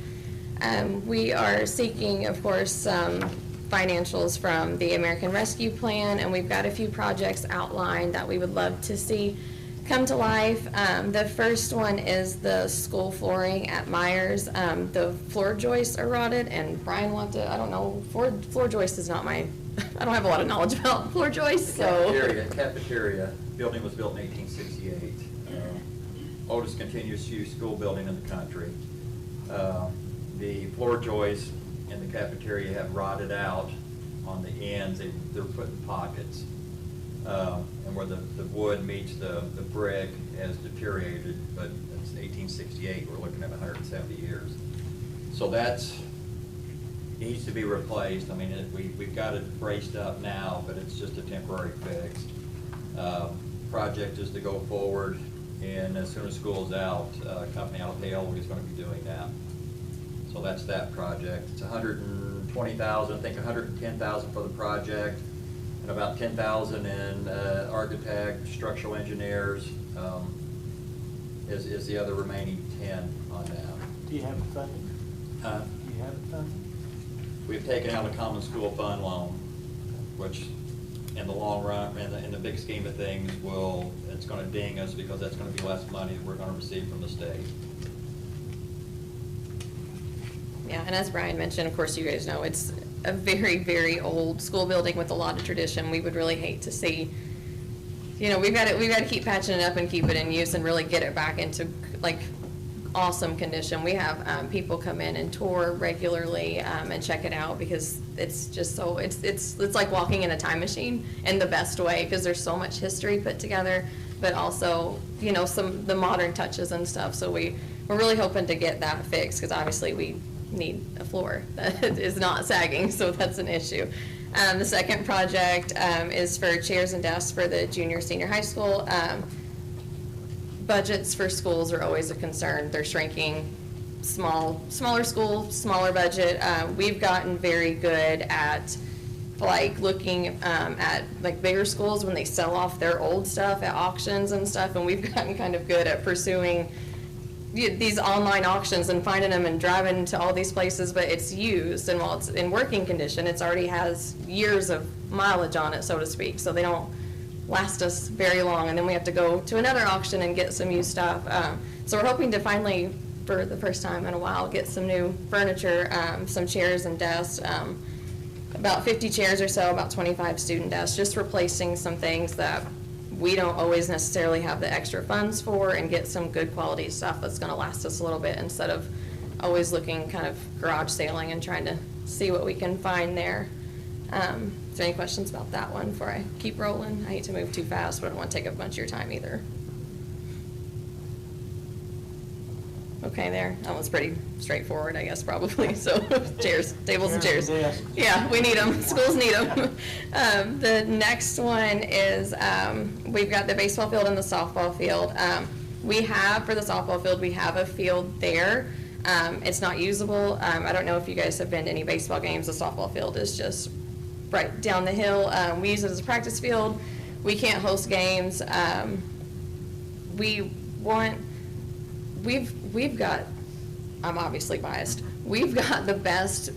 [SPEAKER 16] We are seeking, of course, some financials from the American Rescue Plan, and we've got a few projects outlined that we would love to see come to life. The first one is the school flooring at Myers. The floor joists are rotted, and Brian I don't know, floor joist is not my, I don't have a lot of knowledge about floor joists, so.
[SPEAKER 17] Cafeteria building was built in 1868. Oldest continuous use school building in the country. The floor joists in the cafeteria have rotted out on the ends. They're put in pockets. And where the wood meets the brick has deteriorated, but it's 1868. We're looking at 170 years. So needs to be replaced. We've got it braced up now, but it's just a temporary fix. Project is to go forward, and as soon as school's out, a company out of Hale is going to be doing that. So that's that project. It's $120,000, I think $110,000 for the project, and about $10,000 in architect, structural engineers, is the other remaining 10 on that.
[SPEAKER 2] Do you have it funded? Do you have it funded?
[SPEAKER 17] We've taken out a common school fund loan, which in the long run, in the big scheme of things, it's going to ding us because that's going to be less money that we're going to receive from the state.
[SPEAKER 16] Yeah, and as Brian mentioned, of course, you guys know, it's a very, very old school building with a lot of tradition. We would really hate to see, we've got to keep patching it up and keep it in use and really get it back into awesome condition. We have people come in and tour regularly and check it out because it's just so, it's like walking in a time machine in the best way, because there's so much history put together, but also, the modern touches and stuff. So we're really hoping to get that fixed, because obviously we need a floor that is not sagging, so that's an issue. The second project is for chairs and desks for the junior, senior high school. Budgets for schools are always a concern. They're shrinking smaller school, smaller budget. We've gotten very good at like looking at like bigger schools when they sell off their old stuff at auctions and stuff, and we've gotten kind of good at pursuing these online auctions and finding them and driving to all these places, but it's used, and while it's in working condition, it's already has years of mileage on it, so to speak, so they don't last us very long, and then we have to go to another auction and get some used stuff. So we're hoping to finally, for the first time in a while, get some new furniture, some chairs and desks, about 50 chairs or so, about 25 student desks, just replacing some things that we don't always necessarily have the extra funds for, and get some good quality stuff that's going to last us a little bit instead of always looking kind of garage sailing and trying to see what we can find there. Is there any questions about that one before I keep rolling? I hate to move too fast, but I don't want to take up a bunch of your time either. Okay, there. That one's pretty straightforward, I guess, probably. So chairs, tables and chairs. Yeah, we need them. Schools need them. The next one is we've got the baseball field and the softball field. We have, for the softball field, we have a field there. It's not usable. I don't know if you guys have been to any baseball games. The softball field is just right down the hill. We use it as a practice field. We can't host games. We've got, I'm obviously biased, we've got the best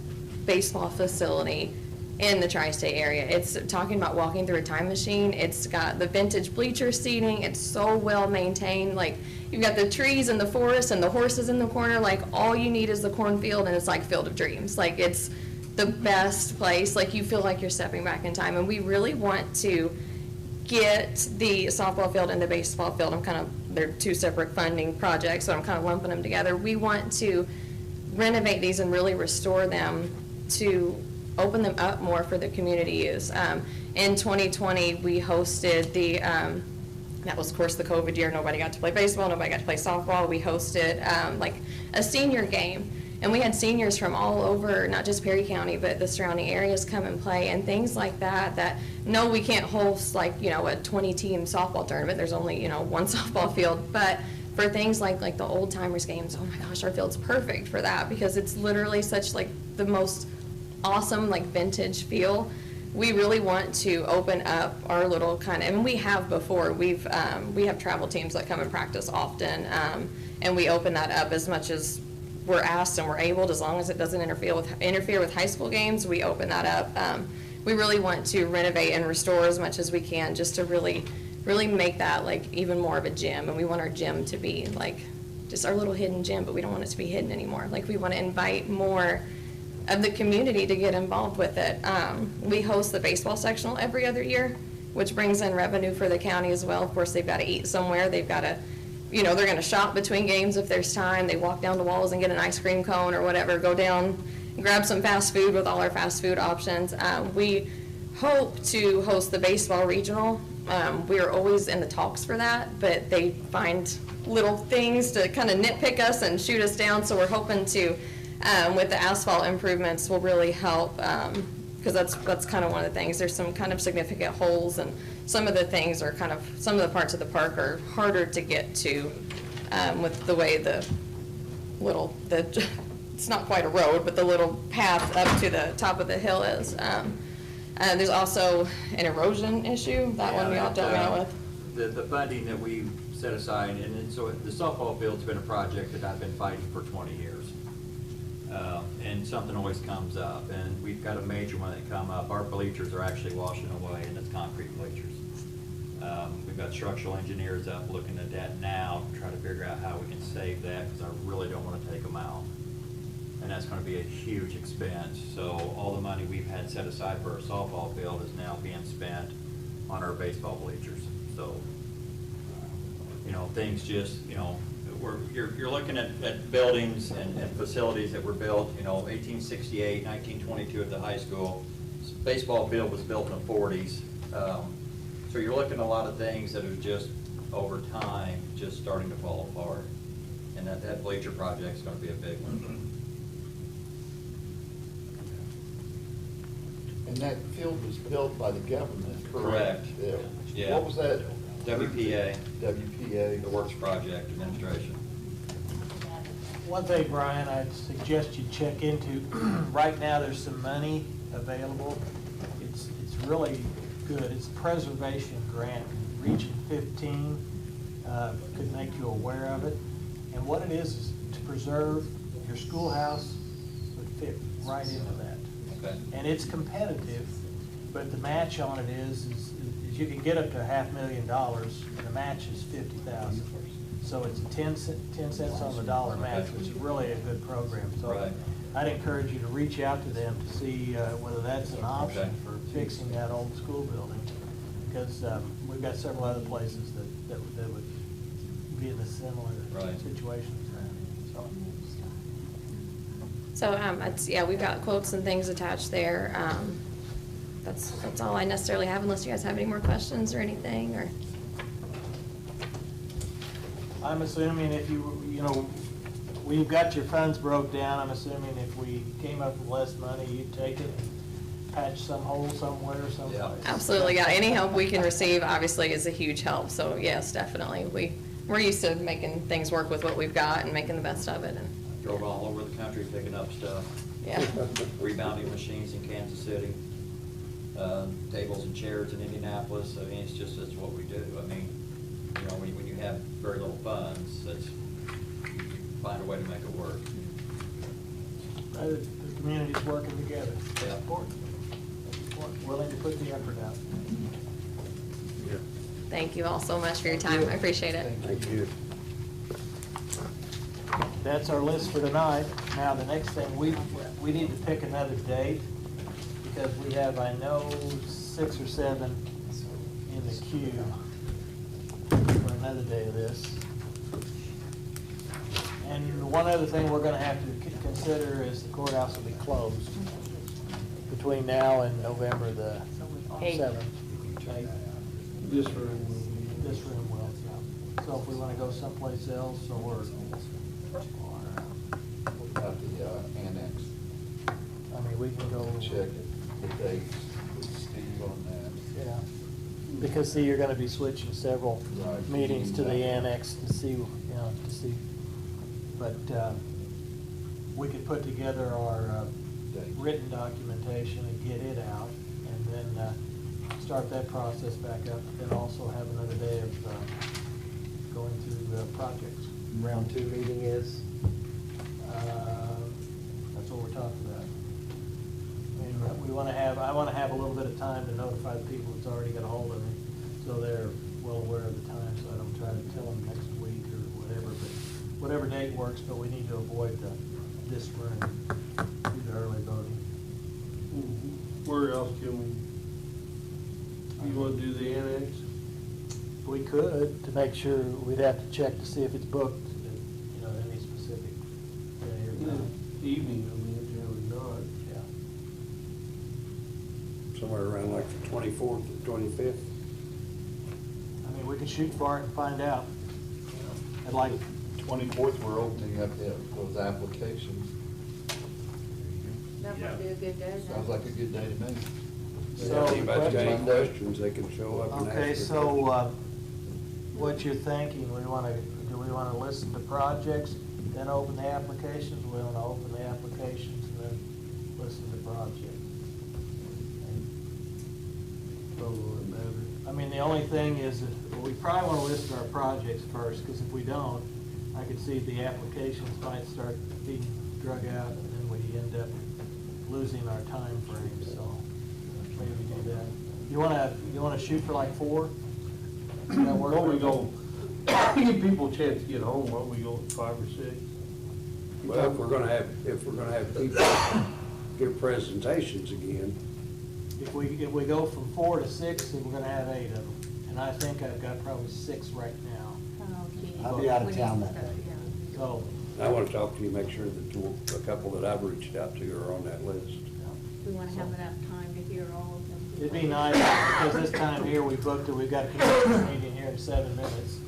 [SPEAKER 16] baseball facility in the tri-state area. It's talking about walking through a time machine. It's got the vintage bleacher seating. It's so well maintained. Like, you've got the trees and the forest and the horses in the corner. Like, all you need is the cornfield, and it's like Field of Dreams. Like, it's the best place. Like, you feel like you're stepping back in time. And we really want to get the softball field and the baseball field. They're two separate funding projects, so I'm kind of lumping them together. We want to renovate these and really restore them to open them up more for the community use. In 2020, we hosted that was, of course, the COVID year. Nobody got to play baseball, nobody got to play softball. We hosted like a senior game, and we had seniors from all over, not just Perry County, but the surrounding areas come and play, and things like that, no, we can't host like, a 20-team softball tournament. There's only, one softball field, but for things like the old timers games, oh my gosh, our field's perfect for that, because it's literally such like the most awesome like vintage feel. We really want to open up our little kind of, and we have before, we have travel teams that come and practice often, and we open that up as much as we're asked and we're able, as long as it doesn't interfere with high school games. We open that up. We really want to renovate and restore as much as we can, just to really make that like even more of a gym. And we want our gym to be like just our little hidden gym, but we don't want it to be hidden anymore. Like, we want to invite more of the community to get involved with it. We host the baseball sectional every other year, which brings in revenue for the county as well. Of course, they've got to eat somewhere. They've got to, they're going to shop between games if there's time. They walk down to Walls and get an ice cream cone or whatever, go down and grab some fast food with all our fast food options. We hope to host the baseball regional. We are always in the talks for that, but they find little things to kind of nitpick us and shoot us down, so we're hoping to, with the asphalt improvements, will really help, because that's kind of one of the things. There's some kind of significant holes, and some of the things are some of the parts of the park are harder to get to, with the way it's not quite a road, but the little path up to the top of the hill is. There's also an erosion issue. That one we all dealt with.
[SPEAKER 17] The funding that we set aside, and so the softball field's been a project that I've been fighting for 20 years. And something always comes up, and we've got a major one that come up. Our bleachers are actually washing away, and it's concrete bleachers. We've got structural engineers up looking at that now to try to figure out how we can save that, because I really don't want to take them out. And that's going to be a huge expense. So all the money we've had set aside for our softball field is now being spent on our baseball bleachers. So, things just, you're looking at buildings and facilities that were built, 1868, 1922 at the high school. Baseball field was built in the 40s. So you're looking at a lot of things that are just, over time, just starting to fall apart. And that bleacher project is going to be a big one.
[SPEAKER 4] And that field was built by the government,
[SPEAKER 17] correct?
[SPEAKER 4] Yeah. What was that?
[SPEAKER 17] WPA.
[SPEAKER 4] WPA.
[SPEAKER 17] The Works Project Administration.
[SPEAKER 2] One thing, Brian, I'd suggest you check into, right now, there's some money available. It's really good. It's a preservation grant. Region 15 could make you aware of it. And what it is to preserve your schoolhouse would fit right into that.
[SPEAKER 17] Okay.
[SPEAKER 2] And it's competitive, but the match on it is you can get up to $500,000, and the match is $50,000. So it's a 10 cents on the dollar match, which is really a good program. So
[SPEAKER 17] Right.
[SPEAKER 2] I'd encourage you to reach out to them to see whether that's an option
[SPEAKER 17] Okay.
[SPEAKER 2] for fixing that old school building. Because we've got several other places that would be in a similar
[SPEAKER 17] Right.
[SPEAKER 2] situation.
[SPEAKER 16] So, yeah, we've got quotes and things attached there. That's all I necessarily have, unless you guys have any more questions or anything, or.
[SPEAKER 2] I'm assuming if we've got your funds broke down, I'm assuming if we came up with less money, you'd take it and patch some hole somewhere or someplace.
[SPEAKER 16] Absolutely, yeah. Any help we can receive, obviously, is a huge help. So yes, definitely. We're used to making things work with what we've got and making the best of it. And
[SPEAKER 17] Drove all over the country picking up stuff.
[SPEAKER 16] Yeah.
[SPEAKER 17] Rebounding machines in Kansas City, tables and chairs in Indianapolis. I mean, it's what we do. I mean, when you have very little funds, find a way to make it work.
[SPEAKER 2] The community's working together.
[SPEAKER 17] Yeah.
[SPEAKER 2] That's important. Willing to put the effort out.
[SPEAKER 16] thank you all so much for your time. I appreciate it.
[SPEAKER 5] Thank you.
[SPEAKER 2] That's our list for tonight. Now, the next thing, we need to pick another date, because we have, I know, 6 or 7 in the queue for another day of this. And one other thing we're gonna have to consider is the courthouse will be closed between now and November the 7th.
[SPEAKER 3] This room.
[SPEAKER 2] This room will, yeah. So if we wanna go someplace else, or
[SPEAKER 4] About the annex.
[SPEAKER 2] I mean, we can go.
[SPEAKER 4] Check the dates with Steve on that.
[SPEAKER 2] Yeah, because see, you're gonna be switching several
[SPEAKER 4] Right.
[SPEAKER 2] meetings to the annex to see, but we could put together our written documentation and get it out, and then start that process back up, and also have another day of going through projects.
[SPEAKER 9] Round 2 meeting is?
[SPEAKER 2] That's what we're talking about. I mean, I wanna have a little bit of time to notify the people that's already got a hold of me, so they're well aware of the time, so I don't try to tell them next week or whatever, but whatever date works, but we need to avoid this room, do the early voting.
[SPEAKER 3] Where else can we, you wanna do the annex?
[SPEAKER 2] We could, to make sure, we'd have to check to see if it's booked, any specific day or time.
[SPEAKER 3] Evening, I mean, generally not.
[SPEAKER 2] Yeah.
[SPEAKER 5] Somewhere around like the 24th or 25th.
[SPEAKER 2] I mean, we can shoot for it and find out. I'd like,
[SPEAKER 4] 24th, we're opening up those applications.
[SPEAKER 10] That would be a good day.
[SPEAKER 4] Sounds like a good day to me.
[SPEAKER 2] So,
[SPEAKER 5] If anybody's got any questions, they can show up and ask.
[SPEAKER 2] okay, so, what you're thinking, do we wanna listen to projects, then open the applications? We wanna open the applications and then listen to projects? I mean, the only thing is, that we probably wanna list our projects first, because if we don't, I could see the applications might start being drug out, and then we end up losing our time frame, so maybe we do that. You wanna shoot for like 4? Does that work?
[SPEAKER 3] Why don't we go, give people a chance to get home, why don't we go at 5 or 6?
[SPEAKER 5] Well, if we're gonna have people give presentations again,
[SPEAKER 2] If we go from 4 to 6, then we're gonna have 8 of them. And I think I've got probably 6 right now.
[SPEAKER 9] I'll be out of town that day.
[SPEAKER 2] So,
[SPEAKER 5] I want to talk to you, make sure that a couple that I've reached out to are on that list.
[SPEAKER 10] We want to have enough time to hear all of them.
[SPEAKER 2] it'd be nice, because this time here, we booked it, we've got a commission meeting here in 7 minutes.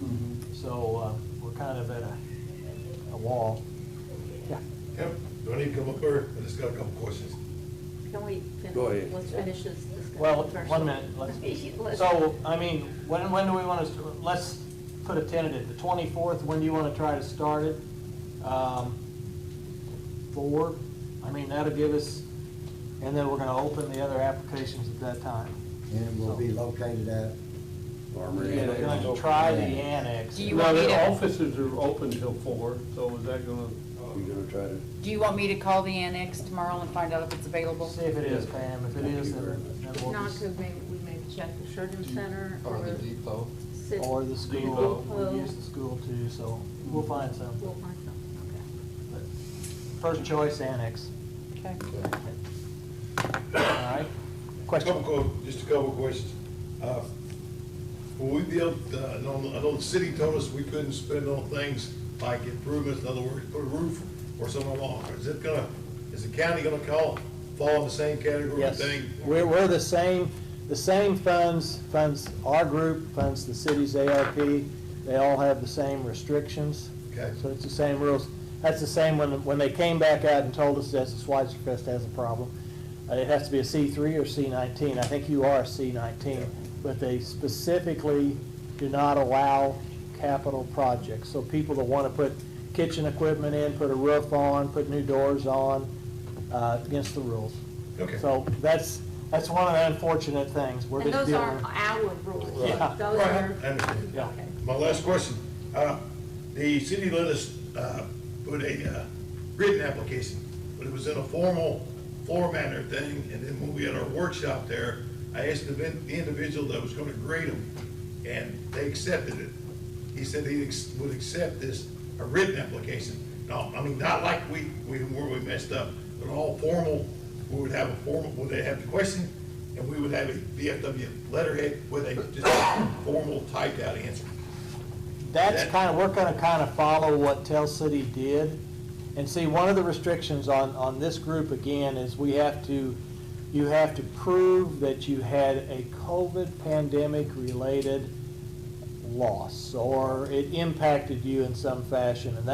[SPEAKER 2] So, we're kind of at a wall. Yeah.
[SPEAKER 18] Yep, do I need to come up here? I just got a couple questions.
[SPEAKER 10] Can we finish?
[SPEAKER 5] Go ahead.
[SPEAKER 10] Let's finish this discussion
[SPEAKER 2] Well,
[SPEAKER 10] first.
[SPEAKER 2] 1 minute. So, I mean, when do we want to, let's put a tentative, the 24th, when do you want to try to start it? 4. I mean, that'll give us, and then we're gonna open the other applications at that time.
[SPEAKER 9] And will be located at?
[SPEAKER 5] Armory.
[SPEAKER 2] We're gonna try the annex.
[SPEAKER 1] Do you
[SPEAKER 3] No,
[SPEAKER 1] want me
[SPEAKER 3] the
[SPEAKER 1] to,
[SPEAKER 3] offices are open till 4, so is that gonna?
[SPEAKER 5] We're gonna try to.
[SPEAKER 1] do you want me to call the annex tomorrow and find out if it's available?
[SPEAKER 2] See if it is, Pam. If it is, then we'll
[SPEAKER 10] Not
[SPEAKER 2] just,
[SPEAKER 10] to, we maybe check the Sheridan Center
[SPEAKER 4] Or the depot.
[SPEAKER 10] City.
[SPEAKER 2] or the school,
[SPEAKER 10] Depot.
[SPEAKER 2] we use the school too, so we'll find some.
[SPEAKER 10] We'll find something, okay.
[SPEAKER 2] First choice, annex.
[SPEAKER 1] Okay.
[SPEAKER 2] All right. Question?
[SPEAKER 18] Just a couple of questions. Will we be able, I know the city told us we couldn't spend on things like improvements, in other words, put a roof or something along. Is the county gonna fall in the same category
[SPEAKER 2] Yes.
[SPEAKER 18] thing?
[SPEAKER 2] We're the same funds, our group, funds the city's ARP. They all have the same restrictions.
[SPEAKER 18] Okay.
[SPEAKER 2] So it's the same rules. That's the same when they came back out and told us that the Schweitzer Fest has a problem. It has to be a C3 or C19. I think you are a C19, but they specifically do not allow capital projects. So people that want to put kitchen equipment in, put a roof on, put new doors on, against the rules.
[SPEAKER 18] Okay.
[SPEAKER 2] So that's one of the unfortunate things. We're
[SPEAKER 10] And
[SPEAKER 2] just
[SPEAKER 10] those
[SPEAKER 2] dealing.
[SPEAKER 10] aren't our rules.
[SPEAKER 2] Yeah.
[SPEAKER 10] Those
[SPEAKER 18] Right,
[SPEAKER 10] are.
[SPEAKER 18] I understand.
[SPEAKER 2] Yeah.
[SPEAKER 10] Okay.
[SPEAKER 18] My last question, the city let us put a written application, but it was in a formal format and everything, and then when we had our workshop there, I asked the individual that was gonna grade them, and they accepted it. He said he would accept this, a written application. No, I mean, not like where we messed up, but all formal, we would have a formal, where they have the question, and we would have a VFW letterhead where they just formal typed out answer.
[SPEAKER 2] That's we're gonna kind of follow what Tell City did. And see, one of the restrictions on this group again is you have to prove that you had a COVID pandemic related loss or it impacted you in some fashion. And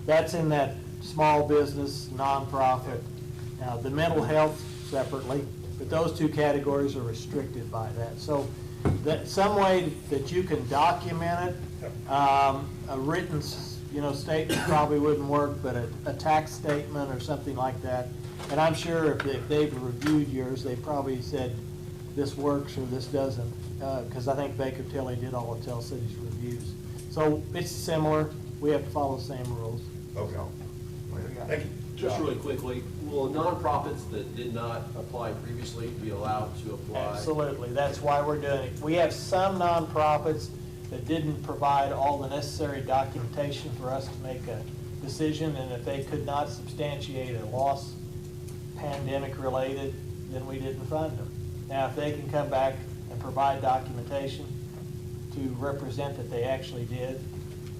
[SPEAKER 2] that's in that small business, nonprofit. Now, the mental health separately, but those two categories are restricted by that. So that some way that you can document it, a written statement probably wouldn't work, but a tax statement or something like that. And I'm sure if they've reviewed yours, they probably said this works or this doesn't, because I think Baker Tilly did all of Tell City's reviews. So it's similar. We have to follow the same rules.
[SPEAKER 18] Okay. Thank you.
[SPEAKER 19] Just really quickly, will nonprofits that did not apply previously be allowed to apply?
[SPEAKER 2] Absolutely. That's why we're doing it. We have some nonprofits that didn't provide all the necessary documentation for us to make a decision, and if they could not substantiate a loss pandemic related, then we didn't fund them. Now, if they can come back and provide documentation to represent that they actually did,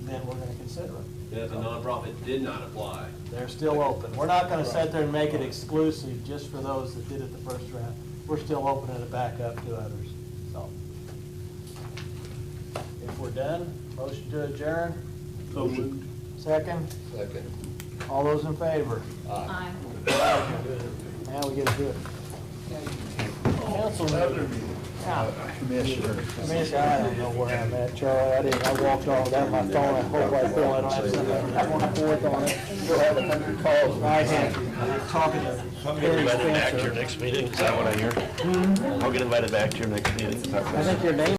[SPEAKER 2] then we're gonna consider them.
[SPEAKER 19] And if a nonprofit did not apply?
[SPEAKER 2] They're still open. We're not gonna sit there and make it exclusive just for those that did it the first round. We're still opening it back up to others, so. If we're done, motion to adjourn.
[SPEAKER 3] So moved.
[SPEAKER 2] Second,
[SPEAKER 4] Second.
[SPEAKER 2] all those in favor?
[SPEAKER 10] Aye.
[SPEAKER 2] Now we get to do it. Council meeting. Commissioner, I don't know where I'm at, Charlie. I walked all down my phone. I hope I feel I don't have something on the 24th on it. We'll have 100 calls. I had talking to Harry
[SPEAKER 20] Invited back to your
[SPEAKER 2] Spencer.
[SPEAKER 20] next meeting, is that what I hear? I'll get invited back to your next meeting.
[SPEAKER 2] I think your name